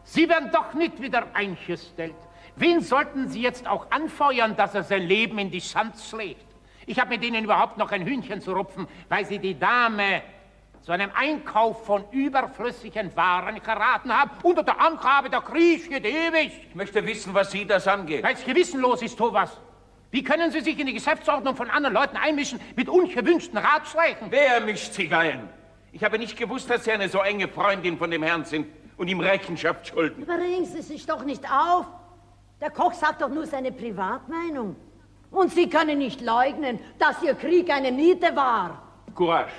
S12: Sie werden doch nicht wieder eingestellt. Wen sollten Sie jetzt auch anfeuern, dass er sein Leben in die Schanz schlägt? Ich habe mit Ihnen überhaupt noch ein Hühnchen zu rupfen, weil Sie die Dame zu einem Einkauf von überflüssigen Waren geraten haben, unter der Angabe, der Krieg geht ewig.
S6: Ich möchte wissen, was Sie das angeht.
S12: Weil es gewissenlos ist, Thomas. Wie können Sie sich in die Geschäftsordnung von anderen Leuten einmischen mit ungewünschten Ratschlägen?
S6: Wer mischt sich ein? Ich habe nicht gewusst, dass Sie eine so enge Freundin von dem Herrn sind und ihm Rechenschaft schulden.
S4: Aber regen Sie sich doch nicht auf. Der Koch sagt doch nur seine Privatmeinung. Und Sie können nicht leugnen, dass Ihr Krieg eine Niete war.
S6: Courage.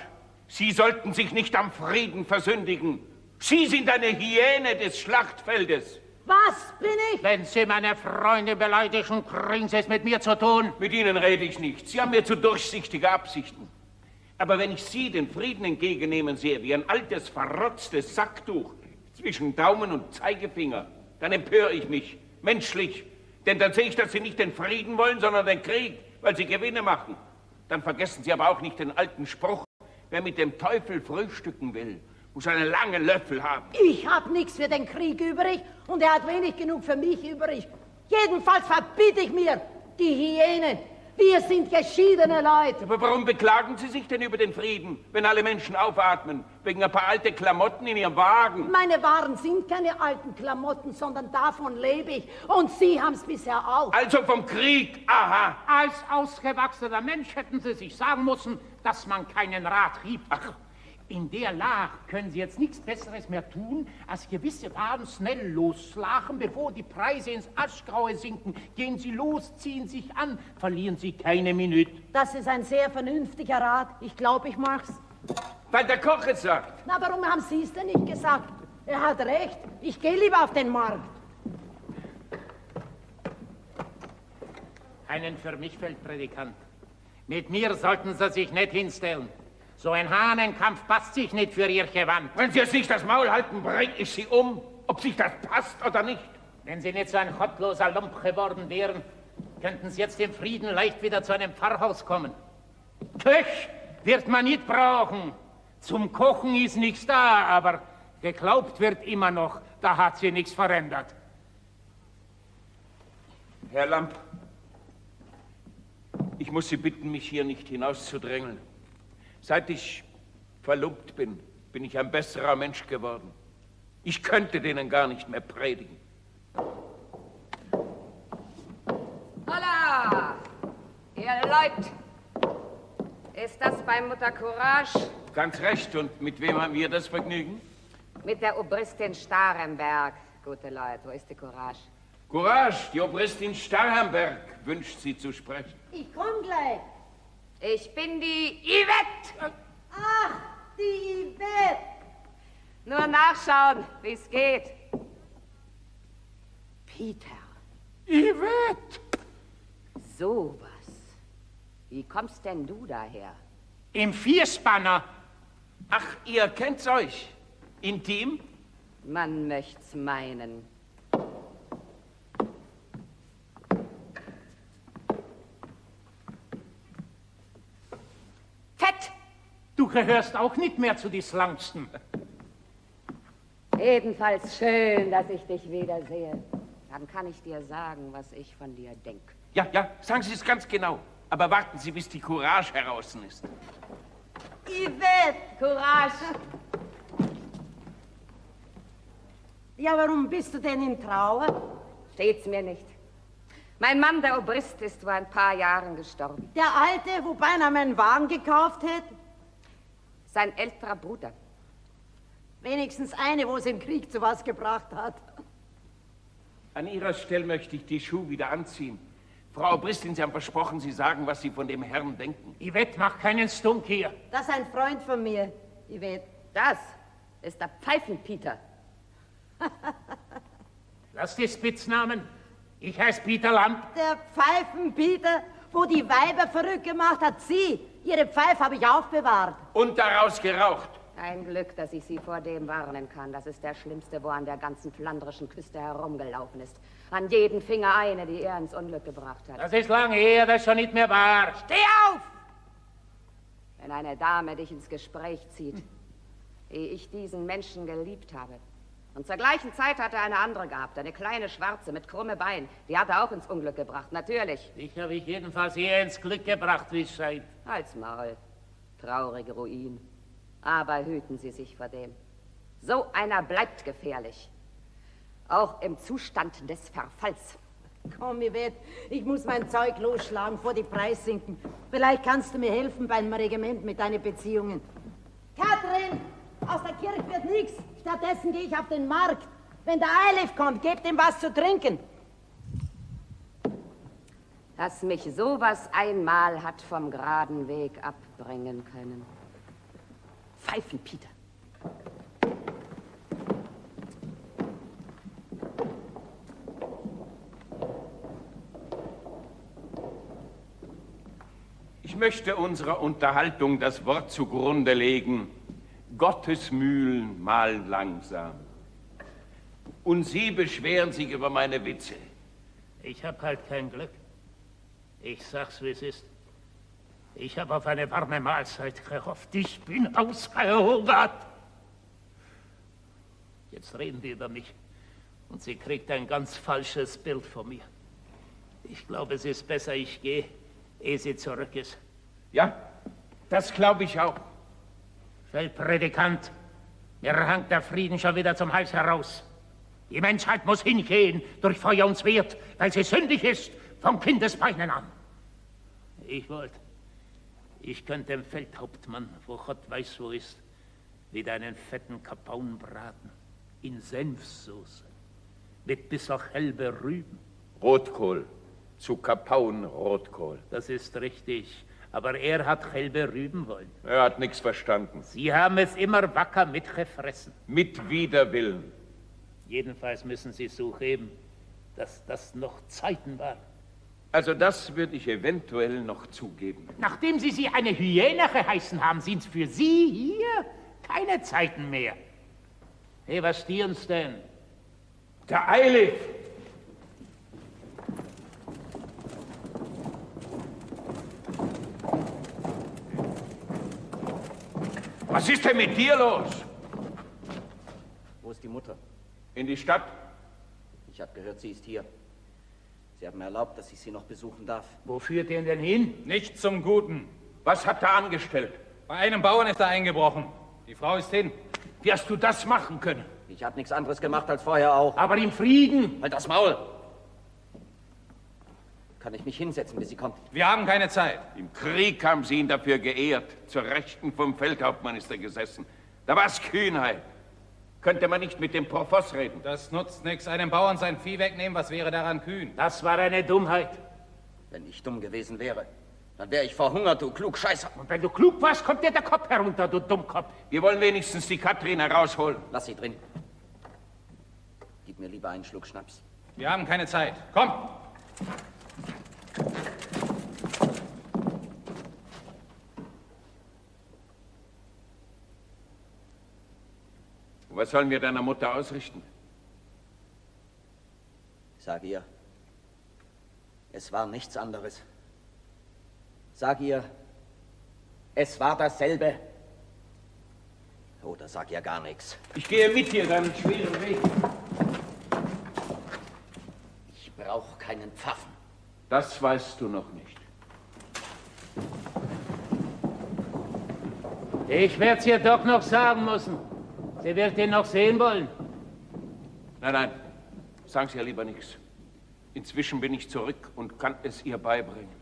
S6: Sie sollten sich nicht am Frieden versündigen. Sie sind eine Hyäne des Schlachtfeldes.
S4: Was bin ich?
S12: Wenn Sie meine Freunde beleidigen, kriegen Sie es mit mir zu tun.
S6: Mit Ihnen rede ich nicht. Sie haben mir zu durchsichtige Absichten. Aber wenn ich Sie den Frieden entgegennehmen sehe, wie ein altes, verrotztes Sacktuch zwischen Daumen und Zeigefinger, dann empöre ich mich. Menschlich. Denn dann sehe ich, dass Sie nicht den Frieden wollen, sondern den Krieg, weil Sie Gewinne machen. Dann vergessen Sie aber auch nicht den alten Spruch, wer mit dem Teufel frühstücken will, muss einen langen Löffel haben.
S4: Ich habe nichts für den Krieg übrig und er hat wenig genug für mich übrig. Jedenfalls verbiete ich mir die Hyänen. Wir sind geschiedene Leute.
S6: Aber warum beklagen Sie sich denn über den Frieden, wenn alle Menschen aufatmen? Wegen ein paar alte Klamotten in Ihrem Wagen?
S4: Meine Waren sind keine alten Klamotten, sondern davon lebe ich. Und Sie haben es bisher auch.
S6: Also vom Krieg, aha.
S12: Als ausgewachsener Mensch hätten Sie sich sagen müssen, dass man keinen Rat gibt. Ach, in der Lage können Sie jetzt nichts Besseres mehr tun, als gewisse Waren schnell loslachen, bevor die Preise ins Aschgraue sinken. Gehen Sie los, ziehen sich an, verlieren Sie keine Minute.
S4: Das ist ein sehr vernünftiger Rat. Ich glaube, ich mach's.
S6: Weil der Koch es sagt.
S4: Na, warum haben Sie es denn nicht gesagt? Er hat recht. Ich gehe lieber auf den Markt.
S12: Einen für mich Feldprädikant. Mit mir sollten Sie sich nicht hinstellen. So ein Hahnenkampf passt sich nicht für Ihr Gewand.
S6: Wenn Sie jetzt nicht das Maul halten, bringe ich Sie um, ob sich das passt oder nicht.
S12: Wenn Sie nicht so ein gottloser Lump geworden wären, könnten Sie jetzt im Frieden leicht wieder zu einem Pfarrhaus kommen. Köch wird man nicht brauchen. Zum Kochen ist nichts da, aber geglaubt wird immer noch, da hat sich nichts verändert.
S6: Herr Lamp, ich muss Sie bitten, mich hier nicht hinauszudrängeln. Seit ich verlobt bin, bin ich ein besserer Mensch geworden. Ich könnte denen gar nicht mehr predigen.
S9: Holla! Ihr Leute! Ist das bei Mutter Courage?
S6: Ganz recht. Und mit wem haben wir das Vergnügen?
S9: Mit der Obristin Staremberg. Gute Leute, wo ist die Courage?
S6: Courage, die Obristin Staremberg wünscht Sie zu sprechen.
S4: Ich komm gleich.
S9: Ich bin die Yvette.
S4: Ach, die Yvette.
S9: Nur nachschauen, wie es geht.
S4: Peter.
S12: Yvette.
S9: Sowas. Wie kommst denn du daher?
S12: Im Vierspanner.
S6: Ach, ihr kennt's euch. Intim?
S9: Man möcht's meinen. Fett!
S12: Du gehörst auch nicht mehr zu die Slangsten.
S9: Ebenfalls schön, dass ich dich wiedersehe. Dann kann ich dir sagen, was ich von dir denke.
S6: Ja, sagen Sie es ganz genau. Aber warten Sie, bis die Courage heraus ist.
S4: Yvette!
S9: Courage!
S4: Ja, warum bist du denn in Trauer?
S9: Steht's mir nicht. Mein Mann, der Obrist, ist vor ein paar Jahren gestorben.
S4: Der Alte, wo beinahe einen Wagen gekauft hätte?
S9: Sein älterer Bruder.
S4: Wenigstens eine, wo es im Krieg zu was gebracht hat.
S6: An Ihrer Stelle möchte ich die Schuhe wieder anziehen. Frau Obristin, Sie haben versprochen, Sie sagen, was Sie von dem Herrn denken.
S12: Yvette, mach keinen Stunk hier.
S4: Das ist ein Freund von mir, Yvette.
S9: Das ist der Pfeifenpeter.
S12: Lass die Spitznamen. Ich heiße Peter Lamp.
S4: Der Pfeifenpeter, wo die Weiber verrückt gemacht hat, sie. Ihre Pfeife habe ich aufbewahrt.
S6: Und daraus geraucht.
S9: Ein Glück, dass ich Sie vor dem warnen kann. Das ist der Schlimmste, wo an der ganzen flandrischen Küste herumgelaufen ist. An jeden Finger eine, die er ins Unglück gebracht hat.
S12: Das ist lange her, das ist schon nicht mehr wahr.
S9: Steh auf! Wenn eine Dame dich ins Gespräch zieht, ehe ich diesen Menschen geliebt habe. Und zur gleichen Zeit hat er eine andere gehabt, eine kleine Schwarze mit krumme Beinen. Die hat er auch ins Unglück gebracht, natürlich.
S12: Dich habe ich jedenfalls eher ins Glück gebracht, wie es scheint.
S9: Halt's Maul. Traurige Ruin. Aber hüten Sie sich vor dem. So einer bleibt gefährlich. Auch im Zustand des Verfalls.
S4: Komm, Yvette, ich muss mein Zeug losschlagen, vor die Preis sinken. Vielleicht kannst du mir helfen beim Regiment mit deinen Beziehungen. Katrin, aus der Kirche wird nichts. Stattdessen gehe ich auf den Markt. Wenn der Eilif kommt, gebt ihm was zu trinken.
S9: Dass mich sowas einmal hat vom geraden Weg abbringen können. Pfeifenpeter.
S6: Ich möchte unserer Unterhaltung das Wort zugrunde legen. Gottes Mühlen mahlen langsam. Und Sie beschweren sich über meine Witze.
S12: Ich hab halt kein Glück. Ich sag's, wie es ist. Ich habe auf eine warme Mahlzeit gehofft. Ich bin ausgehungert. Jetzt reden die über mich. Und sie kriegt ein ganz falsches Bild von mir. Ich glaube, es ist besser, ich gehe, ehe sie zurück ist.
S6: Ja, das glaube ich auch.
S12: Feldprädikant, mir hangt der Frieden schon wieder zum Hals heraus. Die Menschheit muss hingehen durch Feuer und Schwert, weil sie sündig ist, von Kindesbeinen an. Ich könnte dem Feldhauptmann, wo Gott weiß wo ist, wieder einen fetten Kapaun braten, in Senfsoße, mit bisser gelbe Rüben.
S6: Rotkohl, zu Kapaun Rotkohl.
S12: Das ist richtig, aber er hat gelbe Rüben wollen.
S6: Er hat nichts verstanden.
S12: Sie haben es immer wacker mitgefressen.
S6: Mit Widerwillen.
S12: Jedenfalls müssen Sie zugeben, dass das noch Zeiten waren.
S6: Also das würde ich eventuell noch zugeben.
S12: Nachdem Sie eine Hyäne geheißen haben, sind für Sie hier keine Zeiten mehr. Hey, was stieren's denn?
S6: Der Eilif! Was ist denn mit dir los?
S5: Wo ist die Mutter?
S6: In die Stadt.
S5: Ich habe gehört, sie ist hier. Sie haben mir erlaubt, dass ich Sie noch besuchen darf.
S12: Wo führt ihr denn hin?
S13: Nicht zum Guten.
S6: Was hat er angestellt?
S13: Bei einem Bauern ist er eingebrochen. Die Frau ist hin.
S6: Wie hast du das machen können?
S5: Ich habe nichts anderes gemacht als vorher auch.
S12: Aber im Frieden.
S5: Halt das Maul! Kann ich mich hinsetzen, bis sie kommt?
S13: Wir haben keine Zeit.
S6: Im Krieg haben sie ihn dafür geehrt. Zur Rechten vom Feldhauptmann ist er gesessen. Da war's Kühnheit. Könnte man nicht mit dem Profoss reden?
S13: Das nutzt nichts. Einem Bauern sein Vieh wegnehmen, was wäre daran kühn?
S12: Das war eine Dummheit.
S5: Wenn ich dumm gewesen wäre, dann wäre ich verhungert, du Klugscheißer.
S12: Und wenn du klug warst, kommt dir der Kopf herunter, du Dummkopf.
S6: Wir wollen wenigstens die Katrin herausholen.
S5: Lass sie drin. Gib mir lieber einen Schluck Schnaps.
S13: Wir haben keine Zeit. Komm!
S6: Was sollen wir deiner Mutter ausrichten?
S5: Sag ihr, es war nichts anderes. Sag ihr, es war dasselbe. Oder sag ihr gar nichts.
S8: Ich gehe mit dir deinen schweren Weg.
S5: Ich brauche keinen Pfaffen.
S6: Das weißt du noch nicht.
S12: Ich werde es ihr doch noch sagen müssen. Sie wird ihn noch sehen wollen.
S6: Nein, nein, sagen Sie ja lieber nichts. Inzwischen bin ich zurück und kann es ihr beibringen.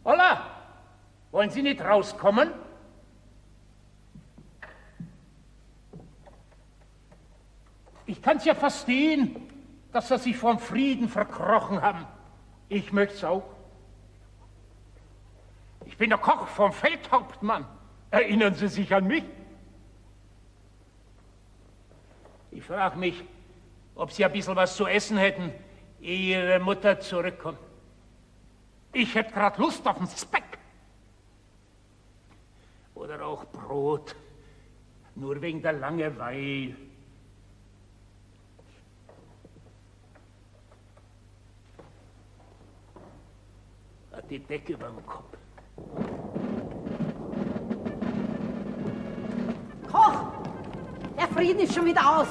S12: Holla! Wollen Sie nicht rauskommen? Ich kann's ja verstehen, dass Sie sich vom Frieden verkrochen haben. Ich möcht's auch. Ich bin der Koch vom Feldhauptmann. Erinnern Sie sich an mich? Ich frage mich, ob Sie ein bisschen was zu essen hätten, ehe Ihre Mutter zurückkommt. Ich hätte gerade Lust auf einen Speck. Oder auch Brot. Nur wegen der Langeweile. Hat die Decke über dem Kopf.
S4: Koch! Der Frieden ist schon wieder aus.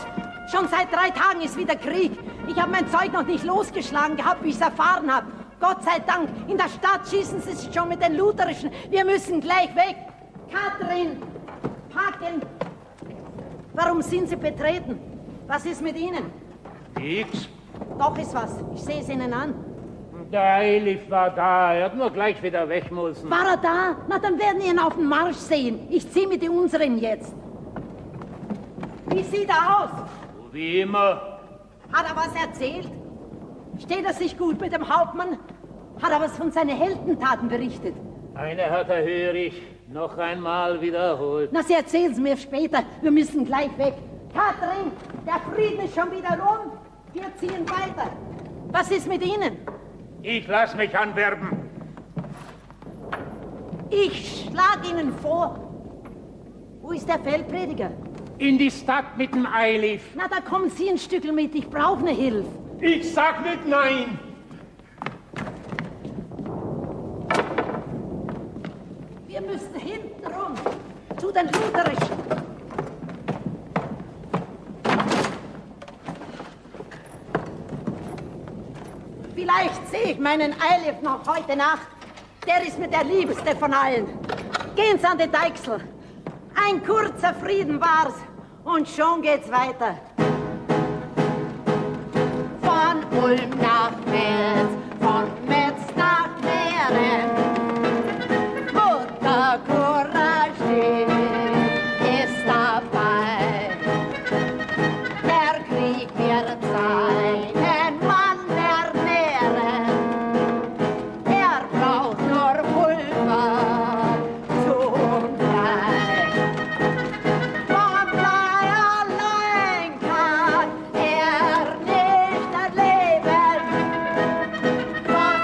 S4: Schon seit 3 Tagen ist wieder Krieg. Ich habe mein Zeug noch nicht losgeschlagen gehabt, wie ich es erfahren habe. Gott sei Dank, in der Stadt schießen sie es schon mit den Lutherischen. Wir müssen gleich weg. Katrin, packen. Warum sind Sie betreten? Was ist mit Ihnen?
S12: Nix.
S4: Doch ist was. Ich sehe es Ihnen an.
S12: Der Eilif war da. Er hat nur gleich wieder weg müssen.
S4: War er da? Na, dann werden wir ihn auf den Marsch sehen. Ich ziehe mit den unseren jetzt. Wie sieht er aus?
S12: Wie immer.
S4: Hat er was erzählt? Steht er sich gut mit dem Hauptmann? Hat er was von seinen Heldentaten berichtet?
S12: Eine hat er hörig noch einmal wiederholt.
S4: Na, Sie erzählen es mir später. Wir müssen gleich weg. Katrin, der Frieden ist schon wieder rum. Wir ziehen weiter. Was ist mit Ihnen?
S12: Ich lass mich anwerben.
S4: Ich schlag Ihnen vor. Wo ist der Feldprediger?
S12: In die Stadt mit dem Eilif.
S4: Na, da kommen Sie ein Stückel mit. Ich brauche eine Hilfe.
S12: Ich sag nicht nein.
S4: Wir müssen hinten rum. Zu den Lutherischen. Vielleicht sehe ich meinen Eilif noch heute Nacht. Der ist mir der Liebste von allen. Gehen Sie an die Deichsel. Ein kurzer Frieden war's. Und schon geht's weiter. Von Ulm nach Metz, von Metz nach Mähren, wo der Courage ist dabei. Der Krieg wird seinen Mann ernähren, er braucht nur Pulver zum Blei. Vom Blei allein kann er nicht leben. Von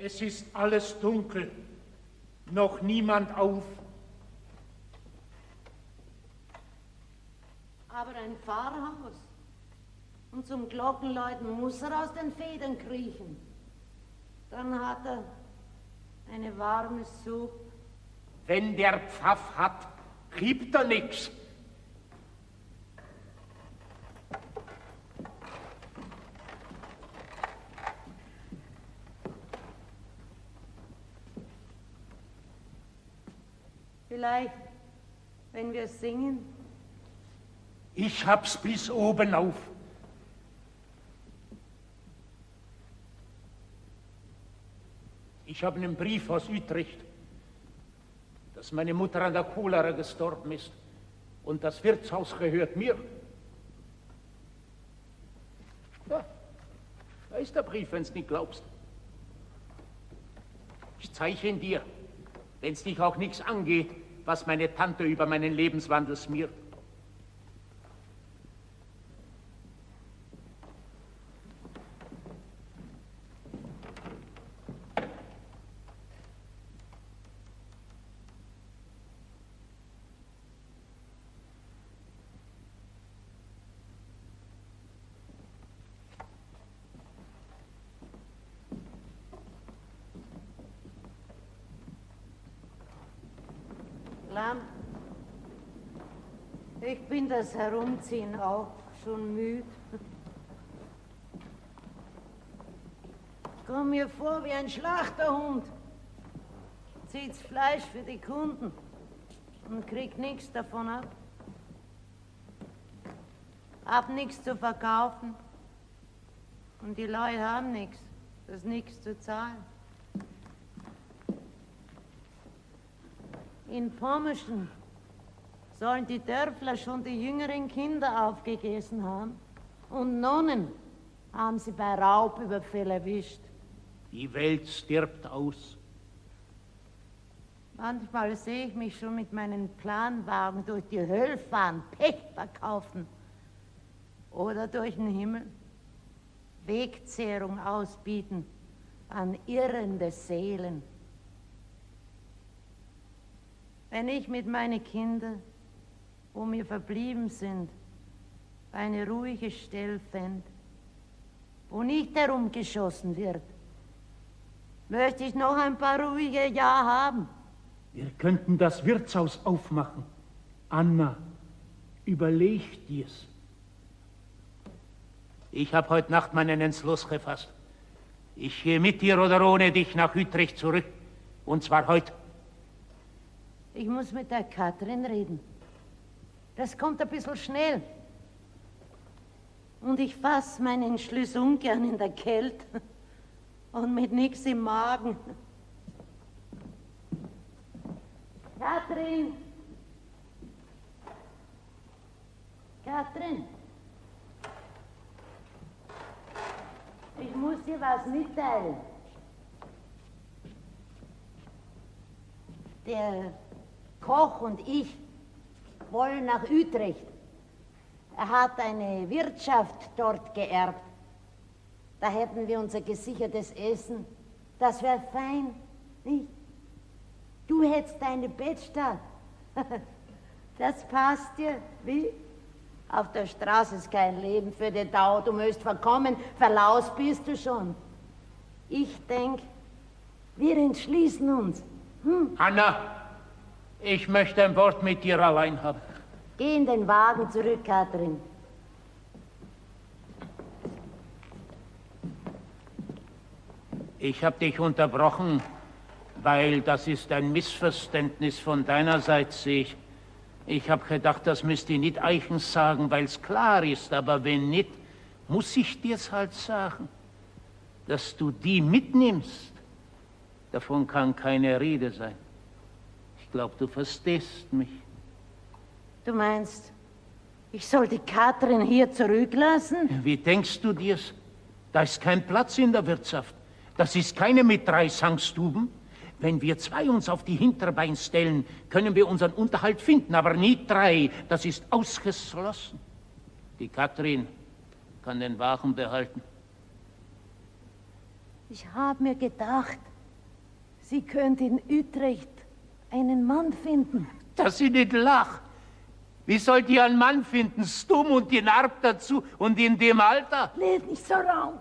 S12: Es ist alles dunkel, noch niemand auf.
S4: Aber ein Pfarrhaus. Und zum Glockenläuten muss er aus den Federn kriechen. Dann hat er eine warme Suppe.
S12: Wenn der Pfaff hat, gibt er nix.
S4: Vielleicht, wenn wir singen.
S12: Ich hab's bis oben auf. Ich habe einen Brief aus Utrecht, dass meine Mutter an der Cholera gestorben ist und das Wirtshaus gehört mir. Ja, da ist der Brief, wenn's nicht glaubst. Ich zeige ihn dir, wenn's dich auch nichts angeht, was meine Tante über meinen Lebenswandel smiert.
S4: Lamm, ich bin das Herumziehen auch schon müde. Ich komme mir vor wie ein Schlachterhund. Zieht's Fleisch für die Kunden und kriegt nichts davon ab. Hab nichts zu verkaufen und die Leute haben nichts, das ist nichts zu zahlen. In Pommerschen sollen die Dörfler schon die jüngeren Kinder aufgegessen haben. Und Nonnen haben sie bei Raubüberfall erwischt.
S12: Die Welt stirbt aus.
S4: Manchmal sehe ich mich schon mit meinen Planwagen durch die Hölle fahren, Pech verkaufen. Oder durch den Himmel Wegzehrung ausbieten an irrende Seelen. Wenn ich mit meinen Kindern, wo mir verblieben sind, eine ruhige Stelle fänd, wo nicht herumgeschossen wird, möchte ich noch ein paar ruhige Jahre haben.
S12: Wir könnten das Wirtshaus aufmachen. Anna, überleg dir's. Ich habe heute Nacht meinen Entschluss gefasst. Ich gehe mit dir oder ohne dich nach Utrecht zurück. Und zwar heute.
S4: Ich muss mit der Katrin reden. Das kommt ein bisschen schnell. Und ich fass meinen Entschluss ungern in der Kälte und mit nichts im Magen. Katrin! Katrin! Ich muss dir was mitteilen. Der Koch und ich wollen nach Utrecht. Er hat eine Wirtschaft dort geerbt. Da hätten wir unser gesichertes Essen. Das wäre fein, nicht? Du hättest deine Bettstatt. Das passt dir, wie? Auf der Straße ist kein Leben für die Dau. Du müsst verkommen, verlaust bist du schon. Ich denk, wir entschließen uns.
S12: Anna! Ich möchte ein Wort mit dir allein haben.
S4: Geh in den Wagen zurück, Katrin.
S12: Ich habe dich unterbrochen, weil das ist ein Missverständnis von deiner Seite, sehe ich. Ich habe gedacht, das müsste ich nicht Eichens sagen, weil es klar ist, aber wenn nicht, muss ich dir's halt sagen, dass du die mitnimmst. Davon kann keine Rede sein. Ich glaube, du verstehst mich.
S4: Du meinst, ich soll die Katrin hier zurücklassen?
S12: Wie denkst du dir's? Da ist kein Platz in der Wirtschaft. Das ist keine mit 3 Sangstuben. Wenn wir 2 uns auf die Hinterbeine stellen, können wir unseren Unterhalt finden, aber nie 3. Das ist ausgeschlossen. Die Katrin kann den Wagen behalten.
S4: Ich habe mir gedacht,
S15: Sie könnte in Utrecht einen Mann finden.
S12: Dass sie nicht lacht. Wie sollt ihr einen Mann finden? Stumm und die Narb dazu und in dem Alter?
S15: Red nicht so raum.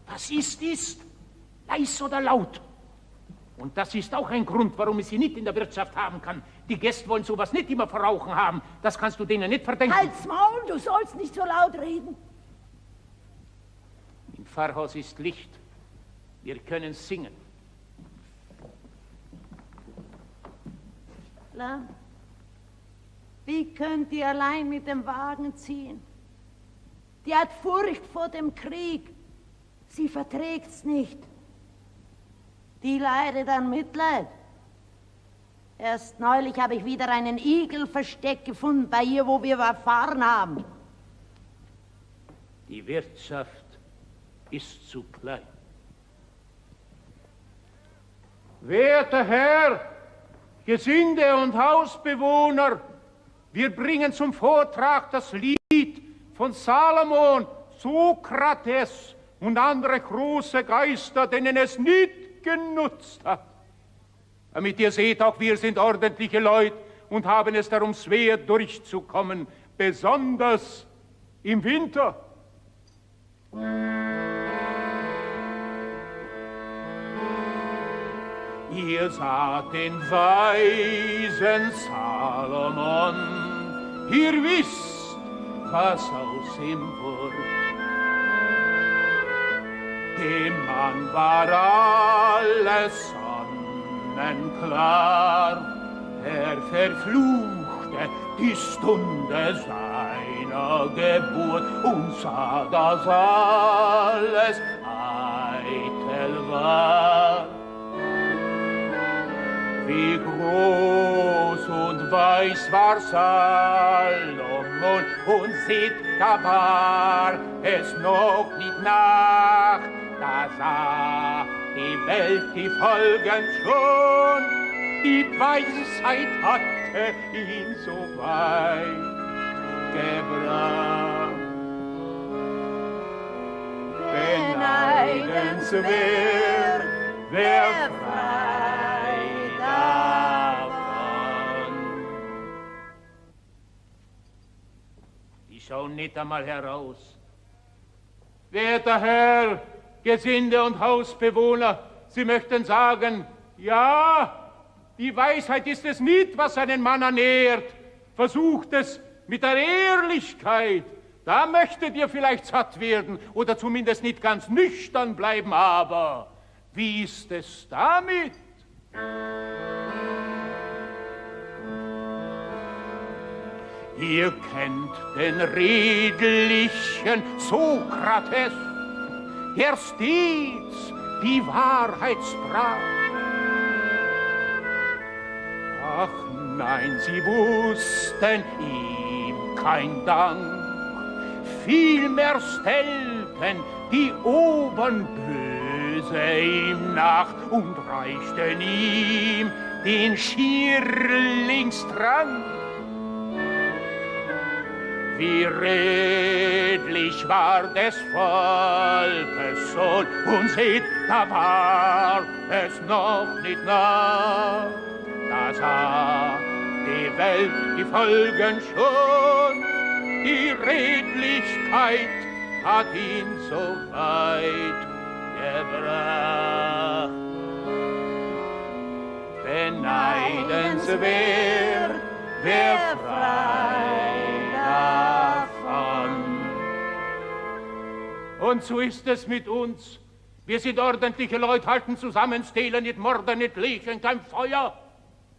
S12: Was ist? Leis oder laut? Und das ist auch ein Grund, warum ich sie nicht in der Wirtschaft haben kann. Die Gäste wollen sowas nicht immer verrauchen haben. Das kannst du denen nicht verdenken.
S15: Halt's Maul, du sollst nicht so laut reden.
S12: Im Pfarrhaus ist Licht. Wir können singen.
S15: Na, wie könnt ihr allein mit dem Wagen ziehen? Die hat Furcht vor dem Krieg. Sie verträgt's nicht. Die leidet an Mitleid. Erst neulich habe ich wieder einen Igelversteck gefunden bei ihr, wo wir erfahren haben.
S12: Die Wirtschaft ist zu klein. Werter Herr, Gesinde und Hausbewohner, wir bringen zum Vortrag das Lied von Salomon, Sokrates und andere große Geister, denen es nicht genutzt hat. Damit ihr seht, auch wir sind ordentliche Leute und haben es darum schwer durchzukommen, besonders im Winter. Ihr saht den weisen Salomon, ihr wisst, was aus ihm wurde. Dem Mann war alles sonnenklar, er verfluchte die Stunde seiner Geburt und sah, dass alles eitel war. Wie groß und weiß war Salomon, und seht, da war es noch nicht Nacht, da sah die Welt die Folgen schon, die Weisheit hatte ihn so weit gebracht. Beneidenswert, wer frei davon. Die schauen nicht einmal heraus. Werter Herr, Gesinde und Hausbewohner, Sie möchten sagen, ja, die Weisheit ist es nicht, was einen Mann ernährt. Versucht es mit der Ehrlichkeit. Da möchtet ihr vielleicht satt werden oder zumindest nicht ganz nüchtern bleiben, aber wie ist es damit? Ihr kennt den redlichen Sokrates, der stets die Wahrheit sprach. Ach nein, sie wussten ihm kein Dank, vielmehr stellten die Obern böse ihm nach und reichten ihm den Schierlingstrank. Wie redlich war des Volkes Sohn, und seht, da war es noch nicht nah. Da sah die Welt die Folgen schon, die Redlichkeit hat ihn so weit gebracht. Beneidenswert, wer frei davon. Und so ist es mit uns. Wir sind ordentliche Leute, halten zusammen, stehlen nicht, morden nicht, legen kein Feuer.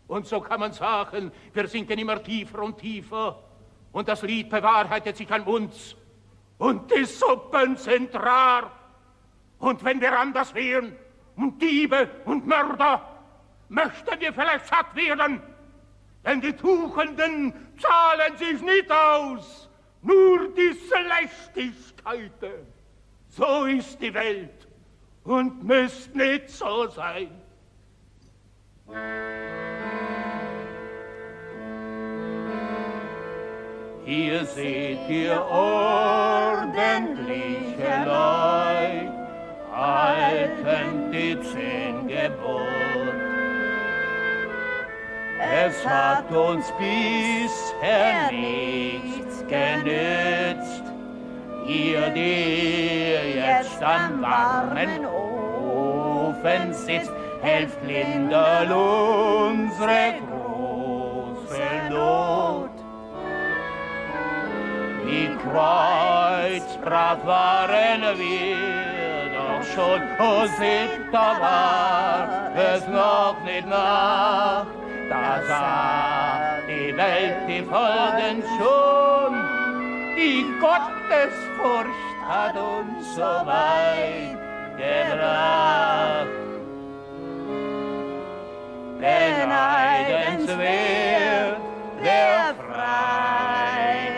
S12: Und so kann man sagen, wir sinken immer tiefer und tiefer. Und das Lied bewahrheitet sich an uns. Und die Suppen sind rar. Und wenn wir anders wären, und Diebe und Mörder, möchten wir vielleicht satt werden. Denn die Tuchenden zahlen sich nicht aus, nur die Schlechtigkeiten. So ist die Welt und müsst nicht so sein. Hier seht ihr ordentliche Leute, halten die 10 Gebote. Es hat uns bisher nichts genützt. Ihr, die jetzt am warmen Ofen sitzt, helft linderl unsere große Not. Wie kreuzbrav waren wir doch schon, o 7. war es noch nicht Nacht. Da sah die Welt die Folgen schon, die Gottesfurcht hat uns so weit gebracht. Denn eigens wer frei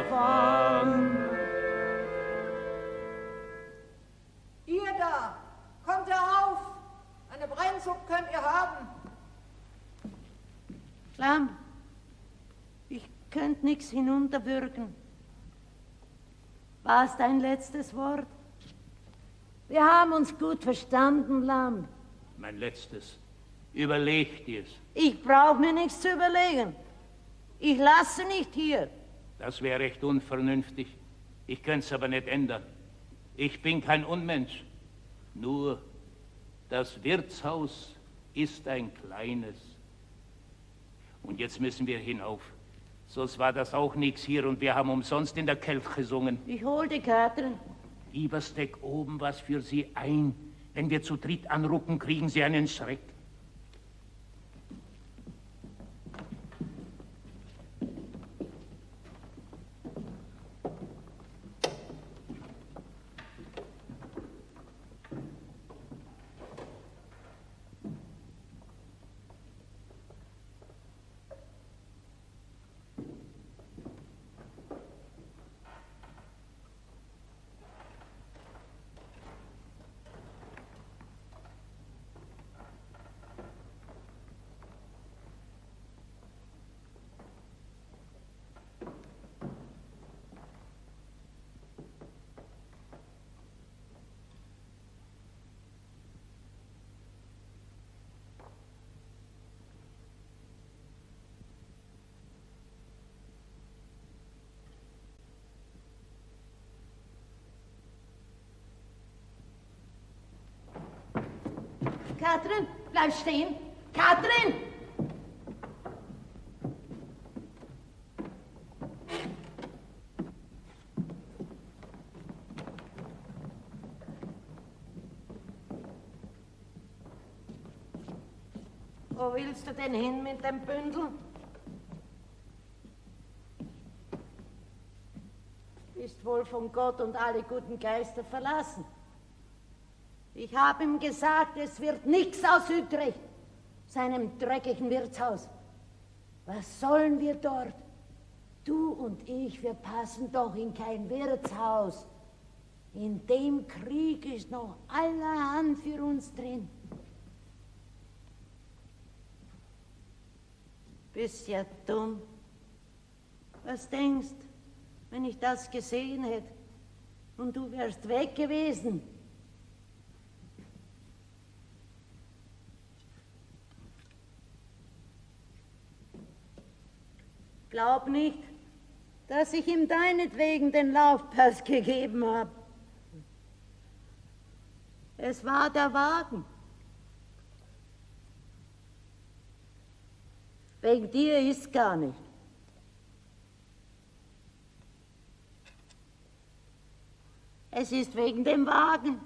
S12: davon.
S15: Ihr da, kommt herauf! Eine Brennsuppe könnt ihr haben. Lamm, ich könnt nix hinunterwürgen. War's dein letztes Wort? Wir haben uns gut verstanden, Lamm.
S12: Mein letztes. Überleg dir's.
S15: Ich brauch mir nichts zu überlegen. Ich lasse nicht hier.
S12: Das wäre recht unvernünftig. Ich könnte es aber nicht ändern. Ich bin kein Unmensch. Nur, das Wirtshaus ist ein kleines. Und jetzt müssen wir hinauf. Sonst war das auch nichts hier und wir haben umsonst in der Kelch gesungen.
S15: Ich hol die Katrin.
S12: Lieber steck oben was für Sie ein. Wenn wir zu dritt anrucken, kriegen Sie einen Schreck.
S15: Katrin, bleib stehen. Katrin! Wo willst du denn hin mit dem Bündel? Bist wohl von Gott und alle guten Geister verlassen. Ich habe ihm gesagt, es wird nichts aus Utrecht, seinem dreckigen Wirtshaus. Was sollen wir dort? Du und ich, wir passen doch in kein Wirtshaus. In dem Krieg ist noch allerhand für uns drin. Bist ja dumm. Was denkst, wenn ich das gesehen hätte und du wärst weg gewesen? Glaub nicht, dass ich ihm deinetwegen den Laufpass gegeben habe. Es war der Wagen. Wegen dir ist gar nicht. Es ist wegen dem Wagen.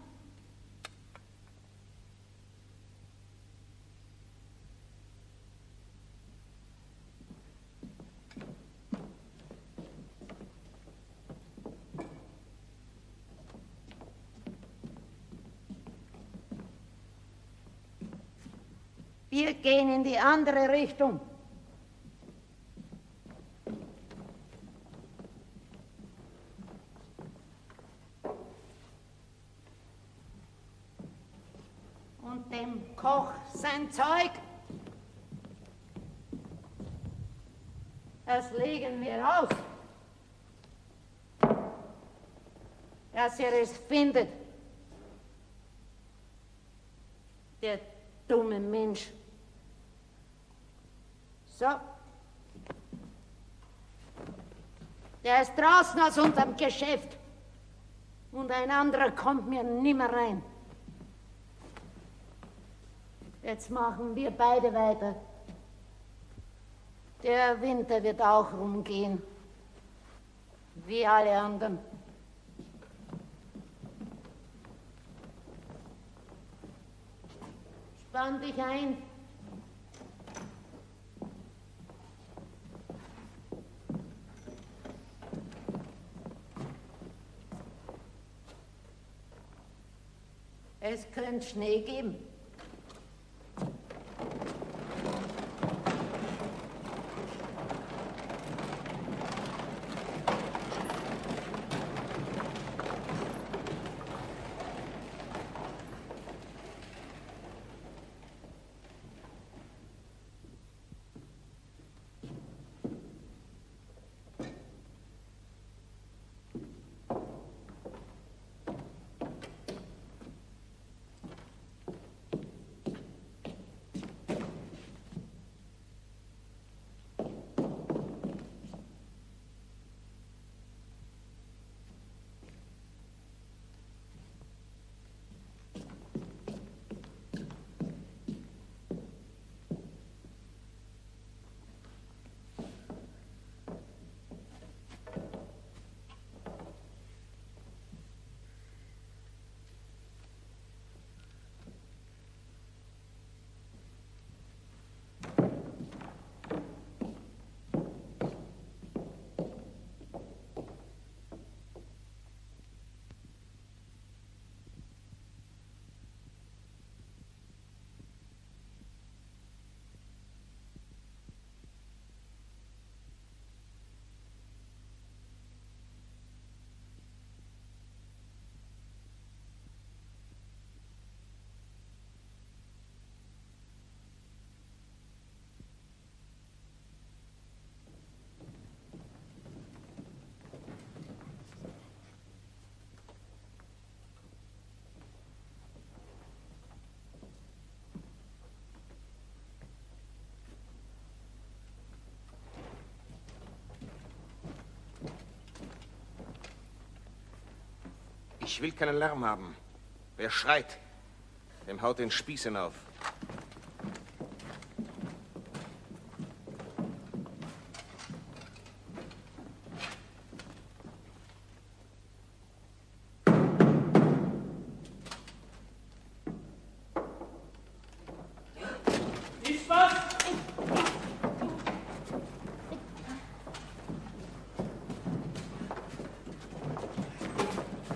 S15: Wir gehen in die andere Richtung. Und dem Koch sein Zeug, das legen wir aus, dass er es findet. dumme Mensch. So. Der ist draußen aus unserem Geschäft. Und ein anderer kommt mir nimmer rein. Jetzt machen wir beide weiter. Der Winter wird auch rumgehen. Wie alle anderen. Spann dich ein. Es könnte Schnee geben.
S6: Ich will keinen Lärm haben. Wer schreit, dem haut den Spieß hinauf.
S14: Ist was?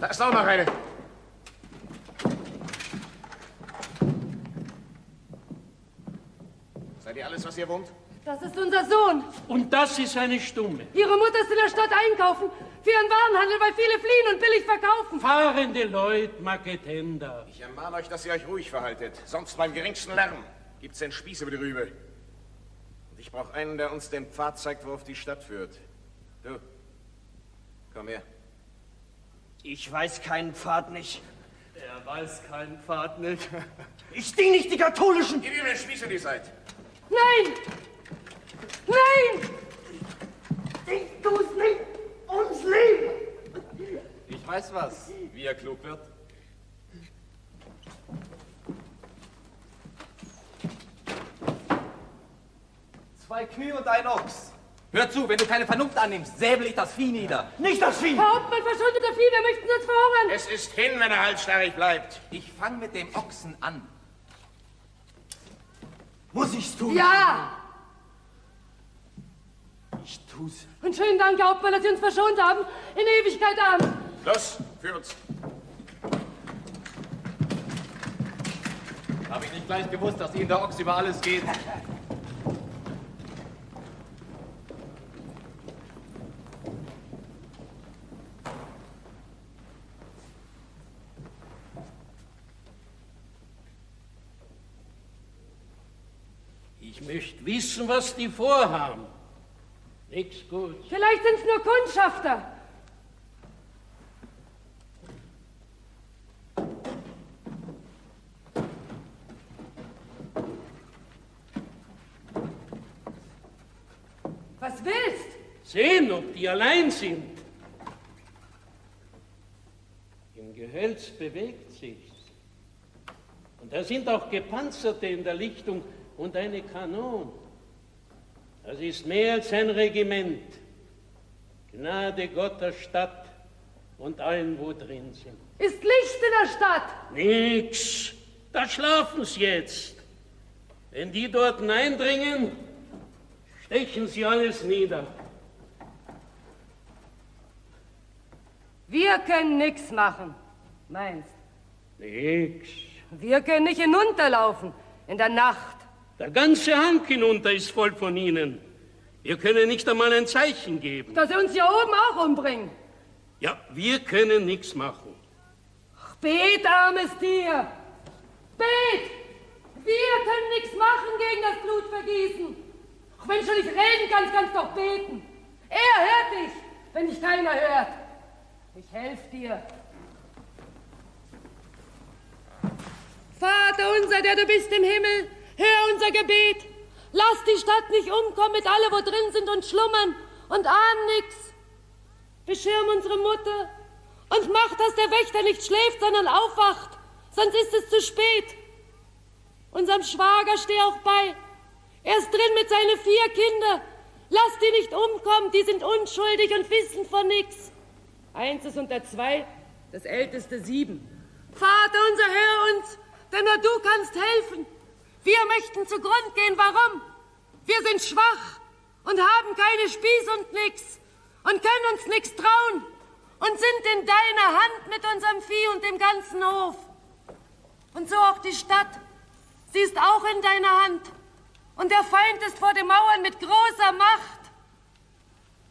S6: Da ist auch noch eine. Seid ihr alles, was ihr wohnt?
S16: Das ist unser Sohn.
S8: Und das ist eine Stumme.
S16: Ihre Mutter ist in der Stadt einkaufen. Für ihren Warenhandel, weil viele fliehen und billig verkaufen.
S8: Fahrende Leute, Marketender.
S6: Ich ermahne euch, dass ihr euch ruhig verhaltet. Sonst beim geringsten Lärm gibt's den Spieß über die Rübe. Und ich brauche einen, der uns den Pfad zeigt, worauf die Stadt führt. Du, komm her.
S17: Ich weiß keinen Pfad nicht.
S14: Er weiß keinen Pfad nicht.
S17: Ich diene nicht die Katholischen.
S6: Gib ihm den Spieß in die Seite.
S16: Nein! Nein!
S17: Ich tu's nicht ums Leben.
S10: Ich weiß was, wie er klug wird. Zwei Kühe und ein Ochs. Hör zu, wenn du keine Vernunft annimmst, säbel ich das Vieh nieder.
S17: Nicht das Vieh!
S16: Herr Hauptmann, verschuldeter Vieh, wir möchten uns verhungern.
S6: Es ist hin, wenn er halsstarrig bleibt.
S10: Ich fang mit dem Ochsen an.
S17: Muss ich's tun?
S16: Ja!
S17: Ich tu's.
S16: Und schönen Dank, Herr Hauptmann, dass Sie uns verschont haben. In Ewigkeit Abend.
S6: Los, führ uns.
S10: Habe ich nicht gleich gewusst, dass Ihnen der Ochs über alles geht.
S8: Ich möchte wissen, was die vorhaben. Nix gut.
S16: Vielleicht sind es nur Kundschafter. Was willst?
S18: Sehen, ob die allein sind. Im Gehölz bewegt sich's. Und da sind auch Gepanzerte in der Lichtung und eine Kanon. Das ist mehr als ein Regiment. Gnade Gott der Stadt und allen, wo drin sind.
S16: Ist Licht in der Stadt?
S18: Nix, da schlafen sie jetzt. Wenn die dort eindringen, stechen sie alles nieder.
S16: Wir können nichts machen, meinst?
S18: Nix.
S16: Wir können nicht hinunterlaufen in der Nacht.
S18: Der ganze Hang hinunter ist voll von ihnen. Wir können nicht einmal ein Zeichen geben.
S16: Dass sie uns hier oben auch umbringen.
S18: Ja, wir können nichts machen.
S16: Ach, bet, armes Tier. Bet! Wir können nichts machen gegen das Blutvergießen. Auch wenn du nicht reden kannst, kannst du doch beten. Er hört dich, wenn dich keiner hört. Ich helfe dir. Vater unser, der du bist im Himmel, hör unser Gebet. Lass die Stadt nicht umkommen mit alle, wo drin sind und schlummern und ahnen nix. Beschirm unsere Mutter und mach, dass der Wächter nicht schläft, sondern aufwacht, sonst ist es zu spät. Unserem Schwager steh auch bei. Er ist drin mit seinen 4 Kindern. Lass die nicht umkommen, die sind unschuldig und wissen von nix. 1 ist unter 2, das älteste 7. Vater unser, hör uns, denn nur du kannst helfen. Wir möchten zugrund gehen, warum? Wir sind schwach und haben keine Spieß und nix und können uns nix trauen und sind in deiner Hand mit unserem Vieh und dem ganzen Hof. Und so auch die Stadt, sie ist auch in deiner Hand und der Feind ist vor den Mauern mit großer Macht.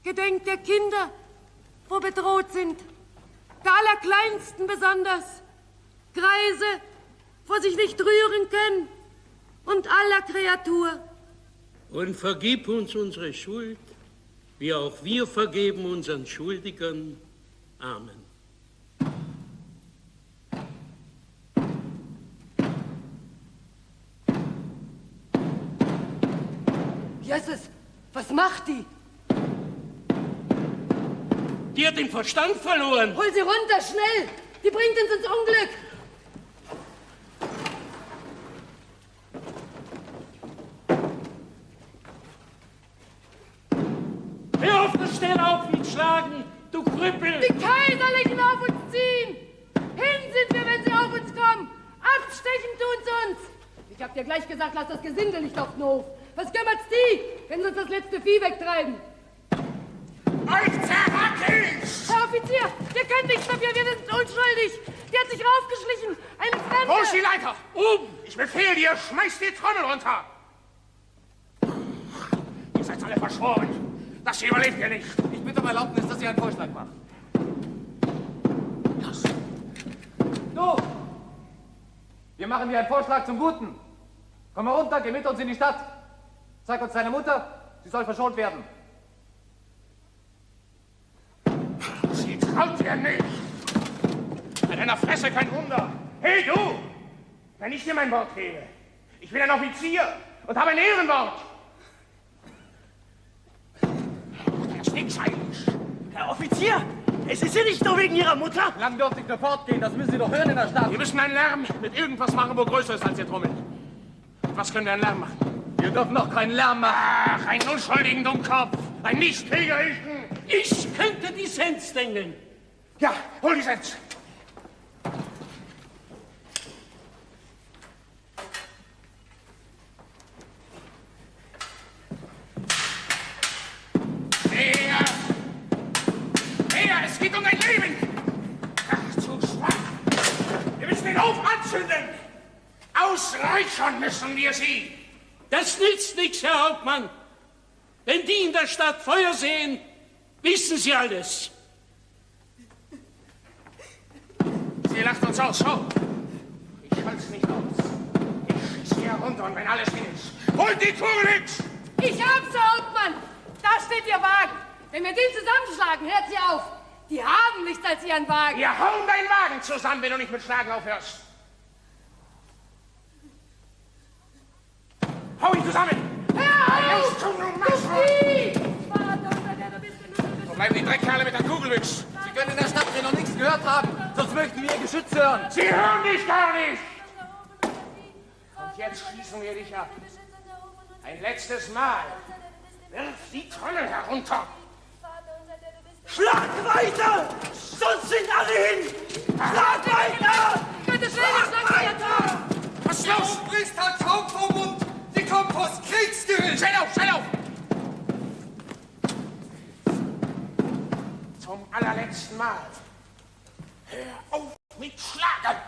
S16: Gedenk der Kinder, wo bedroht sind, der Allerkleinsten besonders, Greise, wo sich nicht rühren können, und aller Kreatur.
S18: Und vergib uns unsere Schuld, wie auch wir vergeben unseren Schuldigern. Amen.
S16: Jesus, was macht die?
S18: Die hat den Verstand verloren.
S16: Hol sie runter, schnell! Die bringt uns ins Unglück!
S18: Hör auf, das Stern auf mich schlagen, du Krüppel!
S16: Die Kaiserlichen auf uns ziehen! Hin sind wir, wenn sie auf uns kommen! Abstechen tun sie uns! Ich hab dir gleich gesagt, lass das Gesindel nicht auf den Hof! Was kümmert's die, wenn sie uns das letzte Vieh wegtreiben?
S7: Euch zerhacke ich!
S16: Herr Offizier, wir können nichts dafür, wir sind unschuldig! Die hat sich raufgeschlichen! Eine Fremde!
S7: Wo ist die Leiter? Ich befehle dir, schmeißt die Trommel runter! Ihr seid alle verschworen! Das hier überlebt ihr nicht!
S10: Ich bitte um Erlaubnis, dass ihr einen Vorschlag macht. Du! Wir machen dir einen Vorschlag zum Guten. Komm mal runter, geh mit uns in die Stadt. Zeig uns deine Mutter, sie soll verschont werden.
S7: Sie traut dir nicht! An deiner Fresse kein Wunder! Hey, du! Wenn ich dir mein Wort gebe, ich bin ein Offizier und habe ein Ehrenwort! Das ist nix heilig!
S17: Herr Offizier, es ist ja nicht nur wegen Ihrer Mutter!
S10: Lang dürfte ich nur fortgehen, das müssen Sie doch hören in der Stadt.
S7: Wir müssen einen Lärm mit irgendwas machen, wo größer ist als ihr Trommel. Was können wir einen Lärm machen?
S10: Wir dürfen doch keinen Lärm machen.
S7: Ach, einen unschuldigen Dummkopf! Einen nicht-kriegerischen!
S18: Ich könnte die Sens dengeln.
S7: Ja, hol die Sens! Es geht um dein Leben! Ach, zu schwach! Wir müssen den Hof anzünden! Ausreichern müssen wir sie!
S18: Das nützt nichts, Herr Hauptmann. Wenn die in der Stadt Feuer sehen, wissen sie alles.
S7: Sie lacht uns aus, schau! Ich halt's nicht aus. Ich schieß hier runter und wenn alles hin ist, holt die Kugelitz!
S16: Ich hab's, Herr Hauptmann! Da steht Ihr Wagen! Wenn wir den zusammenschlagen, hört sie auf! Die haben nichts als ihren Wagen!
S7: Wir hauen deinen Wagen zusammen, wenn du nicht mit Schlagen aufhörst! Hau ihn zusammen!
S16: Hör auf!
S7: Du Vieh!
S6: Bleiben die Dreckkerle mit der Kugelwitsch!
S5: Sie können in der Stadt hier noch nichts gehört haben, sonst möchten wir Ihr Geschütz hören.
S12: Sie hören mich gar nicht! Und jetzt schließen wir dich ab. Ein letztes Mal. Wirf die Trolle herunter.
S17: Schlag weiter! Sonst sind alle hin! Schlag weiter!
S16: Gottes Willen, schlag weiter!
S6: Was ist los?
S19: Der Priester hat kaum vom Mund. Die kommt aus Kriegsgericht.
S12: Schnell auf, schnell auf! Zum allerletzten Mal. Hör auf mit Schlagen!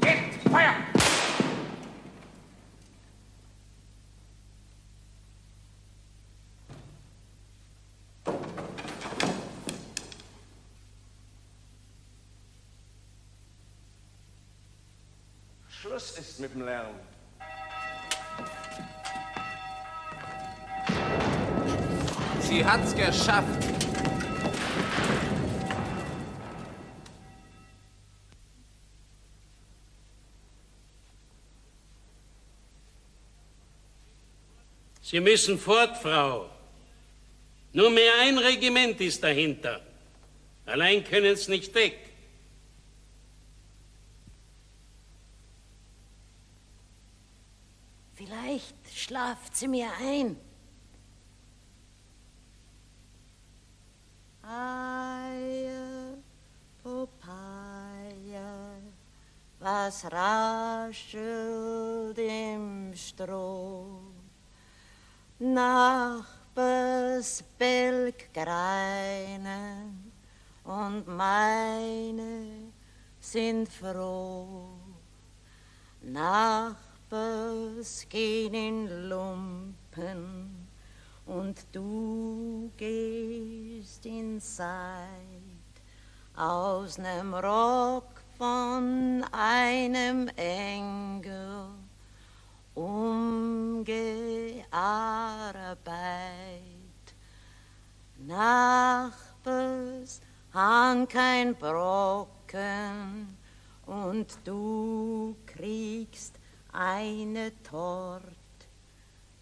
S12: Jetzt Feuer!
S6: Schluss ist mit dem Lärm.
S5: Sie hat's geschafft.
S18: Sie müssen fort, Frau. Nur mehr ein Regiment ist dahinter. Allein können Sie nicht weg.
S15: Vielleicht schlaft sie mir ein. Eie, Popeye, was raschelt im Stroh? Nachbars Belg greinen und meine sind froh. Nachbars gehen in Lumpen und du gehst in Seid aus nem Rock von einem Engel umgearbeitet. Nachbars han kein Brocken und du kriegst eine Tort.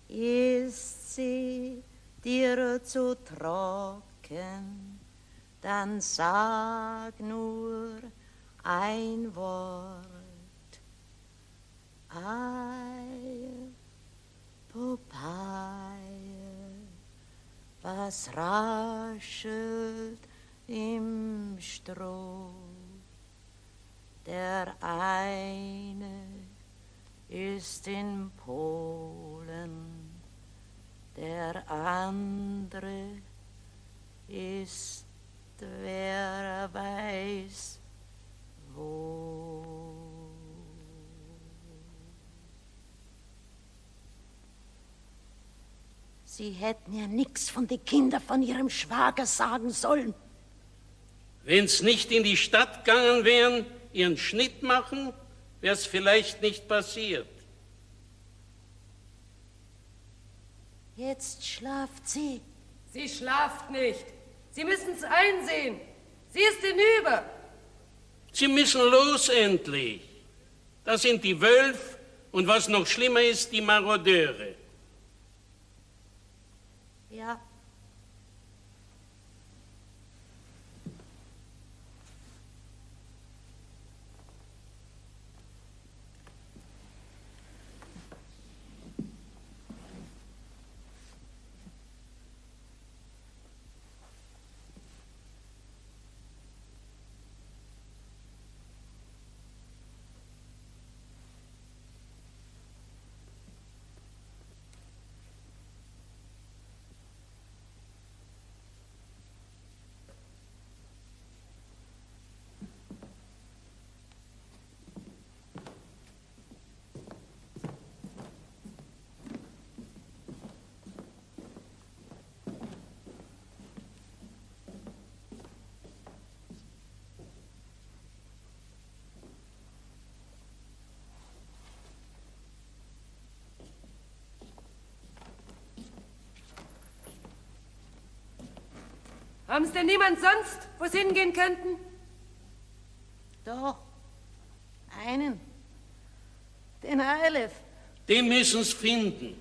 S15: Ist sie dir zu trocken, dann sag nur ein Wort. Ei, Popeye, was raschelt im Stroh? Der eine ist in Polen, der andere ist, wer weiß wo. Sie hätten ja nix von den Kindern von ihrem Schwager sagen sollen.
S18: Wenn's nicht in die Stadt gegangen wären, ihren Schnitt machen, wär's vielleicht nicht passiert.
S15: Jetzt schlaft sie.
S16: Sie schlaft nicht. Sie müssen's einsehen. Sie ist hinüber.
S18: Sie müssen los endlich. Das sind die Wölfe und was noch schlimmer ist, die Marodeure.
S15: Ja.
S16: Haben Sie denn niemand sonst, wo Sie hingehen könnten?
S15: Doch, einen. Den Eilef.
S18: Die müssen's finden.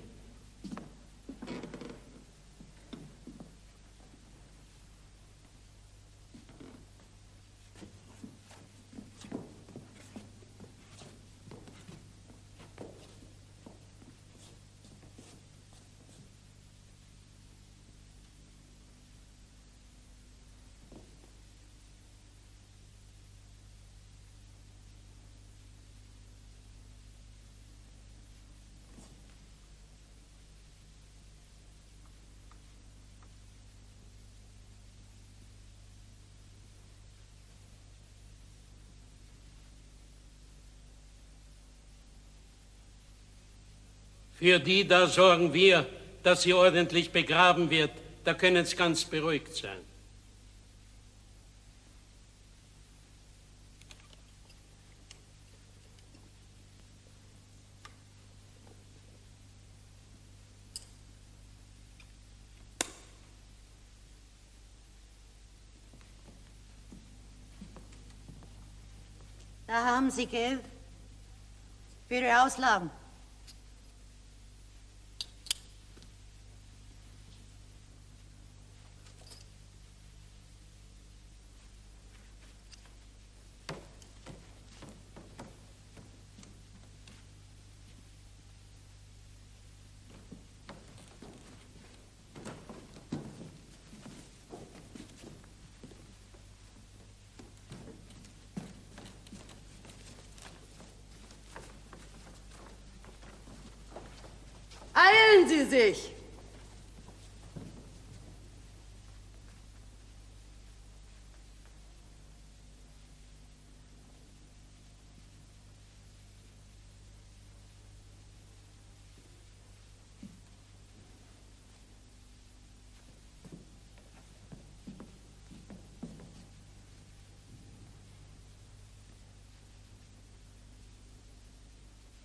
S18: Für die da sorgen wir, dass sie ordentlich begraben wird. Da können Sie ganz beruhigt sein.
S4: Da haben Sie Geld für Ihre Auslagen.
S16: Eilen Sie sich!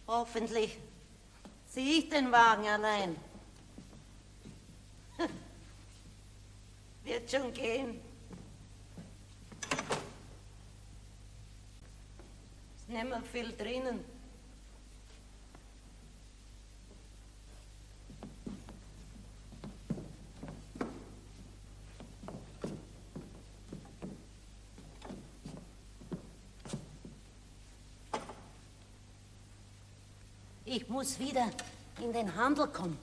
S4: Hoffentlich sehe ich den Wagen allein. Wird schon gehen. Ist nicht mehr viel drinnen. Ich muss wieder in den Handel kommen.